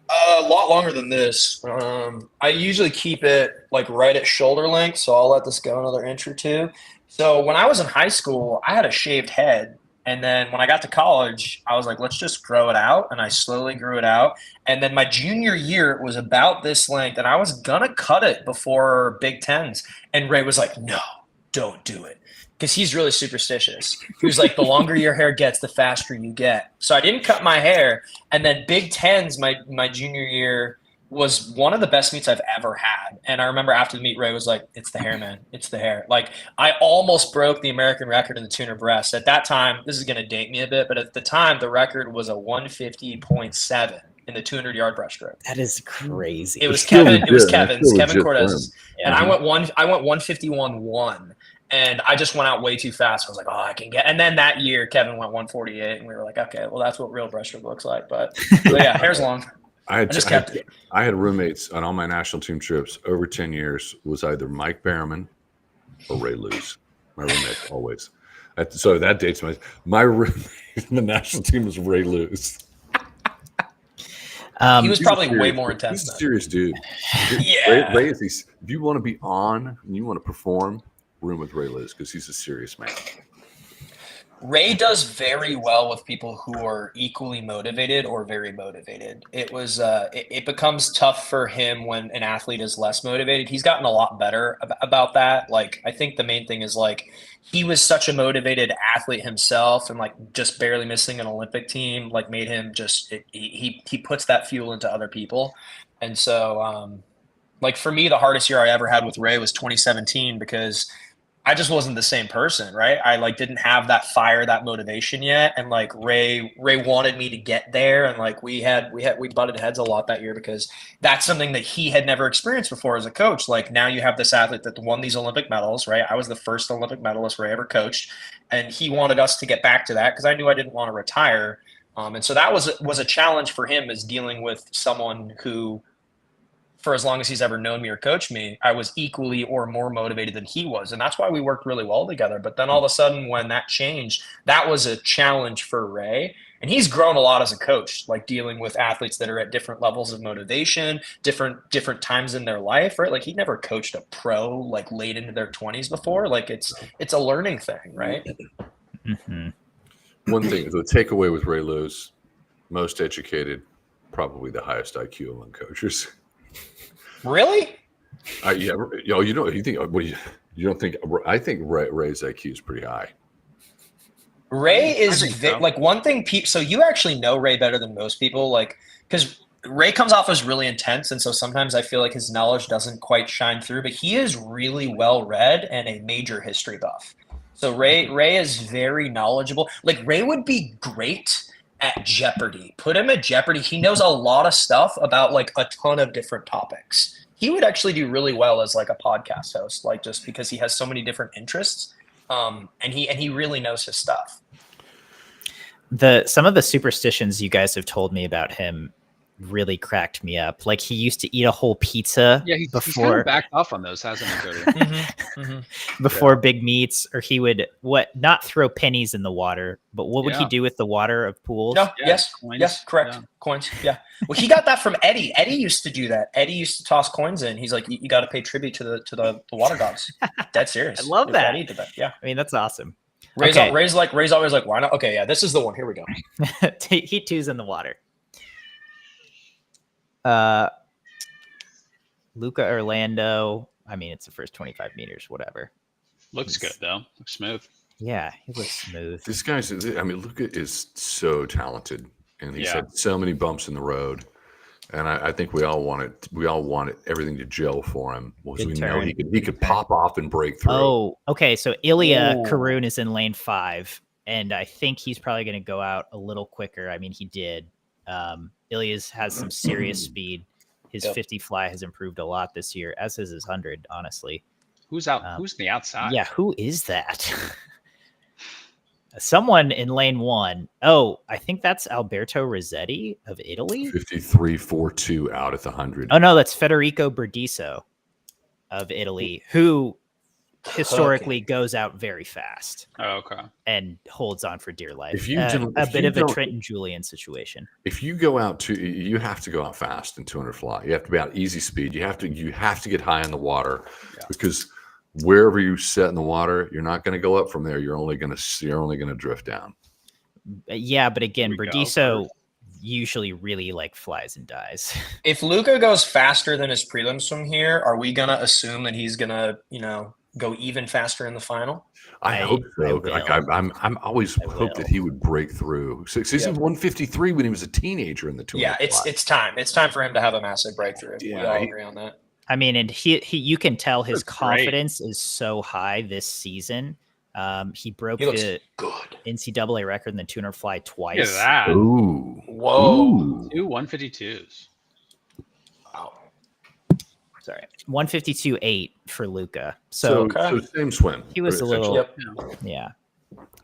A lot longer than this. I usually keep it like right at shoulder length, so I'll let this go another inch or two. So when I was in high school, I had a shaved head, And then when I got to college, I was like, let's just grow it out. And I slowly grew it out. And then my junior year, it was about this length. And I was going to cut it before Big Tens. And Ray was like, no, don't do it. Because he's really superstitious. He was like, the longer your hair gets, the faster you get. So I didn't cut my hair. And then Big Tens, my junior year, was one of the best meets I've ever had. And I remember after the meet, Ray was like, it's the hair, man. It's the hair. Like, I almost broke the American record in the tuner breast. At that time, this is going to date me a bit, but at the time, the record was a 150.7 in the 200-yard breaststroke. That is crazy. It was Kevin. It was Kevin's. Kevin Cortez. Yeah. And I went 151.1. And I just went out way too fast. I was like, oh, I can get. And then that year, Kevin went 148, and we were like, okay, well, that's what real breaststroke looks like. But yeah, hair's long. I had roommates on all my national team trips over 10 years was either Mike Behrman or Ray Lewis. My roommate always. So that dates my roommate in the national team was Ray Lewis. He was probably way more intense. He's a serious dude. Yeah. Ray is if you want to be on and you want to perform, room with Ray Lewis because he's a serious man. Ray does very well with people who are equally motivated or very motivated. It becomes tough for him when an athlete is less motivated. He's gotten a lot better about that. Like, I think the main thing is, like, he was such a motivated athlete himself, and like just barely missing an Olympic team, like, made him just, he puts that fuel into other people. And so, like, for me, the hardest year I ever had with Ray was 2017 because I just wasn't the same person, right? I like didn't have that fire, that motivation yet. And like Ray wanted me to get there. And like we butted heads a lot that year because that's something that he had never experienced before as a coach. Like, now you have this athlete that won these Olympic medals, right? I was the first Olympic medalist Ray ever coached. And he wanted us to get back to that because I knew I didn't want to retire. And so that was a challenge for him, is dealing with someone who, for as long as he's ever known me or coached me, I was equally or more motivated than he was. And that's why we worked really well together. But then all of a sudden, when that changed, that was a challenge for Ray. And he's grown a lot as a coach, like dealing with athletes that are at different levels of motivation, different times in their life, right? Like, he never coached a pro like late into their 20s before. Like, it's a learning thing, right? Mm-hmm. One thing, the takeaway with Ray Lewis, most educated, probably the highest IQ among coaches. Really? Yeah. You don't think? I think Ray's IQ is pretty high. Ray is so. like one thing. So you actually know Ray better than most people, like, because Ray comes off as really intense, and so sometimes I feel like his knowledge doesn't quite shine through. But he is really well read and a major history buff. So Ray is very knowledgeable. Like, Ray would be great at Jeopardy. Put him at Jeopardy. He knows a lot of stuff about like a ton of different topics. He would actually do really well as like a podcast host, like, just because he has so many different interests. And he really knows his stuff. Some of the superstitions you guys have told me about him really cracked me up. Like, he used to eat a whole pizza he's before kind of backed off on those, hasn't he, Cody? before big meets, or he would not throw pennies in the water, but what would he do with the water of pools? No, yes, correct. Yeah. Coins. Yeah. Well, he got that from Eddie. Eddie used to do that. Eddie used to toss coins in. He's like, you got to pay tribute to the water gods. That's serious. I love that. Eddie did that. Yeah. I mean, that's awesome. Ray's always like, why not? Okay, yeah, this is the one. Here we go. He two's in the water. Luca Orlando. I mean, it's the first 25 meters, whatever. Looks good though. Looks smooth. Yeah, he looks smooth. This guy's, I mean, Luca is so talented, and he's had so many bumps in the road. And I think we all wanted everything to gel for him. Because we know he could pop off and break through. Oh, okay. So Ilya Karun is in lane 5, and I think he's probably going to go out a little quicker. I mean, he did. Ilya's has some serious speed. His 50 fly has improved a lot this year, as is his 100, honestly. Who's out? Who's in the outside? Yeah, who is that? Someone in lane 1. Oh, I think that's Alberto Rossetti of Italy. 53.42 out at the 100. Oh, no, that's Federico Berdiso of Italy, who historically goes out very fast. Oh, okay. And holds on for dear life. A bit of a Trenton Julian situation. If you go out you have to go out fast in 200 fly. You have to be out easy speed. You have to get high in the water because wherever you set in the water, you're not going to go up from there. You're only going to drift down. Yeah, but again, Here we go. Berdiso usually really like flies and dies. If Luca goes faster than his prelim swim here, are we gonna assume that he's gonna, go even faster in the final? I hope so. will. I'm always I hope that will. he would break through. So he's 153 when he was a teenager in the 200. Yeah, it's time. It's time for him to have a massive breakthrough. We Yeah, all agree on that. I mean, and he you can tell his That's great. confidence is so high this season. He broke He looks the good. NCAA record in the 200 fly Look at twice. that. Ooh. Whoa. Ooh. 2 152s. Wow. Sorry, 152.8 for Luca. So Okay. So same swim. he was a little, Yep. yeah.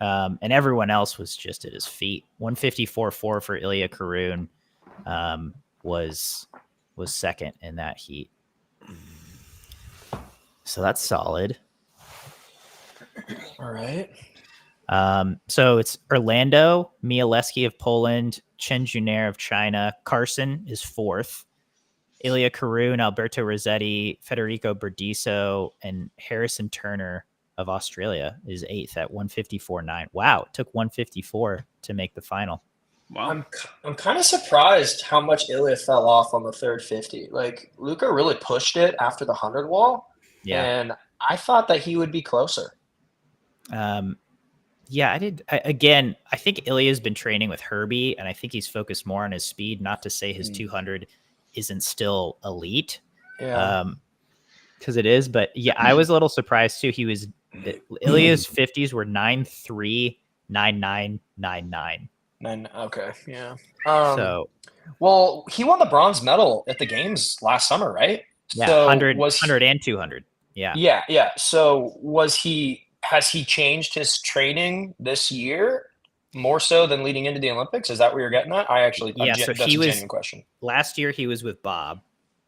And everyone else was just at his feet. 154.4 for Ilya Karun was second in that heat. So that's solid. All right. So it's Orlando, Mialeski of Poland, Chen Junair of China. Carson is fourth. Ilya Karun, Alberto Rossetti, Federico Berdiso, and Harrison Turner of Australia is eighth at 154.9. Wow, it took 154 to make the final. Wow. I'm kind of surprised how much Ilya fell off on the third 50. Like, Luca really pushed it after the 100 wall, and I thought that he would be closer. Yeah, I did. I think Ilya's been training with Herbie, and I think he's focused more on his speed. Not to say his 200 isn't still elite, Yeah. because it is. But yeah, I was a little surprised too. Ilya's 50s were 9.3, 9.9, 9.9. Okay. Yeah. So Well, he won the bronze medal at the games last summer, right? yeah, So 100, was 100 and 200. Yeah. Yeah. So has he changed his training this year more so than leading into the Olympics? Is that what you're getting at? So he that's a was genuine question. last year. He was with Bob.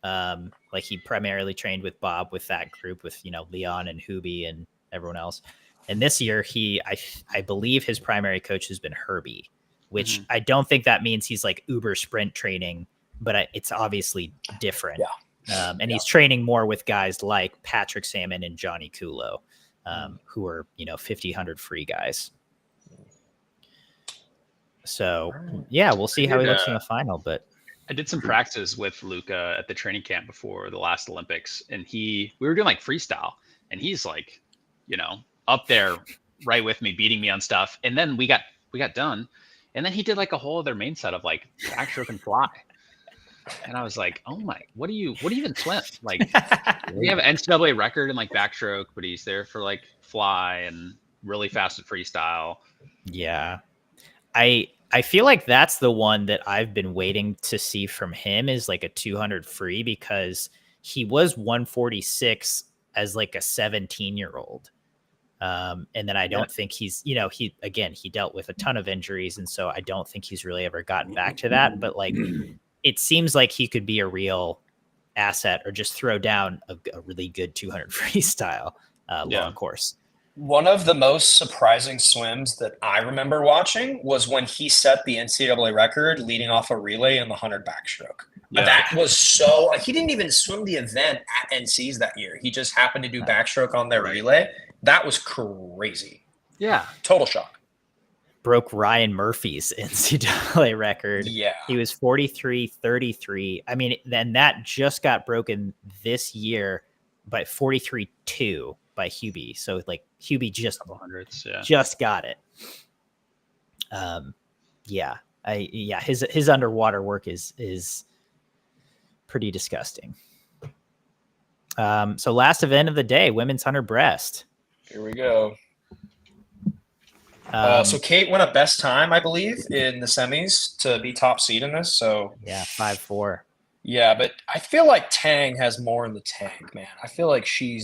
Like he primarily trained with Bob with that group with Leon and Hubie and everyone else. And this year I believe his primary coach has been Herbie, which I don't think that means he's like uber sprint training, but it's obviously different. Yeah. And he's training more with guys like Patrick Salmon and Johnny Kulo, who are 50, 100 free guys. So yeah, we'll see how he looks in the final. But I did some practice with Luca at the training camp before the last Olympics, and we were doing like freestyle, and he's like, up there right with me, beating me on stuff. And then we got done, and then he did like a whole other main set of like backstroke and fly. And I was like, oh my, what do you even swim? Like, we have an NCAA record in like backstroke, but he's there for like fly and really fast at freestyle. Yeah. I feel like that's the one that I've been waiting to see from him is like a 200 free, because he was 146 as like a 17-year-old. And then I don't think he's, he dealt with a ton of injuries. And so I don't think he's really ever gotten back to that. But like, it seems like he could be a real asset or just throw down a really good 200 freestyle long course. One of the most surprising swims that I remember watching was when he set the NCAA record leading off a relay in the 100 backstroke. Yeah. That was he didn't even swim the event at NC's that year. He just happened to do backstroke on their relay. That was crazy. Yeah. Total shock. Broke Ryan Murphy's NCAA record. Yeah. He was 43.33. I mean, then that just got broken this year by 43.2 by Hubie. So like Hubie just got it. His underwater work is pretty disgusting. So last event of the day, women's 100 breast. Here we go. So Kate went a best time, I believe, in the semis to be top seed in this. So yeah, 5.4. Yeah, but I feel like Tang has more in the tank, man. I feel like I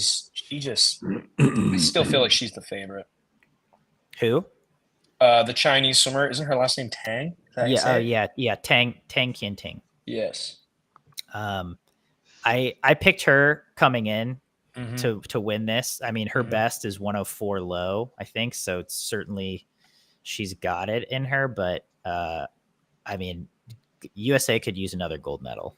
still feel like she's the favorite. Who? The Chinese swimmer. Isn't her last name Tang? Yeah. Tang Qianting. Yes. I picked her coming in to win this. I mean, her best is 104 low, I think. So it's certainly she's got it in her, but I mean, USA could use another gold medal.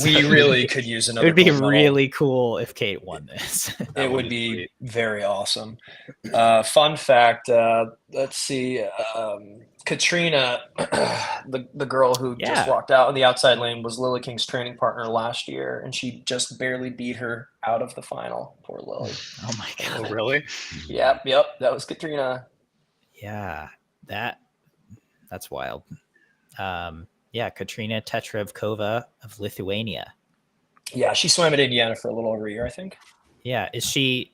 We really could use It another. would be gold medal. really cool if Kate won this. It would be very awesome. Fun fact, let's see. Katrina, the girl who just walked out in the outside lane, was Lily King's training partner last year, and she just barely beat her out of the final. Poor Lily. Oh my god! Oh, really? Yep. That was Katrina. Yeah, that's wild. Katrina Tetrevkova of Lithuania. Yeah, she swam at Indiana for a little over a year, I think. Yeah, is she?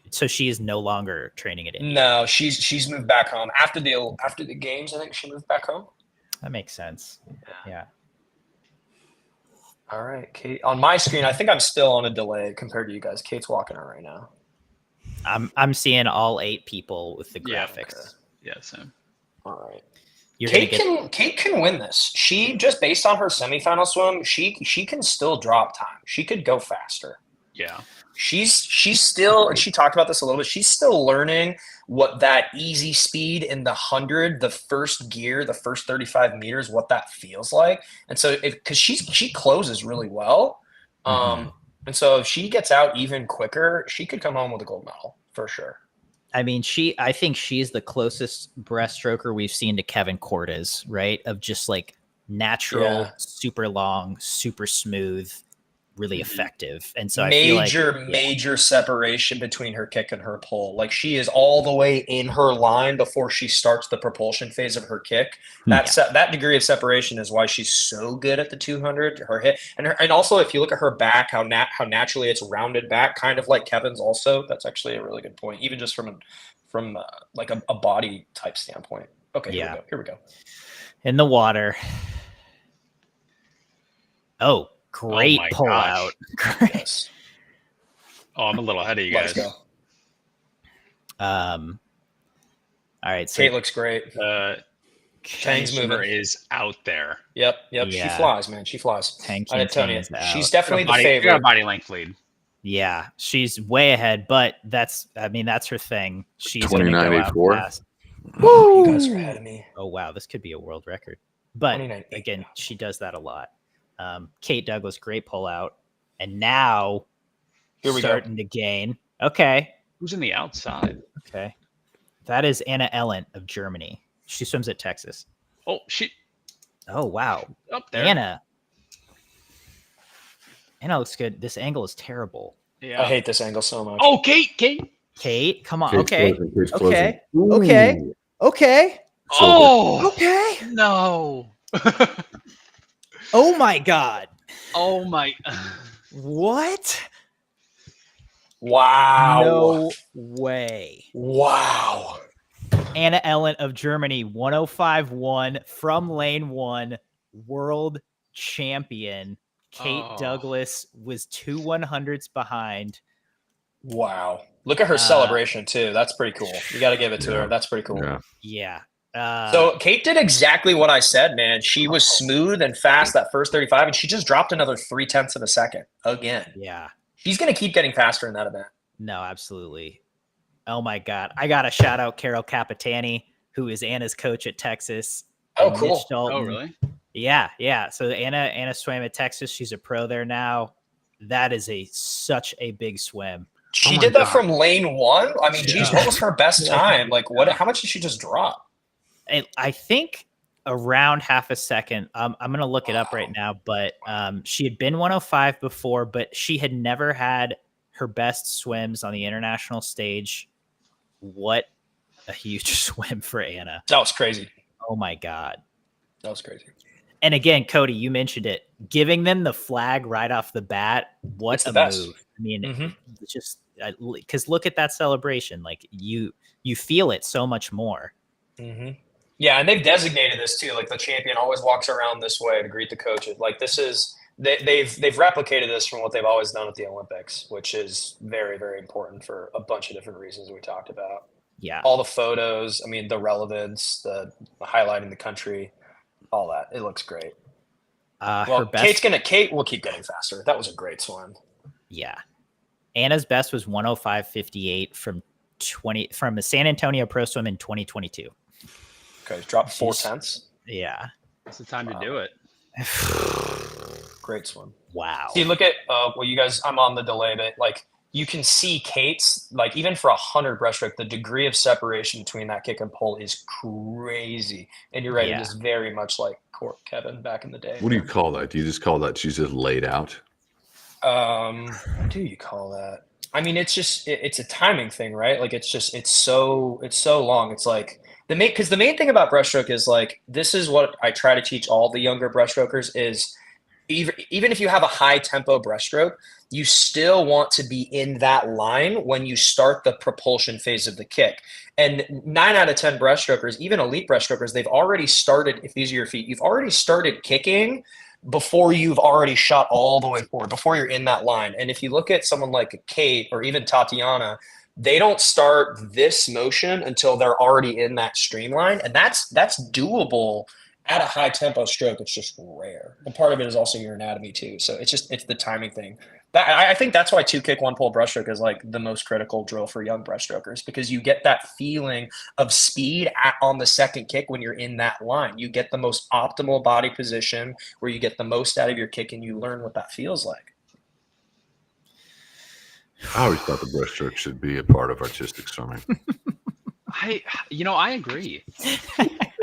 So she is no longer training at Indiana? No, she's moved back home after the games. I think she moved back home. That makes sense. Yeah. All right, Kate. On my screen, I think I'm still on a delay compared to you guys. Kate's walking out right now. I'm seeing all 8 people with the graphics. Okay. Yeah, same. All right. You're Kate can win this. She, just based on her semifinal swim, she can still drop time. She could go faster. Yeah. She's still, and she talked about this a little bit, she's still learning what that easy speed in the 100, the first gear, the first 35 meters, what that feels like. And so because she closes really well. And so if she gets out even quicker, she could come home with a gold medal for sure. I mean, I think she's the closest breaststroker we've seen to Kevin Cordes, right? Of just like natural, super long, super smooth, really effective. And so major separation between her kick and her pull. Like, she is all the way in her line before she starts the propulsion phase of her kick. That degree of separation is why she's so good at the 200. Her hit, and also if you look at her back, how naturally it's rounded back, kind of like Kevin's. Also, that's actually a really good point, even just from like a body type standpoint. Okay, here we go. In the water. Oh. Great pull out. Yes. Oh, I'm a little ahead of you guys. Let's go. All right. So Kate looks great. Chang's mover is out there. Yep. Yeah. She flies, man. She flies. Tang I tell you, is out. she's definitely the favorite. Got a body length lead. Yeah, she's way ahead, but that's her thing. She's 29.84. Woo! You guys are ahead of me. Oh wow, this could be a world record. But again, she does that a lot. Kate Douglas, great pull out, and now here we starting to gain. Okay, who's in the outside? Okay, that is Anna Ellen of Germany. She swims at Texas. Oh wow, up there. Anna looks good. This angle is terrible. Yeah, I hate this angle so much. Oh, Kate, come on. Kate's Okay. closing. Okay. Oh, okay. No. Oh my god. Oh my. What? Wow. No way. Wow. Anna Ellen of Germany, 105.1 from lane 1, world champion. Kate Douglas was 2 100s behind. Wow. Look at her celebration too. That's pretty cool. You got to give it to her. That's pretty cool. Yeah. So Kate did exactly what I said, man. She was smooth and fast that first 35, and she just dropped another 0.3 of a second again. Yeah. She's going to keep getting faster in that event. No, absolutely. Oh my God. I got to shout out Carol Capitani, who is Anna's coach at Texas. Oh, cool. Oh, really? Yeah. So Anna swam at Texas. She's a pro there now. That is such a big swim. She did that from lane 1. I mean, geez, what was her best time? Like, how much did she just drop? I think around half a second. I'm going to look it up right now, but she had been 105 before, but she had never had her best swims on the international stage. What a huge swim for Anna. That was crazy. Oh my God. That was crazy. And again, Cody, you mentioned it, giving them the flag right off the bat. What a move. I mean, just because look at that celebration. Like you feel it so much more. Mm-hmm. Yeah, and they've designated this too. Like the champion always walks around this way to greet the coach. Like this is they've replicated this from what they've always done at the Olympics, which is very, very important for a bunch of different reasons we talked about. Yeah, all the photos. I mean, the relevance, the highlighting the country, all that. It looks great. Kate will keep getting faster. That was a great swim. Yeah, Anna's best was 105.58 from a San Antonio Pro Swim in 2022. Okay, dropped 0.4. Yeah. It's the time to do it. Great swim. Wow. See, look at well, you guys. I'm on the delay, but like you can see Kate's like even for 100 breaststroke, the degree of separation between that kick and pull is crazy. And you're right, Yeah. it is very much like Kevin back in the day. What do you call that? Do you just call that she's just laid out? What do you call that? I mean, it's just it's a timing thing, right? Like it's so long. It's like because the main thing about breaststroke is like this is what I try to teach all the younger breaststrokers is even if you have a high tempo breaststroke, you still want to be in that line when you start the propulsion phase of the kick. And 9 out of 10 breaststrokers, even elite breaststrokers, they've already started, if these are your feet, you've already started kicking before you've already shot all the way forward, before you're in that line. And if you look at someone like Kate or even Tatiana, they don't start this motion until they're already in that streamline. And that's doable at a high tempo stroke. It's just rare. And part of it is also your anatomy too. So it's the timing thing. I think that's why 2 kick 1 pull breaststroke is like the most critical drill for young breaststrokers, because you get that feeling of speed on the second kick when you're in that line. You get the most optimal body position where you get the most out of your kick and you learn what that feels like. I always thought the breaststroke should be a part of artistic swimming. I agree.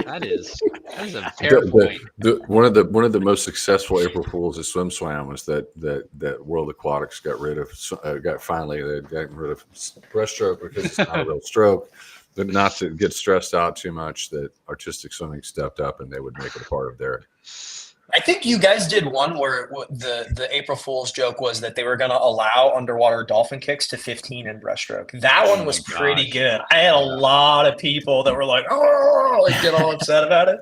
That is a fair point. One of the most successful April Fools at SwimSwam was that World Aquatics got rid of breaststroke because it's not a real stroke, but not to get stressed out too much. That artistic swimming stepped up and they would make it a part of their. I think you guys did one where the April Fool's joke was that they were going to allow underwater dolphin kicks to 15 in breaststroke. That one was pretty good. I had a lot of people that were like, oh, like get all upset about it.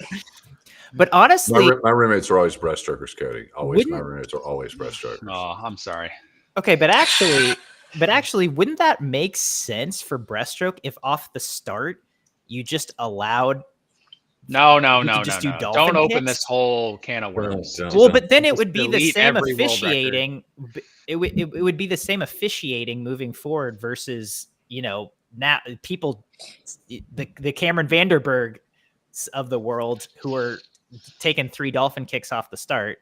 But honestly, my roommates are always breaststrokers, Cody. Always, my roommates are always breaststrokers. Oh, I'm sorry. Okay, but actually, wouldn't that make sense for breaststroke if off the start you just allowed? No. Don't open this whole can of worms. Well, but then it would be the delete same every world officiating. It would be the same officiating moving forward versus now people, the Cameron Vanderberg of the world who are taking 3 dolphin kicks off the start.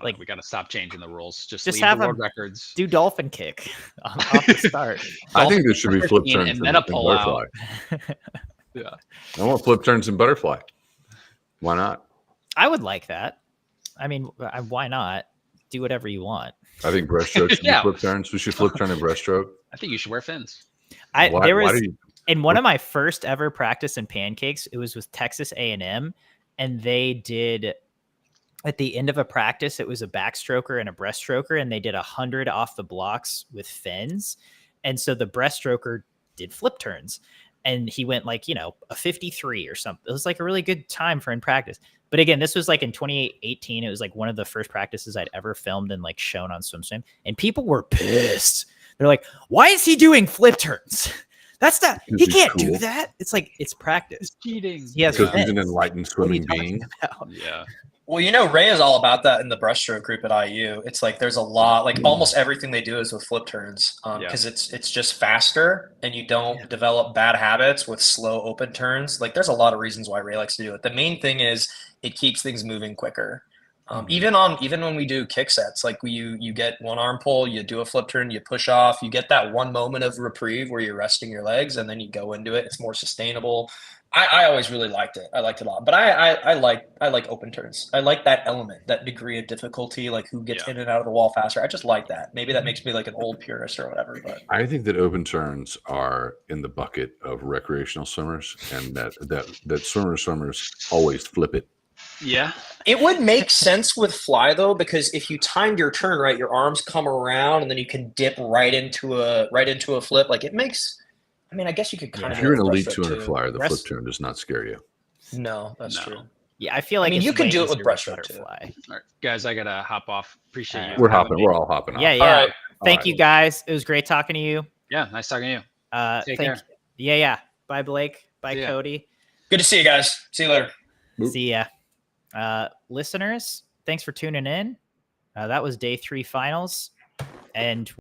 Like we got to stop changing the rules. Just leave have the world records. Do dolphin kick off the start. I think there should be flip turns and then a pull butterfly. Yeah, I want flip turns and butterfly. Why not? I would like that. I mean, why not? Do whatever you want. I think breaststroke should be flip turns. We should flip turn and breaststroke. I think you should wear fins. In one of my first ever practice in pancakes, it was with Texas A&M, and they did at the end of a practice, it was a backstroker and a breaststroker, and they did 100 off the blocks with fins. And so the breaststroker did flip turns. And he went like, a 53 or something. It was like a really good time for in practice. But again, this was like in 2018. It was like one of the first practices I'd ever filmed and like shown on SwimSwam. And people were pissed. They're like, why is he doing flip turns? That's not, he can't do that. It's like, it's practice. It's cheating. Yes, because he's an enlightened swimming being. Yeah. Well, Ray is all about that in the breaststroke group at IU. It's like there's a lot, like almost everything they do is with flip turns because it's just faster and you don't develop bad habits with slow open turns. Like there's a lot of reasons why Ray likes to do it. The main thing is it keeps things moving quicker. Even when we do kick sets, like you get one arm pull, you do a flip turn, you push off, you get that one moment of reprieve where you're resting your legs and then you go into it. It's more sustainable. I always really liked it. I liked it a lot, but I like open turns. I like that element, that degree of difficulty, like who gets in and out of the wall faster. I just like that. Maybe that makes me like an old purist or whatever. But I think that open turns are in the bucket of recreational swimmers, and that swimmers always flip it. Yeah, it would make sense with fly though, because if you timed your turn right, your arms come around and then you can dip right into a flip. Like it makes. I mean, I guess you could kind of. If you're an elite 200 flyer, the flip turn does not scare you. No, that's true. Yeah, I feel like you can do it with breaststroke too. All right, guys, I gotta hop off. Appreciate you. We're all hopping off. Yeah. All right. Thank you guys. It was great talking to you. Yeah, nice talking to you. Take care. Yeah. Bye, Blake. Bye, Cody. Good to see you guys. See you later. See ya. Listeners, thanks for tuning in. That was day 3 finals, and